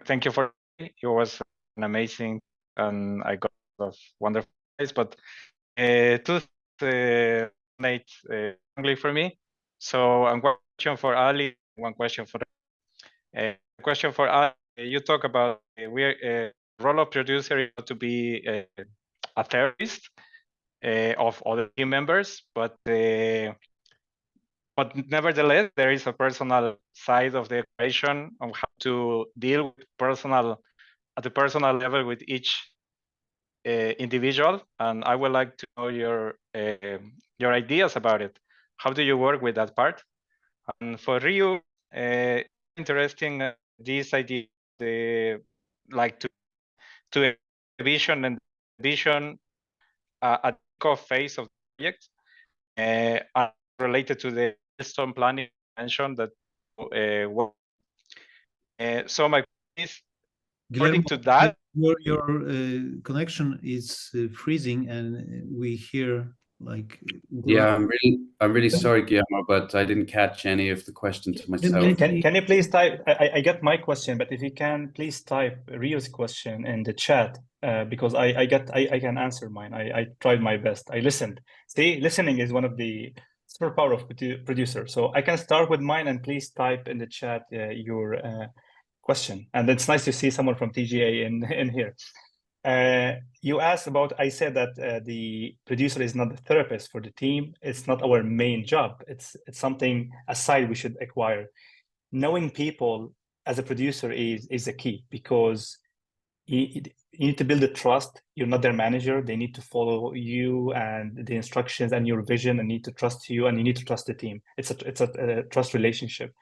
Speaker 11: thank you for it. It was an amazing, and I got a lot of wonderful days. But two resonate strongly for me. So one question for Ali, one question for Ali. You talk about role of producer is to be a therapist of other team members, but nevertheless, there is a personal side of the equation on how to deal with at the personal level with each individual, and I would like to know your ideas about it. How do you work with that part? And for Ryu, interesting this idea, like to vision and vision at the kickoff phase of the project, and related to the milestone planning mentioned that. So my question is, according to that,
Speaker 2: your connection is freezing, and we hear like.
Speaker 8: Yeah, I'm really sorry, Guillermo, but I didn't catch any of the question to myself.
Speaker 1: Can you please type? I got my question, but if you can please type Rio's question in the chat, because I can answer mine. I tried my best. I listened. See, listening is one of the superpower of producer. So I can start with mine, and please type in the chat your question. And it's nice to see someone from TGA in here. You asked about, I said that the producer is not the therapist for the team. It's not our main job. It's something aside we should acquire. Knowing people as a producer is a key, because you need to build a trust. You're not their manager. They need to follow you and the instructions and your vision, and need to trust you, and you need to trust the team. It's a trust relationship.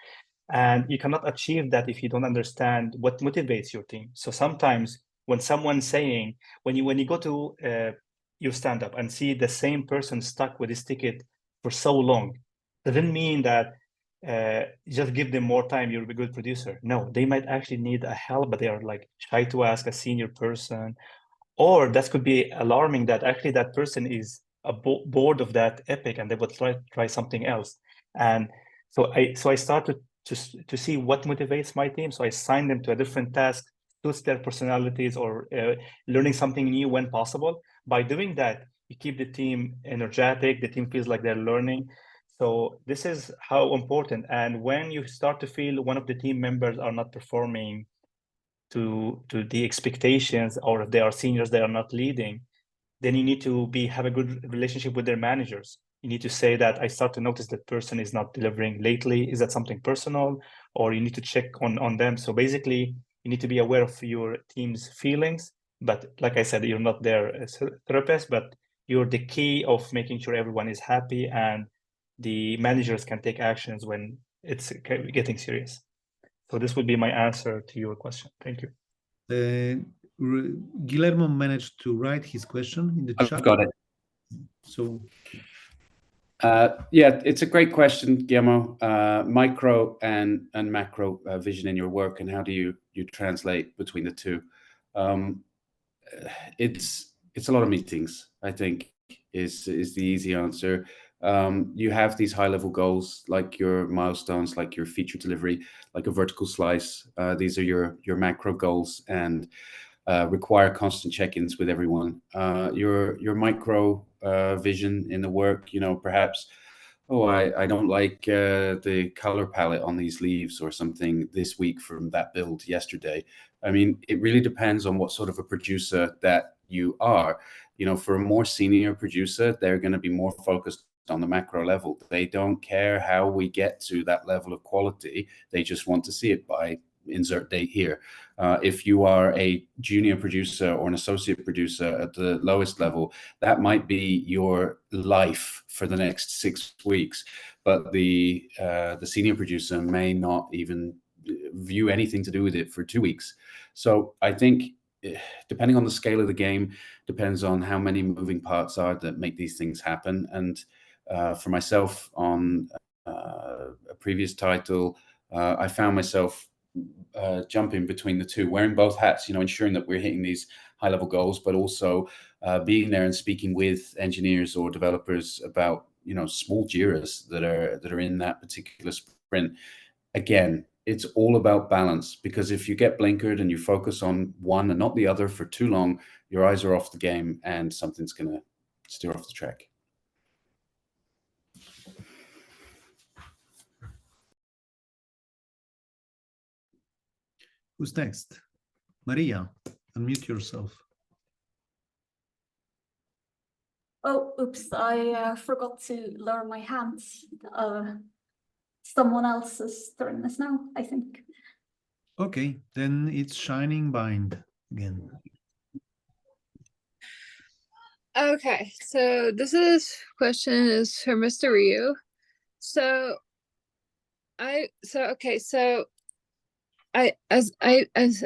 Speaker 1: And you cannot achieve that if you don't understand what motivates your team. So sometimes when someone's saying, when you go to your stand-up and see the same person stuck with his ticket for so long, doesn't mean that just give them more time, you'll be a good producer. No, they might actually need a help, but they are like shy to ask a senior person. Or that could be alarming that actually that person is bored of that epic and they would try something else. And so I started to see what motivates my team. So I assign them to a different task, suits their personalities, or learning something new when possible. By doing that, you keep the team energetic, the team feels like they're learning. So this is how important. And when you start to feel one of the team members are not performing to the expectations, or if they are seniors, they are not leading, then you need to have a good relationship with their managers. You need to say that I start to notice that person is not delivering lately. Is that something personal? Or you need to check on them. So basically, you need to be aware of your team's feelings. But like I said, you're not their therapist, but you're the key of making sure everyone is happy, and the managers can take actions when it's getting serious. So this would be my answer to your question. Thank you.
Speaker 2: Guillermo managed to write his question in the chat.
Speaker 8: I've got it.
Speaker 2: So,
Speaker 8: yeah, it's a great question, Guillermo. Micro and macro vision in your work, and how do you translate between the two? It's a lot of meetings, I think, is the easy answer. You have these high-level goals, like your milestones, like your feature delivery, like a vertical slice. These are your macro goals, and require constant check-ins with everyone. Your micro vision in the work, perhaps, I don't like the color palette on these leaves or something this week from that build yesterday. I mean, it really depends on what sort of a producer that you are. For a more senior producer, they're going to be more focused on the macro level. They don't care how we get to that level of quality. They just want to see it by insert date here. If you are a junior producer or an associate producer at the lowest level, that might be your life for the next 6 weeks. But the senior producer may not even view anything to do with it for 2 weeks. So I think, depending on the scale of the game, depends on how many moving parts are that make these things happen. And for myself, on a previous title, I found myself jumping between the two, wearing both hats, ensuring that we're hitting these high-level goals, but also being there and speaking with engineers or developers about, small JIRAs that are in that particular sprint. Again, it's all about balance, because if you get blinkered and you focus on one and not the other for too long, your eyes are off the game and something's going to steer off the track.
Speaker 2: Who's next? Maria, unmute yourself.
Speaker 9: Oh, oops, I forgot to lower my hands. Someone else's turn is now, I think.
Speaker 2: Okay, then it's Shining Bind again.
Speaker 3: Okay, so this question is for Mr. Ryu. As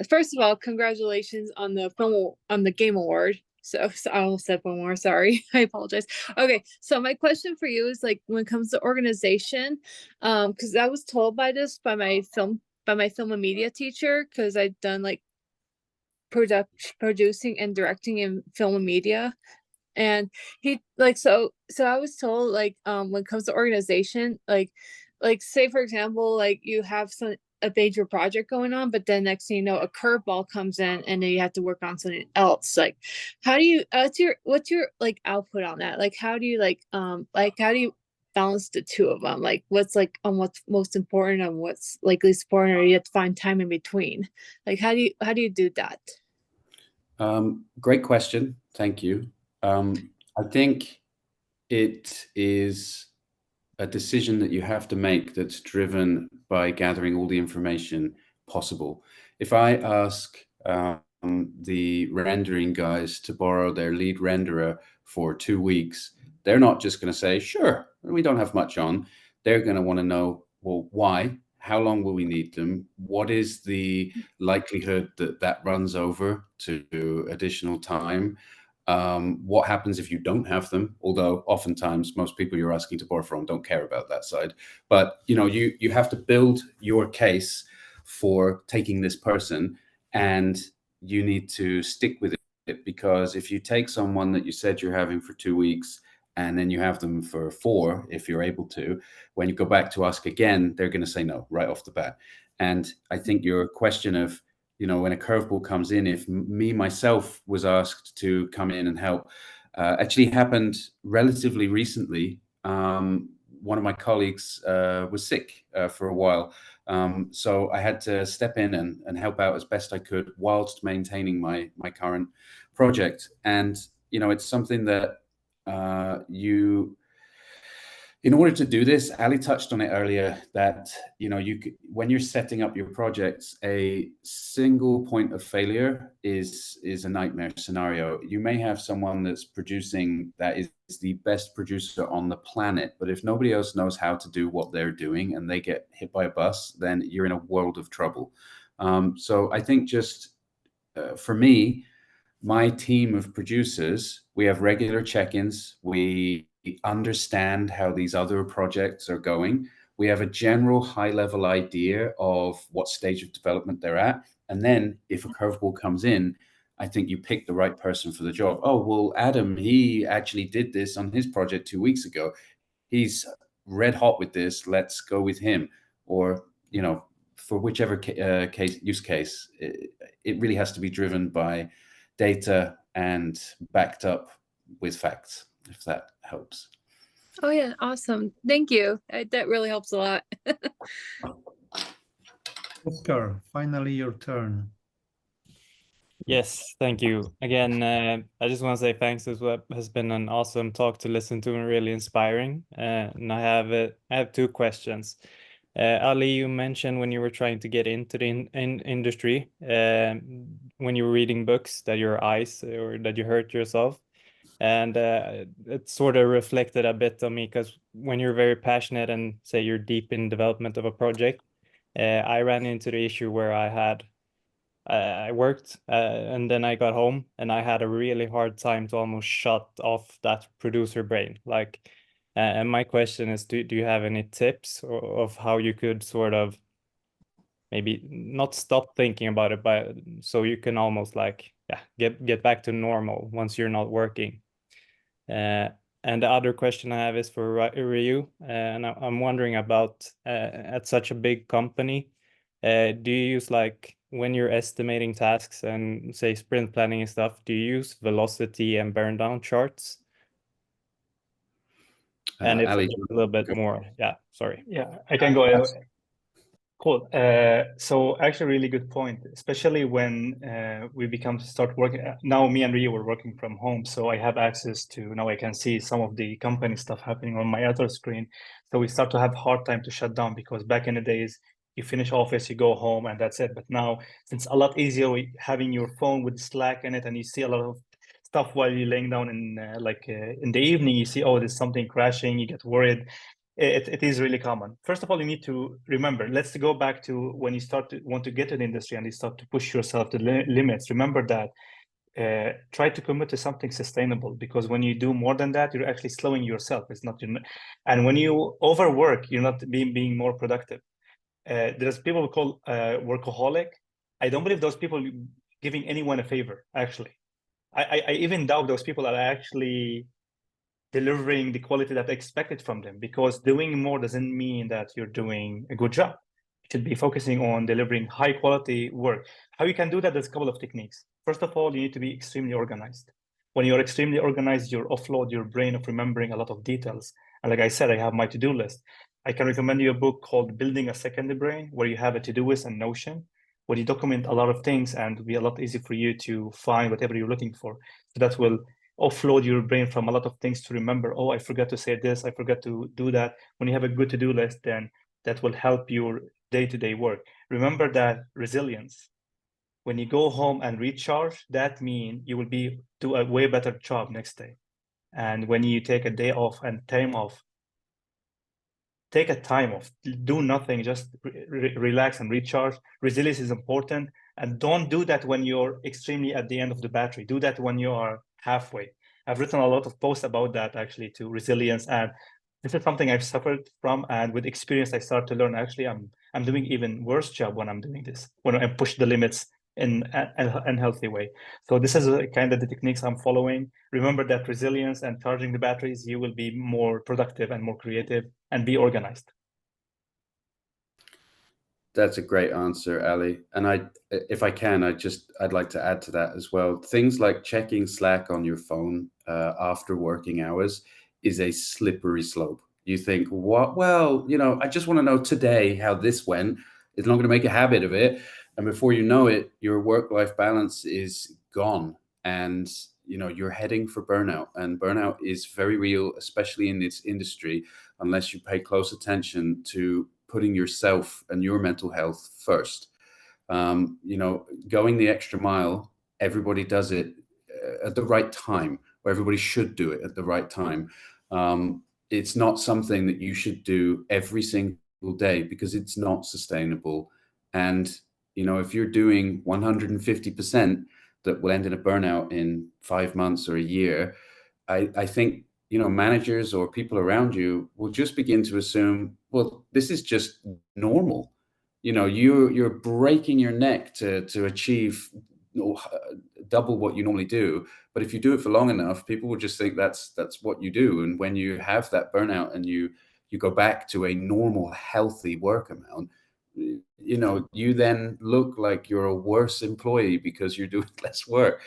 Speaker 3: first of all, congratulations on the Game Award. So I almost said one more, sorry. I apologize. Okay, so my question for you is like when it comes to organization, because I was told by my film and media teacher, because I've done like producing and directing in film and media. And he like so I was told like when it comes to organization, like say for example, like you have a major project going on, but then next thing you know, a curveball comes in and then you have to work on something else. Like how do you what's your like output on that? Like how do you how do you balance the two of them? Like what's like on what's most important and what's like least important, or you have to find time in between? Like how do you do that?
Speaker 8: Great question. Thank you. I think it is a decision that you have to make that's driven by gathering all the information possible. If I ask the rendering guys to borrow their lead renderer for 2 weeks, they're not just going to say, sure, we don't have much on. They're going to want to know, well, why? How long will we need them? What is the likelihood that that runs over to additional time? What happens if you don't have them? Although oftentimes most people you're asking to borrow from don't care about that side. But you know, you have to build your case for taking this person, and you need to stick with it, because if you take someone that you said you're having for 2 weeks and then you have them for 4, if you're able to, when you go back to ask again, they're going to say no right off the bat. And I think your question of, you know, when a curveball comes in, if myself was asked to come in and help, actually happened relatively recently. One of my colleagues was sick for a while. So I had to step in and help out as best I could whilst maintaining my current project. And, you know, it's something that in order to do this, Ali touched on it earlier, that, you know, when you're setting up your projects, a single point of failure is a nightmare scenario. You may have someone that's producing that is the best producer on the planet, but if nobody else knows how to do what they're doing and they get hit by a bus, then you're in a world of trouble. So I think just for me, my team of producers, we have regular check-ins. We understand how these other projects are going. We have a general high-level idea of what stage of development they're at. And then if a curveball comes in, I think you pick the right person for the job. Oh, well, Adam, he actually did this on his project 2 weeks ago. He's red hot with this. Let's go with him. Or, you know, for whichever use case, it really has to be driven by data and backed up with facts, if that helps.
Speaker 3: Oh yeah, awesome. Thank you. That really helps a lot.
Speaker 2: Oscar, finally your turn.
Speaker 6: Yes, thank you. Again, I just want to say thanks. This has been an awesome talk to listen to and really inspiring. And I have 2 questions. Ali, you mentioned when you were trying to get into the industry, when you were reading books, that your eyes or that you hurt yourself. And it sort of reflected a bit on me, because when you're very passionate and say you're deep in development of a project, I ran into the issue where I worked and then I got home and I had a really hard time to almost shut off that producer brain. Like, and my question is, do you have any tips of how you could sort of maybe not stop thinking about it, but so you can almost like, yeah, get back to normal once you're not working? And the other question I have is for Ryu, and I'm wondering about at such a big company, do you use, like, when you're estimating tasks and say sprint planning and stuff, do you use velocity and burn down charts? And if
Speaker 8: Ali,
Speaker 6: a little bit more, sorry.
Speaker 1: Yeah, I can go. Cool. So actually, really good point, especially when we start working. Now, me and Ryu were working from home, so I have access to, now I can see some of the company stuff happening on my other screen. So we start to have hard time to shut down, because back in the days, you finish office, you go home, and that's it. But now, since a lot easier having your phone with Slack in it, and you see a lot of stuff while you're laying down in in the evening, you see, oh, there's something crashing, you get worried. It is really common. First of all, you need to remember, let's go back to when you want to get to the industry and you start to push yourself to limits. Remember that try to commit to something sustainable, because when you do more than that, you're actually slowing yourself. It's not, and when you overwork, you're not being more productive. There's people who call workaholic. I don't believe those people giving anyone a favor, actually. I even doubt those people are actually delivering the quality that I expected from them, because doing more doesn't mean that you're doing a good job. You should be focusing on delivering high quality work. How you can do that, there's a couple of techniques. First of all, you need to be extremely organized. When you're extremely organized, you offload your brain of remembering a lot of details. And like I said, I have my to-do list. I can recommend you a book called Building a Second Brain, where you have a to-do list and Notion, where you document a lot of things, and it'll be a lot easier for you to find whatever you're looking for. So that will offload your brain from a lot of things to remember. Oh, I forgot to say this, I forgot to do that. When you have a good to-do list, then that will help your day-to-day work. Remember that resilience. When you go home and recharge, that means you will do a way better job next day. And when you take a day off and time off, take a time off, do nothing, just relax and recharge. Resilience is important. And don't do that when you're extremely at the end of the battery. Do that when you are halfway. I've written a lot of posts about that, actually, to resilience. And this is something I've suffered from. And with experience, I start to learn, actually, I'm doing even worse job when I'm doing this, when I push the limits in an unhealthy way. So this is kind of the techniques I'm following. Remember that resilience and charging the batteries, you will be more productive and more creative and be organized.
Speaker 8: That's a great answer, Ali. And if I can, I'd like to add to that as well. Things like checking Slack on your phone after working hours is a slippery slope. You think, what? Well, I just want to know today how this went. It's not going to make a habit of it. And before you know it, your work-life balance is gone. And you're heading for burnout. And burnout is very real, especially in this industry, unless you pay close attention to putting yourself and your mental health first. Going the extra mile, everybody does it at the right time, or everybody should do it at the right time. It's not something that you should do every single day, because it's not sustainable. And if you're doing 150%, that will end in a burnout in 5 months or a year, I think managers or people around you will just begin to assume, well, this is just normal. You're breaking your neck to achieve double what you normally do. But if you do it for long enough, people will just think that's what you do. And when you have that burnout and you go back to a normal, healthy work amount, you then look like you're a worse employee because you're doing less work.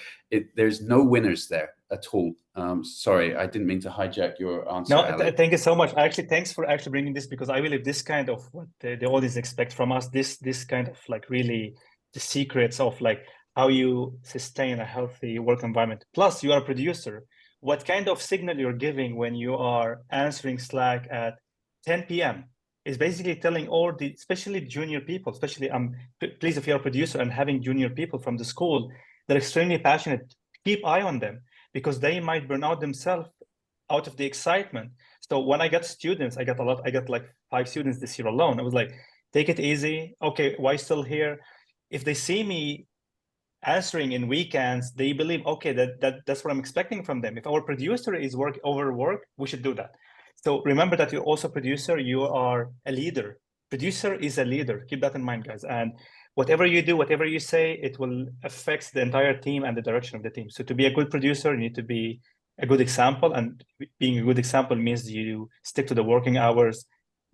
Speaker 8: There's no winners there at all. Sorry, I didn't mean to hijack your answer.
Speaker 1: No, thank you so much. Actually, thanks for actually bringing this, because I believe this kind of what the audience expects from us, this kind of like really the secrets of like how you sustain a healthy work environment. Plus, you are a producer. What kind of signal you're giving when you are answering Slack at 10 p.m. is basically telling all the, especially junior people, especially please, if you're a producer and having junior people from the school, they're extremely passionate, keep eye on them, because they might burn out themselves out of the excitement. So when I got students, I got like 5 students this year alone. I was like, take it easy. Okay, why still here? If they see me answering in weekends, they believe, okay, that's what I'm expecting from them. If our producer is overworked, we should do that. So remember that you're also a producer, you are a leader. Producer is a leader. Keep that in mind, guys. And whatever you do, whatever you say, it will affect the entire team and the direction of the team. So to be a good producer, you need to be a good example. And being a good example means you stick to the working hours,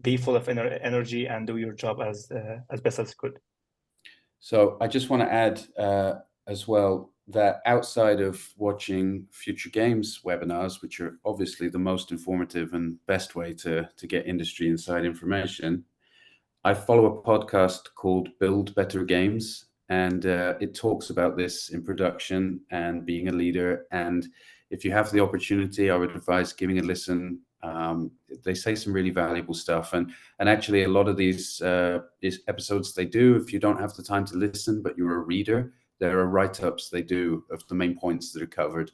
Speaker 1: be full of energy, and do your job as best as you could.
Speaker 8: So I just want to add as well that outside of watching Futuregames webinars, which are obviously the most informative and best way to get industry inside information, I follow a podcast called Build Better Games, and it talks about this in production and being a leader. And if you have the opportunity, I would advise giving a listen. They say some really valuable stuff, and actually a lot of these episodes they do, if you don't have the time to listen but you're a reader, there are write-ups they do of the main points that are covered.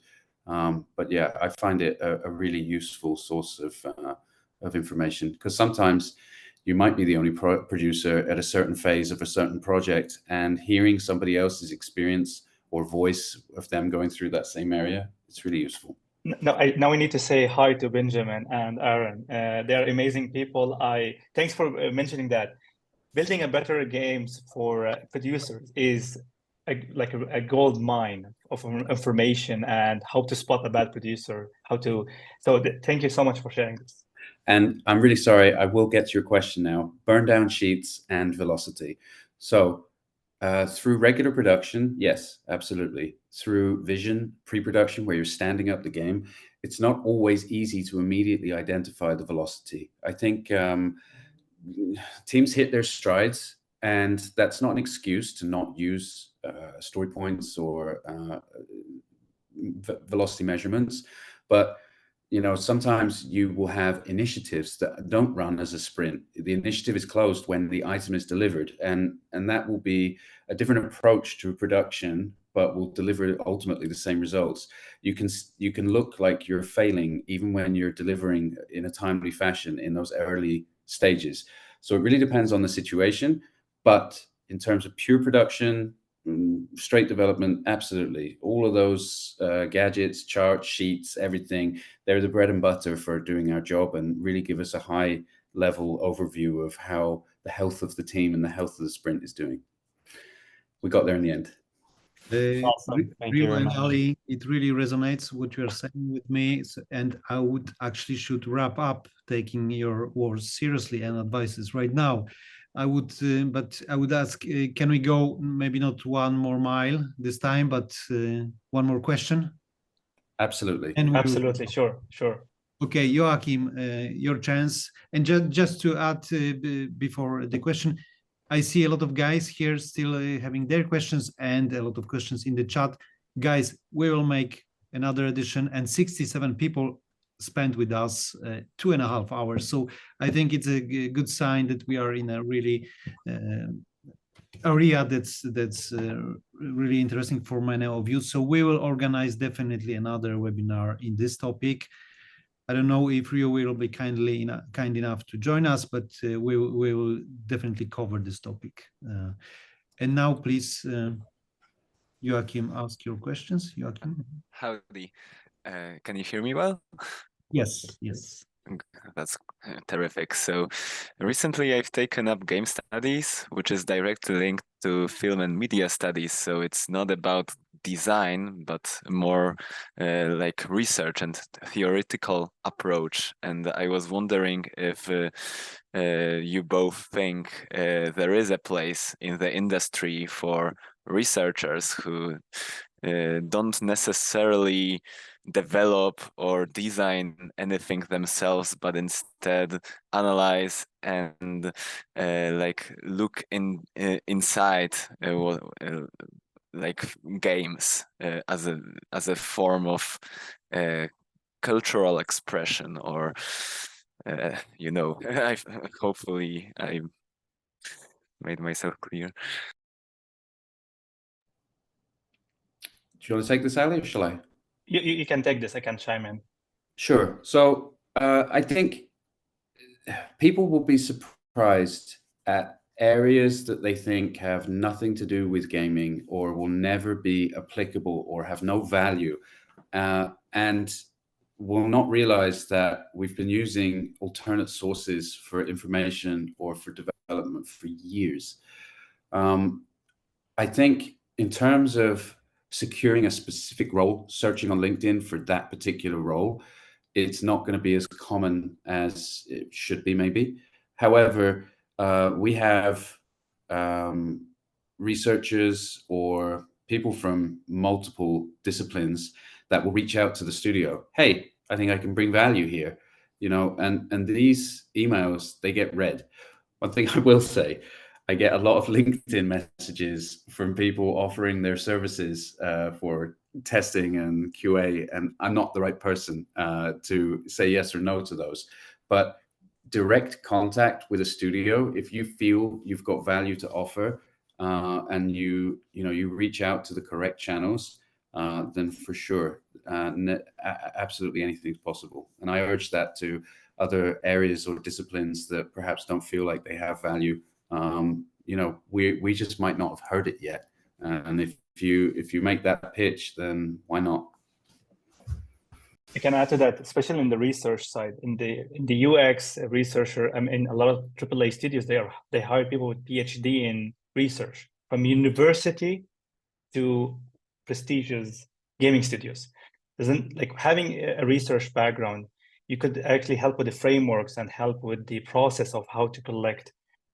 Speaker 8: But yeah, I find it a really useful source of information, because sometimes you might be the only producer at a certain phase of a certain project, and hearing somebody else's experience or voice of them going through that same area, it's really useful.
Speaker 1: Now we need to say hi to Benjamin and Aaron. They're amazing people. Thanks for mentioning that. Building a better games for producers is like a gold mine of information and how to spot a bad producer, thank you so much for sharing this.
Speaker 8: And I'm really sorry, I will get to your question now. Burn down sheets and velocity. So through regular production, yes, absolutely. Through vision, pre-production, where you're standing up the game, it's not always easy to immediately identify the velocity. I think teams hit their strides, and that's not an excuse to not use story points or velocity measurements. But sometimes you will have initiatives that don't run as a sprint. The initiative is closed when the item is delivered, and that will be a different approach to production, but will deliver ultimately the same results. You can look like you're failing even when you're delivering in a timely fashion in those early stages. So it really depends on the situation, but in terms of pure production, straight development, absolutely. All of those gadgets, charts, sheets, everything, they're the bread and butter for doing our job and really give us a high level overview of how the health of the team and the health of the sprint is doing. We got there in the end.
Speaker 6: Awesome. Thank you very much.
Speaker 2: Ali, it really resonates what you're saying with me, and I would actually should wrap up taking your words seriously and advices right now. I would, but I would ask, can we go maybe not one more mile this time, but one more question?
Speaker 8: Absolutely.
Speaker 1: Absolutely, sure.
Speaker 2: Okay, Joachim, your chance. And just to add before the question, I see a lot of guys here still having their questions and a lot of questions in the chat. Guys, we will make another edition, and 67 people spent with us 2.5 hours. So I think it's a good sign that we are in a really area that's really interesting for many of you. So we will organize definitely another webinar in this topic. I don't know if Ryu will be kind enough to join us, but we will definitely cover this topic. And now, please, Joachim, ask your questions. Joachim.
Speaker 12: Howdy. Can you hear me well?
Speaker 2: Yes.
Speaker 12: That's terrific. So recently I've taken up game studies, which is directly linked to film and media studies. So it's not about design, but more like research and theoretical approach. And I was wondering if you both think there is a place in the industry for researchers who don't necessarily develop or design anything themselves, but instead analyze and like look inside like games as a form of cultural expression, or hopefully I made myself clear.
Speaker 8: Do you want to take this, Ali, or shall I?
Speaker 1: You can take this. I can chime in.
Speaker 8: Sure. So I think people will be surprised at areas that they think have nothing to do with gaming or will never be applicable or have no value, and will not realize that we've been using alternate sources for information or for development for years. I think in terms of securing a specific role, searching on LinkedIn for that particular role, it's not going to be as common as it should be, maybe. However, we have researchers or people from multiple disciplines that will reach out to the studio. Hey, I think I can bring value here, and these emails, they get read. One thing I will say, I get a lot of LinkedIn messages from people offering their services for testing and QA, and I'm not the right person to say yes or no to those. But direct contact with a studio, if you feel you've got value to offer, and you reach out to the correct channels, then for sure, absolutely anything's possible. And I urge that to other areas or disciplines that perhaps don't feel like they have value. We just might not have heard it yet. And if if you make that pitch, then why not?
Speaker 1: I can add to that, especially in the research side. In the UX researcher, I mean, a lot of AAA studios, they hire people with PhD in research, from university to prestigious gaming studios. Doesn't like having a research background, you could actually help with the frameworks and help with the process of how to collect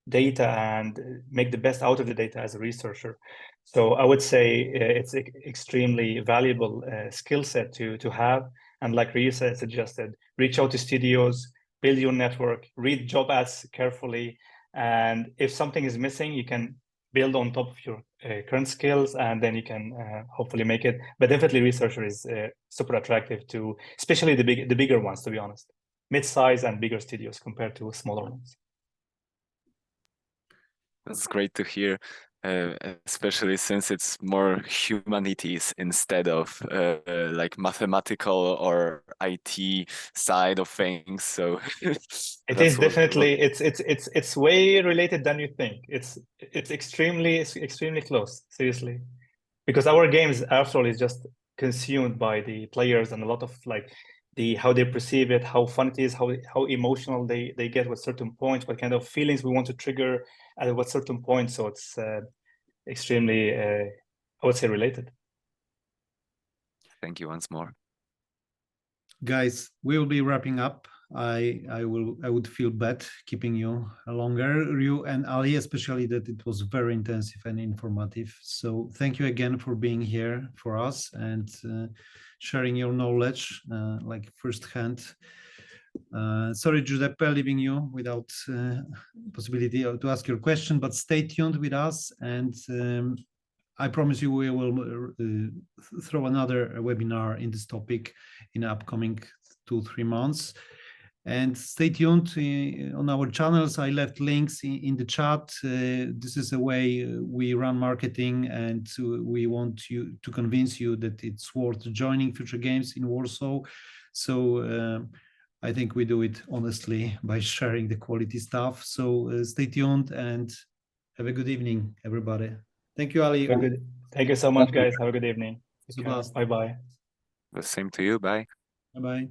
Speaker 1: data and make the best out of the data as a researcher. So I would say it's an extremely valuable skill set to have. And like Ryu suggested, reach out to studios, build your network, read job ads carefully. And if something is missing, you can build on top of your current skills, and then you can hopefully make it. But definitely researcher is super attractive to, especially the bigger ones, to be honest. Mid-size and bigger studios compared to smaller ones.
Speaker 12: That's great to hear, especially since it's more humanities instead of like mathematical or IT side of things. So
Speaker 1: it is definitely it's way related than you think. It's extremely close, seriously, because our games after all is just consumed by the players, and a lot of like how they perceive it, how fun it is, how emotional they get with certain points, what kind of feelings we want to trigger at what certain point. So it's extremely, I would say, related.
Speaker 12: Thank you once more.
Speaker 2: Guys, we will be wrapping up. I would feel bad keeping you longer, Ryu and Ali, especially that it was very intensive and informative. So thank you again for being here for us and sharing your knowledge like firsthand. Sorry, Giuseppe, leaving you without possibility to ask your question, but stay tuned with us, and I promise you we will throw another webinar in this topic in the upcoming 2-3 months. And stay tuned on our channels. I left links in the chat. This is a way we run marketing, and we want you to convince you that it's worth joining Futuregames in Warsaw. So I think we do it honestly by sharing the quality stuff. So stay tuned and have a good evening, everybody. Thank you, Ali.
Speaker 1: Thank you so much, guys. Have a good evening.
Speaker 2: Bye.
Speaker 1: Bye-bye.
Speaker 12: The same to you. Bye.
Speaker 2: Bye-bye.